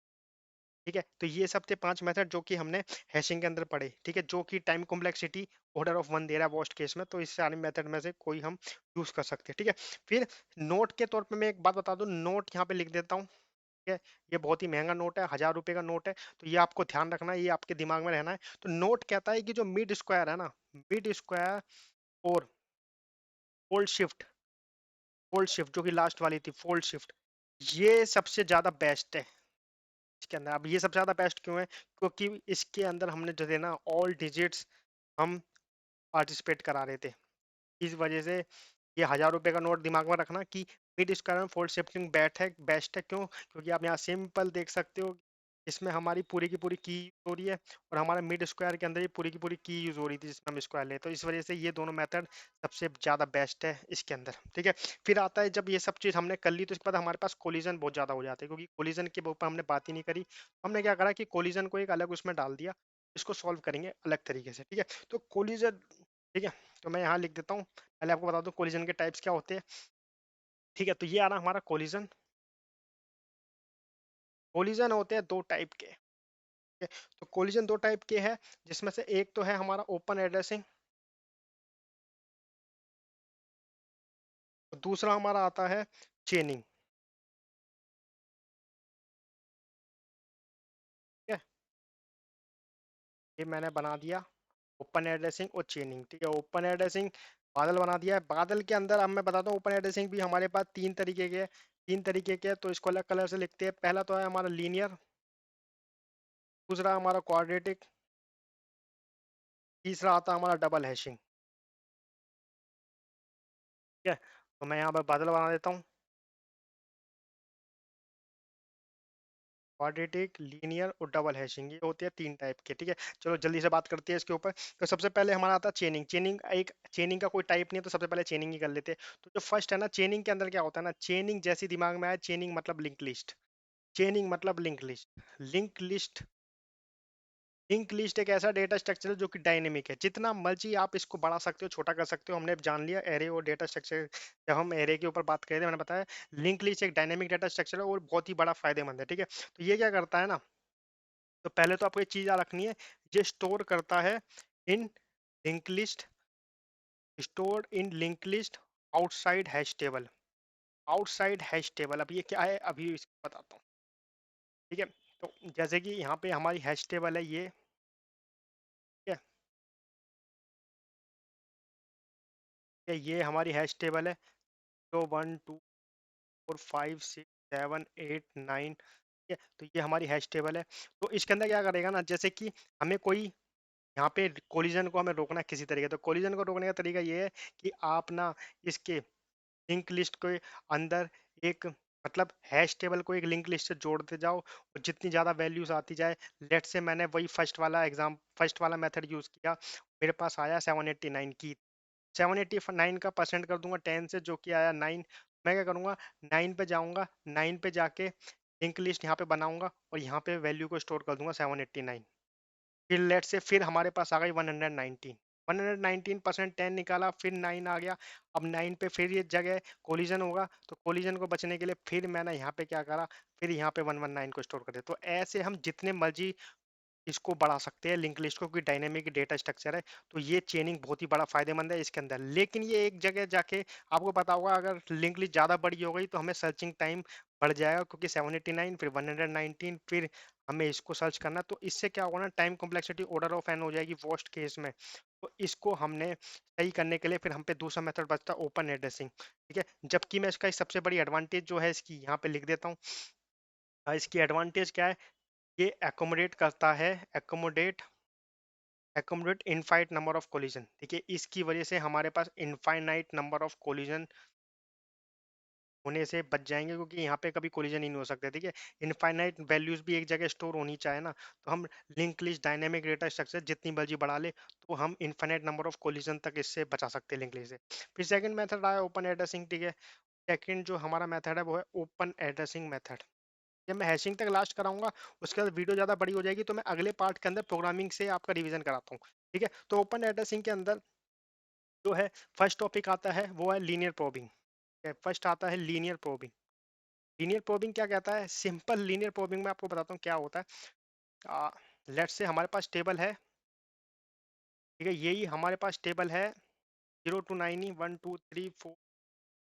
ठीक है। तो ये सब थे 5 मेथड जो कि हमने हैशिंग के अंदर पढ़े, ठीक है, जो कि टाइम कॉम्प्लेक्सिटी ऑर्डर ऑफ 1 दे रहा है वर्स्ट केस में, तो इस सारे मेथड में से कोई हम यूज कर सकते हैं, ठीक है। फिर नोट के तौर पे मैं एक बात बता दूं, नोट यहाँ पे लिख देता हूँ, ठीक है। ये बहुत ही महंगा नोट है, 1000 रुपए का नोट है, तो ये आपको ध्यान रखना है, ये आपके दिमाग में रहना है। तो नोट कहता है कि जो मिड स्क्वायर है ना, मिड स्क्वायर और फोल्ड शिफ्ट, फोल्ड शिफ्ट जो कि लास्ट वाली थी, फोल्ड शिफ्ट, ये सबसे ज्यादा बेस्ट है इसके अंदर। अब ये सबसे ज्यादा बेस्ट क्यों है? क्योंकि इसके अंदर हमने जो है ना, ऑल डिजिट्स हम पार्टिसिपेट करा रहे थे, इस वजह से ये 1000 रुपए का नोट दिमाग में रखना कि मिड स्क्वायर में फोल्ड शिफ्टिंग बेस्ट है। क्यों? क्योंकि आप यहाँ सिंपल देख सकते हो, इसमें हमारी पूरी की पूरी की हो रही है, और हमारा मिड स्क्वायर के अंदर ये पूरी की पूरी की यूज हो रही थी जिसमें हम स्क्वायर ले, तो इस वजह से ये दोनों मेथड सबसे ज्यादा बेस्ट है इसके अंदर, ठीक है। फिर आता है, जब ये सब चीज हमने कर ली, तो इसके बाद हमारे पास कोलिजन बहुत ज्यादा हो जाते हैं, क्योंकि कोलिजन के ऊपर हमने बात ही नहीं करी। हमने क्या करा कि कोलिजन को एक अलग उसमें डाल दिया, इसको सॉल्व करेंगे अलग तरीके से, ठीक है। तो कोलिजन, ठीक है, तो मैं यहाँ लिख देता हूँ, पहले आपको बता दूं कोलिजन के टाइप्स क्या होते हैं, ठीक है। तो ये आ रहा हमारा कोलिजन। कोलिजन होते हैं 2 टाइप के, ठीक है? तो कोलिजन 2 टाइप के हैं, जिसमें से एक तो है हमारा ओपन एड्रेसिंग, और दूसरा हमारा आता है चेनिंग, ठीक है। ये मैंने बना दिया ओपन एड्रेसिंग और चेनिंग, ठीक है। ओपन एड्रेसिंग बादल बना दिया है, बादल के अंदर अब मैं बताता हूँ ओपन एड्रेसिंग भी हमारे पास 3 तरीके के हैं, 3 तरीके के हैं, तो इसको अलग कलर से लिखते हैं। पहला तो है हमारा लीनियर, दूसरा हमारा क्वाड्रेटिक, तीसरा आता है हमारा डबल हैशिंग, ठीक है। तो मैं यहाँ पर बादल बना देता हूँ, क्वाड्रेटिक, लीनियर और डबल हैशिंग, ये होते हैं 3 टाइप के, ठीक है। चलो जल्दी से बात करते हैं इसके ऊपर। तो सबसे पहले हमारा आता है चेनिंग। चेनिंग का कोई टाइप नहीं है, तो सबसे पहले चेनिंग ही कर लेते हैं। तो जो फर्स्ट है ना, चेनिंग के अंदर क्या होता है ना, चेनिंग जैसी दिमाग में आया, चेनिंग मतलब लिंक लिस्ट। चेनिंग मतलब link list. Link list, link list एक ऐसा डेटा स्ट्रक्चर है जो कि डायनेमिक है, जितना मर्जी आप इसको बढ़ा सकते हो, छोटा कर सकते हो। हमने जान लिया एरे और डेटा स्ट्रक्चर, जब हम एरे के ऊपर बात करें थे, मैंने बताया लिंक लिस्ट एक डायनेमिक डेटा स्ट्रक्चर है और बहुत ही बड़ा फायदेमंद है, ठीक है। तो ये क्या करता है ना, तो पहले तो आपको एक चीज याद रखनी है, ये स्टोर करता है in link list, store in link list outside hash table. Outside hash table, अब ये क्या है, अभी इसको बताता हूँ, ठीक है। तो जैसे कि यहाँ पे हमारी हैश टेबल है ये, ठीक है, ये हमारी हैश टेबल है, तो 1 2 4 5 6 7 8 9, ठीक है। तो ये हमारी हैश टेबल है। तो इसके अंदर क्या करेगा ना, जैसे कि हमें कोई यहाँ पे कोलिजन को हमें रोकना है किसी तरीके, तो कोलिजन को रोकने का तरीका ये है कि आप ना इसके लिंक लिस्ट के अंदर एक, मतलब हैश टेबल को एक लिंक लिस्ट से जोड़ते जाओ, और जितनी ज़्यादा वैल्यूज आती जाए, लेट से मैंने वही फर्स्ट वाला मेथड यूज़ किया, मेरे पास आया 789 की, 789 का परसेंट कर दूंगा 10 से, जो कि आया 9। मैं क्या करूंगा, 9 पे जाऊंगा, 9 पे जाके लिंक लिस्ट यहाँ पे बनाऊंगा, और यहाँ पे वैल्यू को स्टोर कर दूंगा 789। फिर लेट से फिर हमारे पास आ गई 119, 119% 10 निकाला, फिर 9 आ गया। अब 9 पे फिर ये जगह कोलिजन होगा, तो कोलिजन को बचने के लिए फिर मैंने यहाँ पे क्या करा, फिर यहाँ पे 119 को स्टोर कर दिया। तो ऐसे हम जितने मर्जी इसको बढ़ा सकते हैं लिंक लिस्ट को, क्योंकि डायनेमिक डेटा स्ट्रक्चर है। तो ये चेनिंग बहुत ही बड़ा फायदेमंद है इसके अंदर। लेकिन ये एक जगह जाके आपको पता होगा, अगर लिंक लिस्ट ज़्यादा बड़ी हो गई तो हमें सर्चिंग टाइम बढ़ जाएगा, क्योंकि 789 फिर 119 फिर हमें इसको सर्च करना। तो इससे क्या होगा ना, time complexity order of n हो जाएगी वर्स्ट केस में। तो इसको हमने सही करने के लिए फिर हम पे दूसरा मेथड बचता है ओपन एड्रेसिंग। ठीक है, जबकि मैं इसका एक सबसे बड़ी एडवांटेज जो है इसकी यहाँ पे लिख देता हूँ। इसकी एडवांटेज क्या है, ये एकोमोडेट करता है, एकोमोडेट इनफाइट नंबर ऑफ कोलिजन। ठीक है, इसकी वजह से हमारे पास इनफाइनाइट नंबर ऑफ कोलिजन होने से बच जाएंगे, क्योंकि यहाँ पे कभी कोलिजन ही नहीं हो सकते। ठीक है, इनफाइनाइट वैल्यूज भी एक जगह स्टोर होनी चाहिए ना, तो हम link list dynamic data structure जितनी मर्जी बढ़ा ले, तो हम इनफाइनाइट नंबर ऑफ कोलिजन तक इससे बचा सकते हैं लिंक लिस्ट से। फिर सेकंड मेथड आया ओपन एड्रेसिंग। ठीक है, सेकंड जो हमारा मेथड है वो है ओपन एड्रेसिंग मेथड। जब मैं हैशिंग तक लास्ट कराऊंगा, उसके बाद वीडियो ज़्यादा बड़ी हो जाएगी, तो मैं अगले पार्ट के अंदर प्रोग्रामिंग से आपका रिवीजन कराता हूँ। ठीक है, तो ओपन एड्रेसिंग के अंदर जो है फर्स्ट टॉपिक आता है वो है लीनियर प्रोबिंग। फर्स्ट आता है लीनियर प्रोबिंग। लीनियर प्रोबिंग क्या कहता है, सिंपल लीनियर प्रोबिंग में आपको बताता हूँ क्या होता है। लेट्स से हमारे पास टेबल है। ठीक है, यही हमारे पास टेबल है 0 to 9 ही, 1 2 3 4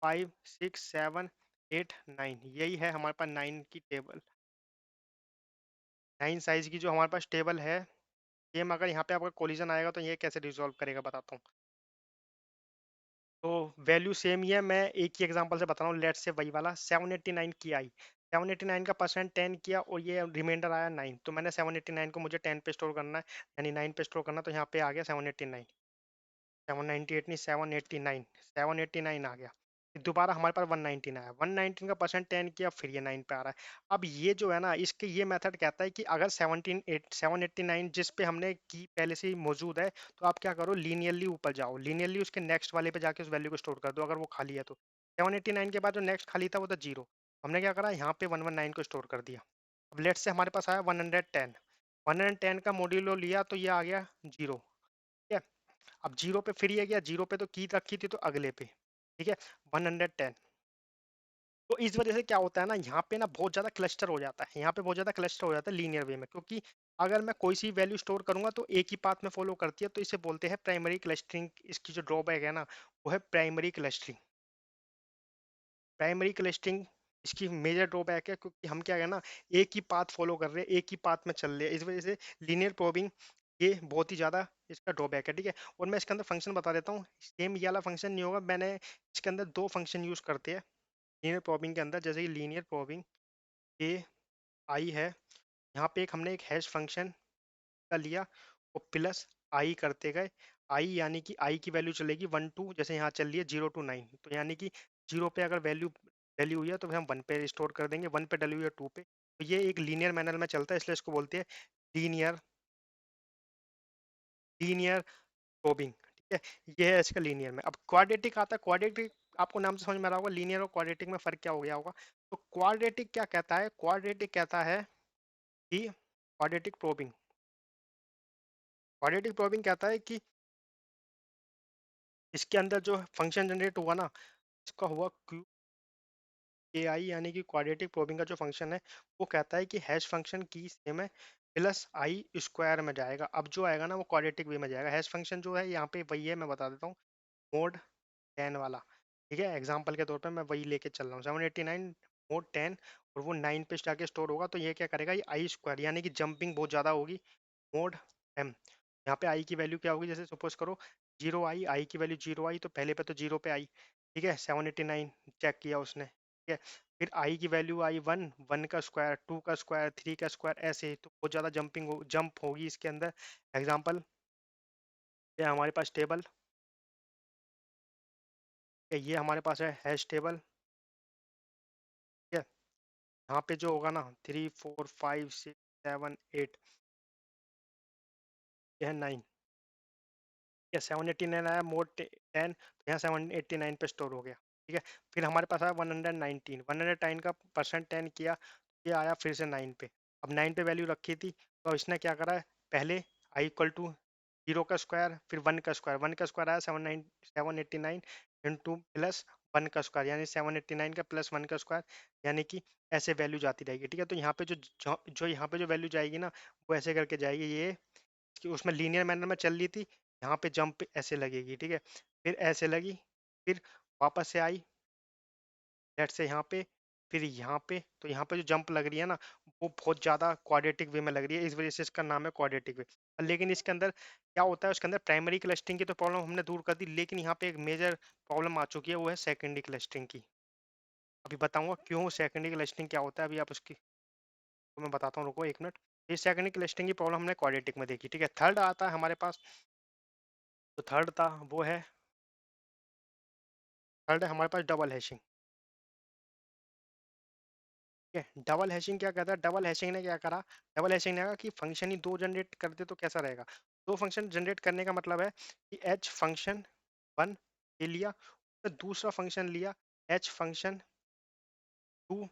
5 6 7 8 9, यही है हमारे पास 9 की टेबल, 9 साइज की जो हमारे पास टेबल है। ये अगर यहाँ पे आपका कोलिजन आएगा तो ये कैसे रिजॉल्व करेगा बताता हूँ। तो वैल्यू सेम ही है, मैं एक ही एग्जांपल से बता रहा हूँ। लेट्स से वही वाला 789 की आई, 789 का परसेंट 10 किया और ये रिमाइंडर आया 9, तो मैंने 789 को मुझे 10 पे स्टोर करना है, यानी 9 पे स्टोर करना, तो यहाँ पे आ गया 789। 798 नहीं, 789, 789 आ गया। फिर दोबारा हमारे पास 119 आया, 119 का परसेंट 10 किया, फिर ये 9 पे आ रहा है। अब ये जो है ना, इसके ये मेथड कहता है कि अगर 789 जिस पे हमने की पहले से ही मौजूद है, तो आप क्या करो, लीनियरली ऊपर जाओ, लीनियरली उसके नेक्स्ट वाले पे जाके उस वैल्यू को स्टोर कर दो, अगर वो खाली है तो। 789 के बाद जो नेक्स्ट खाली था वो था 0, हमने क्या करा, यहाँ पे 119 को स्टोर कर दिया। अब लेट से हमारे पास आया 110, 110 का मॉड्यूलो लिया तो ये आ गया 0। ठीक है, अब 0 पे फिर ये गया, 0 पे तो की रखी थी तो अगले पे। ठीक है, 110। तो इस वजह से क्या होता है ना, यहाँ पे ना बहुत ज्यादा क्लस्टर हो जाता है, यहाँ पे बहुत ज्यादा क्लस्टर हो जाता है लीनियर वे में, क्योंकि अगर मैं कोई सी वैल्यू स्टोर करूंगा तो एक ही पाथ में फॉलो करती है, तो इसे बोलते हैं प्राइमरी क्लस्टरिंग। इसकी जो ड्रॉबैक है ना, वो है प्राइमरी क्लस्टरिंग। प्राइमरी क्लस्टरिंग इसकी मेजर ड्रॉबैक है, क्योंकि हम क्या है ना, एक ही पाथ फॉलो कर रहे हैं, एक ही पाथ में चल रहे हैं, इस वजह से लीनियर प्रोबिंग ये बहुत ही ज़्यादा इसका ड्रॉबैक है। ठीक है, और मैं इसके अंदर फंक्शन बता देता हूँ, सेम ये वाला फंक्शन नहीं होगा, मैंने इसके अंदर दो फंक्शन यूज़ करते हैं लीनियर प्रोबिंग के अंदर। जैसे कि लीनियर प्रोबिंग ए आई है, यहाँ पे एक हमने एक हैश फंक्शन का लिया और प्लस आई करते गए। आई यानी कि आई की वैल्यू चलेगी 1 2, जैसे यहाँ चल रही है 0 to 9, तो यानी कि 0 पे अगर वैल्यू डली हुई है तो फिर हम 1 पे स्टोर कर देंगे, 1 पे डली हुई है 2 पे। तो ये एक लीनियर मैनर में चलता है, इसलिए इसको बोलते हैं लीनियर लीनियर प्रोबिंग। ठीक है, ये है इसका लीनियर में। अब क्वाड्रेटिक आता है, क्वाड्रेटिक आपको नाम से समझ में आ रहा होगा, लीनियर और क्वाड्रेटिक में फर्क क्या हो गया होगा। तो क्वाड्रेटिक क्या कहता है, क्वाड्रेटिक कहता है कि क्वाड्रेटिक प्रोबिंग कहता है कि इसके अंदर जो फंक्शन जनरेट हुआ ना, इसका हुआ क्यू ए आई, यानी कि क्वाड्रेटिक प्रोबिंग का जो फंक्शन है वो कहता है कि हैश फंक्शन की सेम है, प्लस आई स्क्वायर में जाएगा। अब जो आएगा ना वो क्वाड्रेटिक वे में जाएगा। हैश फंक्शन जो है यहाँ पे वही है, मैं बता देता हूँ, मोड 10 वाला। ठीक है, एग्जाम्पल के तौर पे मैं वही लेके चल रहा हूँ, 789 मोड 10, और वो 9 पे जाके स्टोर होगा, तो ये क्या करेगा, ये आई स्क्वायर, यानी कि जंपिंग बहुत ज़्यादा होगी, मोड एम। यहाँ पे आई की वैल्यू क्या होगी, जैसे सपोज करो 0 आई, आई की वैल्यू 0 आई, तो पहले पे तो 0 पे आई। ठीक है, 789 चेक किया उसने। ठीक है, फिर आई की वैल्यू आई 1, 1 का स्क्वायर, 2 का स्क्वायर, 3 का स्क्वायर, ऐसे तो बहुत ज़्यादा जंप होगी इसके अंदर। एग्जाम्पल, ये हमारे पास टेबल, ये हमारे पास है हैश टेबल। ठीक है, यहाँ पे जो होगा ना 3 4 5 6 7 8, यह 9, या 789 आया मोड 10, तो यहाँ 789 पे स्टोर हो गया। ठीक है, फिर हमारे पास आया 119, 109 का परसेंट 10 किया, ये आया फिर से 9 पे। अब 9 पे वैल्यू रखी थी, तो इसने क्या करा है, पहले आई इक्वल टू जीरो का स्क्वायर, फिर वन का स्क्वायर, वन का स्क्वायर आया 789 इंटू प्लस वन का स्क्वायर, यानी 789 का प्लस वन का स्क्वायर, यानी कि ऐसे वैल्यू जाती रहेगी। ठीक है, तो यहाँ पे जो यहाँ पे जो वैल्यू जाएगी ना, वो ऐसे करके जाएगी ये, कि उसमें लीनियर मैनर में चल रही थी, यहाँ पे जंप ऐसे लगेगी। ठीक है, फिर ऐसे लगी, फिर वापस से आई, लेट से यहाँ पे, फिर यहाँ पे, तो यहाँ पे जो जंप लग रही है ना, वो बहुत ज्यादा क्वाड्रेटिक वे में लग रही है, इस वजह से इसका नाम है क्वाड्रेटिक वे। लेकिन इसके अंदर क्या होता है, उसके अंदर प्राइमरी क्लस्टरिंग की तो प्रॉब्लम हमने दूर कर दी, लेकिन यहाँ पे एक मेजर प्रॉब्लम आ चुकी है, वो है सेकेंडरी क्लस्टरिंग की। अभी बताऊंगा क्यों सेकेंडरी क्लस्टरिंग क्या होता है, अभी आप उसकी तो मैं बताता हूँ, रुको एक मिनट। ये सेकेंडरी क्लस्टरिंग की प्रॉब्लम हमने क्वाड्रेटिक में देखी। ठीक है, थर्ड आता है हमारे पास, तो थर्ड था वो है, थर्ड है हमारे पास डबल हैशिंग। ठीक है, डबल हैशिंग क्या कहता है, डबल हैशिंग ने क्या करा, डबल हैशिंग ने कहा कि फंक्शन ही दो जनरेट कर दे तो कैसा रहेगा। दो फंक्शन जनरेट करने का मतलब है कि एच फंक्शन वन ये लिया, फिर दूसरा फंक्शन लिया एच फंक्शन टू।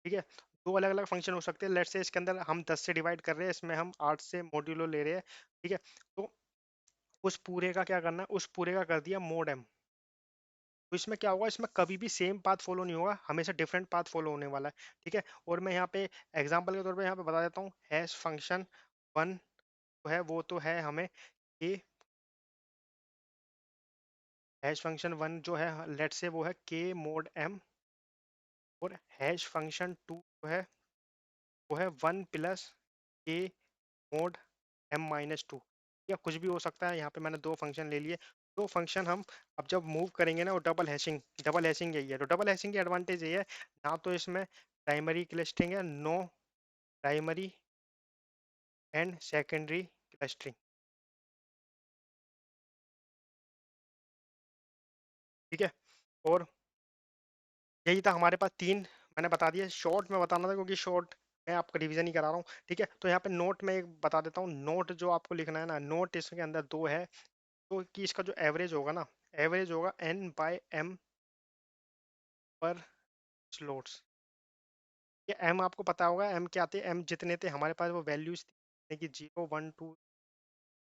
ठीक है, दो अलग अलग फंक्शन हो सकते हैं। लेट्स से इसके अंदर हम 10 से डिवाइड कर रहे हैं, इसमें हम 8 से मॉड्यूलो ले रहे हैं। ठीक है, तो उस पूरे का क्या करना है, उस पूरे का कर दिया मोड एम। तो इसमें क्या होगा, इसमें कभी भी सेम पाथ फॉलो नहीं होगा, हमेशा डिफरेंट पाथ फॉलो होने वाला है। ठीक है, और मैं यहाँ पे एग्जांपल के तौर पे यहाँ पे बता देता हूँ, हैश फंक्शन वन तो है, वो तो है हमें के, हैश फंक्शन वन जो है लेट से वो है के मोड एम, और हैश फंक्शन टू जो है वो है वन प्लस के मोड एम माइनस टू, या कुछ भी हो सकता है। यहाँ पे मैंने दो फंक्शन ले लिए, दो फंक्शन हम अब जब मूव करेंगे ना, वो डबल हैशिंग, डबल हैशिंग यही है। तो डबल हैशिंग की एडवांटेज ये है, ना तो इसमें प्राइमरी क्लस्टरिंग है, no primary and secondary clustering. ठीक है, और यही था हमारे पास तीन, मैंने बता दिया, शॉर्ट में बताना था क्योंकि शॉर्ट मैं आपको रिवीजन ही करा रहा हूँ। ठीक है, तो यहाँ पे नोट में एक बता देता हूँ, नोट जो आपको लिखना है ना, नोट इसके अंदर दो है, तो कि इसका जो एवरेज होगा ना, एवरेज होगा एन बाय एम पर स्लोट्स। ये एम आपको पता होगा, एम क्या आते हैं, एम जितने थे हमारे पास वो वैल्यूज थी कि जीरो वन टू,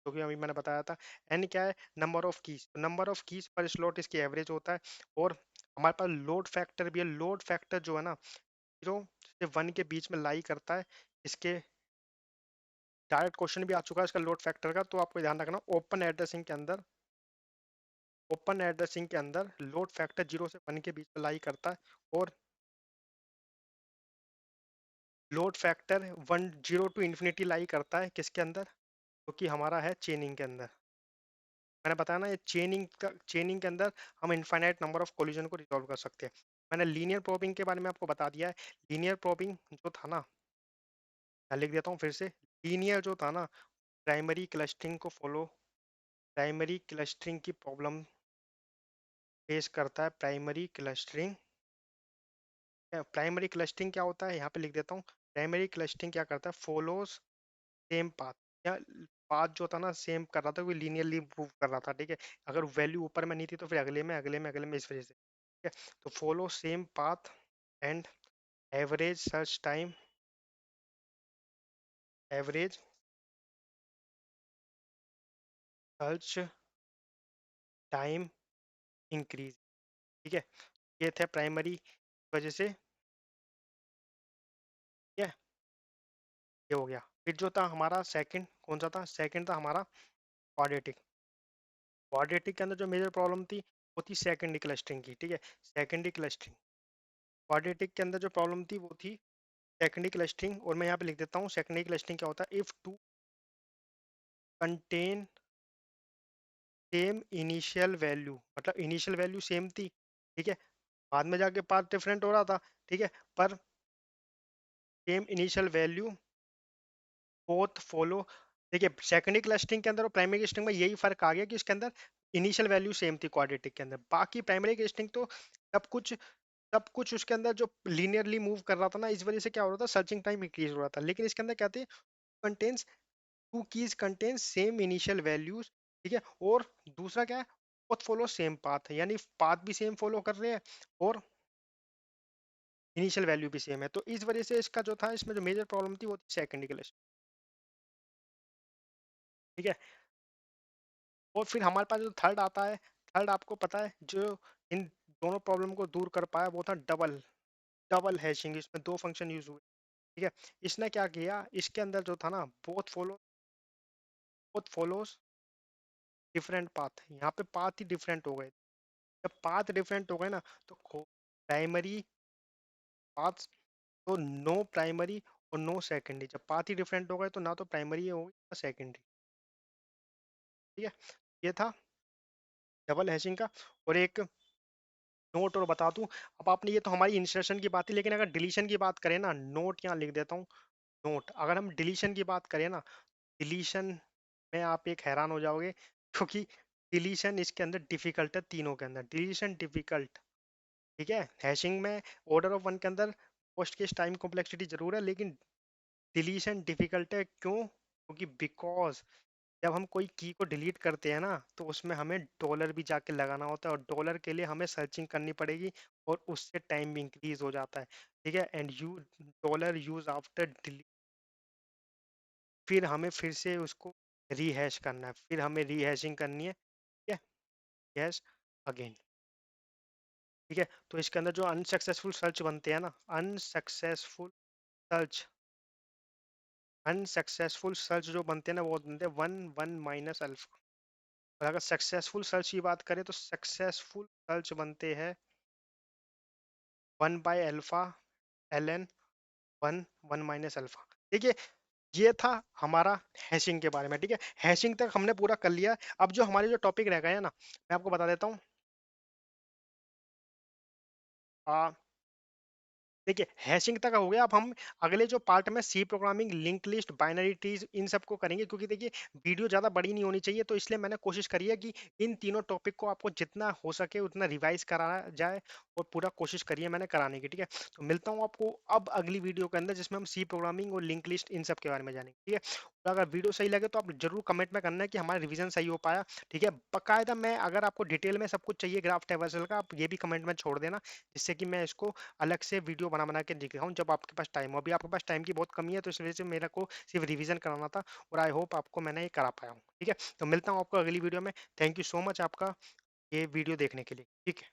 जो कि अभी मैंने बताया था। एन क्या है, number of keys, number of keys पर स्लॉट इसकी एवरेज होता है। और हमारे पास लोड फैक्टर भी है, लोड फैक्टर जो है ना, जीरो से वन के बीच में लाई करता है। इसके डायरेक्ट क्वेश्चन भी आ चुका है इसका लोड फैक्टर का, तो आपको ध्यान रखना, ओपन एड्रेसिंग के अंदर, ओपन एड्रेसिंग के अंदर लोड फैक्टर जीरो से वन के बीच में लाई करता है। और load factor one zero to infinity lie करता है किसके अंदर, जो कि हमारा है चेनिंग के अंदर। मैंने बताया ना, ये चेनिंग का, चेनिंग के अंदर हम इनफाइनाइट नंबर ऑफ कोलिजन को रिजॉल्व कर सकते हैं। मैंने लीनियर प्रोबिंग के बारे में आपको बता दिया है। लीनियर प्रोबिंग जो था ना, मैं लिख देता हूँ फिर से, लीनियर जो था ना, प्राइमरी क्लस्टरिंग को फॉलो, प्राइमरी क्लस्टरिंग की प्रॉब्लम फेस करता है, प्राइमरी क्लस्टरिंग। प्राइमरी क्लस्टरिंग क्या होता है, यहाँ पे लिख देता हूँ, प्राइमरी क्लस्टरिंग क्या करता है, फॉलोज सेम पाथ, या पाथ जो था ना सेम कर रहा था, कोई लीनियरली मूव कर रहा था। ठीक है, अगर वैल्यू ऊपर में नहीं थी तो फिर अगले में, अगले में, अगले में, इस वजह से। ठीक है, तो follow same path and average search time, average search time increase. ठीक है, ये थे प्राइमरी वजह से। ठीक है, ये हो गया। फिर जो था हमारा सेकंड, कौन सा था, सेकंड था हमारा क्वाड्रेटिक। क्वाड्रेटिक के अंदर जो मेजर प्रॉब्लम थी, वो थी सेकेंडरी क्लस्टरिंग की। ठीक है, सेकेंडरी क्लस्टरिंग, क्वाड्रेटिक के अंदर जो प्रॉब्लम थी वो थी सेकेंडरी क्लस्टरिंग। और मैं यहाँ पे लिख देता हूँ सेकेंडरी क्लस्टरिंग क्या होता है, if two contain same initial value, मतलब इनिशियल वैल्यू सेम थी। ठीक है, बाद में जाके पाथ डिफरेंट हो रहा था। ठीक है, पर same initial value both follow. देखिए, सेकेंडरी क्लस्टरिंग के अंदर और प्राइमरी क्लस्टरिंग में यही फर्क आ गया कि इसके अंदर इनिशियल वैल्यू सेम थी क्वाड्रेटिक के अंदर, बाकी प्राइमरी क्लस्टरिंग तो सब कुछ उसके अंदर जो लीनियरली मूव कर रहा था ना, इस वजह से क्या हो रहा था, सर्चिंग टाइम इंक्रीज हो रहा था। लेकिन इसके अंदर क्या थे, contains, two keys contain same initial values. ठीक है, और दूसरा क्या है, बोथ फॉलो सेम पाथ, यानी पाथ भी सेम फॉलो कर रहे हैं और इनिशियल वैल्यू भी सेम है। तो इस वजह से इसका जो था, इसमें जो मेजर प्रॉब्लम थी वो थी सेकेंडरी क्लस्टरिंग। ठीक है, और फिर हमारे पास जो थर्ड आता है, थर्ड आपको पता है जो इन दोनों प्रॉब्लम को दूर कर पाया वो था डबल डबल हैशिंग। इसमें दो फंक्शन यूज हुए, ठीक है। इसने क्या किया, इसके अंदर जो था ना, बोथ फॉलोज डिफरेंट पाथ, यहाँ पे पाथ ही डिफरेंट हो गए। जब पाथ डिफरेंट हो गए ना, तो प्राइमरी पाथ, तो नो प्राइमरी और नो सेकेंडरी। जब पाथ ही डिफरेंट हो गए तो ना तो प्राइमरी होगी ना सेकेंडरी, ठीक है। ये था डबल हैशिंग का। और एक नोट और बता दूं, अब आपने, ये तो हमारी इंसर्शन की बात है, लेकिन अगर डिलीशन की बात करें ना, नोट यहाँ लिख देता हूँ। नोट, अगर हम डिलीशन की बात करें ना, डिलीशन में आप एक हैरान हो जाओगे, क्योंकि डिलीशन इसके अंदर डिफिकल्ट है, तीनों के अंदर डिलीशन डिफिकल्ट, ठीक है। हैशिंग में ऑर्डर ऑफ वन के अंदर पोस्ट केस टाइम कॉम्प्लेक्सिटी जरूर है, लेकिन डिलीशन डिफिकल्ट है। क्यों? क्योंकि बिकॉज जब हम कोई की को डिलीट करते हैं ना, तो उसमें हमें डॉलर भी जाके लगाना होता है, और डॉलर के लिए हमें सर्चिंग करनी पड़ेगी, और उससे टाइम भी इंक्रीज हो जाता है, ठीक है। And you dollar use after delete, फिर हमें फिर से उसको रीहैश करना है, फिर हमें रीहैशिंग करनी है, ठीक है। यस, अगेन, ठीक है। तो इसके अंदर जो अनसक्सेसफुल सर्च बनते हैं ना, सर्च अनसक्सेसफुल सर्च जो बनते हैं ना, वो बनते हैं वन वन माइनस अल्फा। और अगर सक्सेसफुल सर्च की बात करें तो सक्सेसफुल सर्च बनते हैं one by alpha l n, one one minus alpha. देखिए, ये था हमारा हैशिंग के बारे में, ठीक है। हैशिंग तक हमने पूरा कर लिया। अब जो हमारे जो टॉपिक रह गए हैं ना, मैं आपको बता देता हूँ। देखिए, हैशिंग तक हो गया। अब हम अगले जो पार्ट में C programming, link list, binary trees, इन सब को करेंगे, क्योंकि देखिए वीडियो ज़्यादा बड़ी नहीं होनी चाहिए, तो इसलिए मैंने कोशिश करी है कि इन तीनों टॉपिक को आपको जितना हो सके उतना रिवाइज कराया जाए, और पूरा कोशिश करिए मैंने कराने की, ठीक है। तो मिलता हूँ आपको अब अगली वीडियो के अंदर, जिसमें हम सी प्रोग्रामिंग और लिंक लिस्ट इन सब के बारे में जानेंगे, ठीक है। और अगर वीडियो सही लगे तो आप जरूर कमेंट में करना है कि हमारा रिवीजन सही हो पाया, ठीक है। बाकायदा मैं, अगर आपको डिटेल में सब कुछ चाहिए ग्राफ ट्रेवर्सल का, आप ये भी कमेंट में छोड़ देना, जिससे कि मैं इसको अलग से वीडियो बना बना के दिखाऊं जब आपके पास टाइम हो। अभी आपके पास टाइम की बहुत कमी है, तो इस वजह से मेरे को सिर्फ रिवीजन कराना था, और आई होप आपको मैंने ये करा पाया हूँ, ठीक है। तो मिलता हूँ आपको अगली वीडियो में। थैंक यू सो मच आपका ये वीडियो देखने के लिए, ठीक है।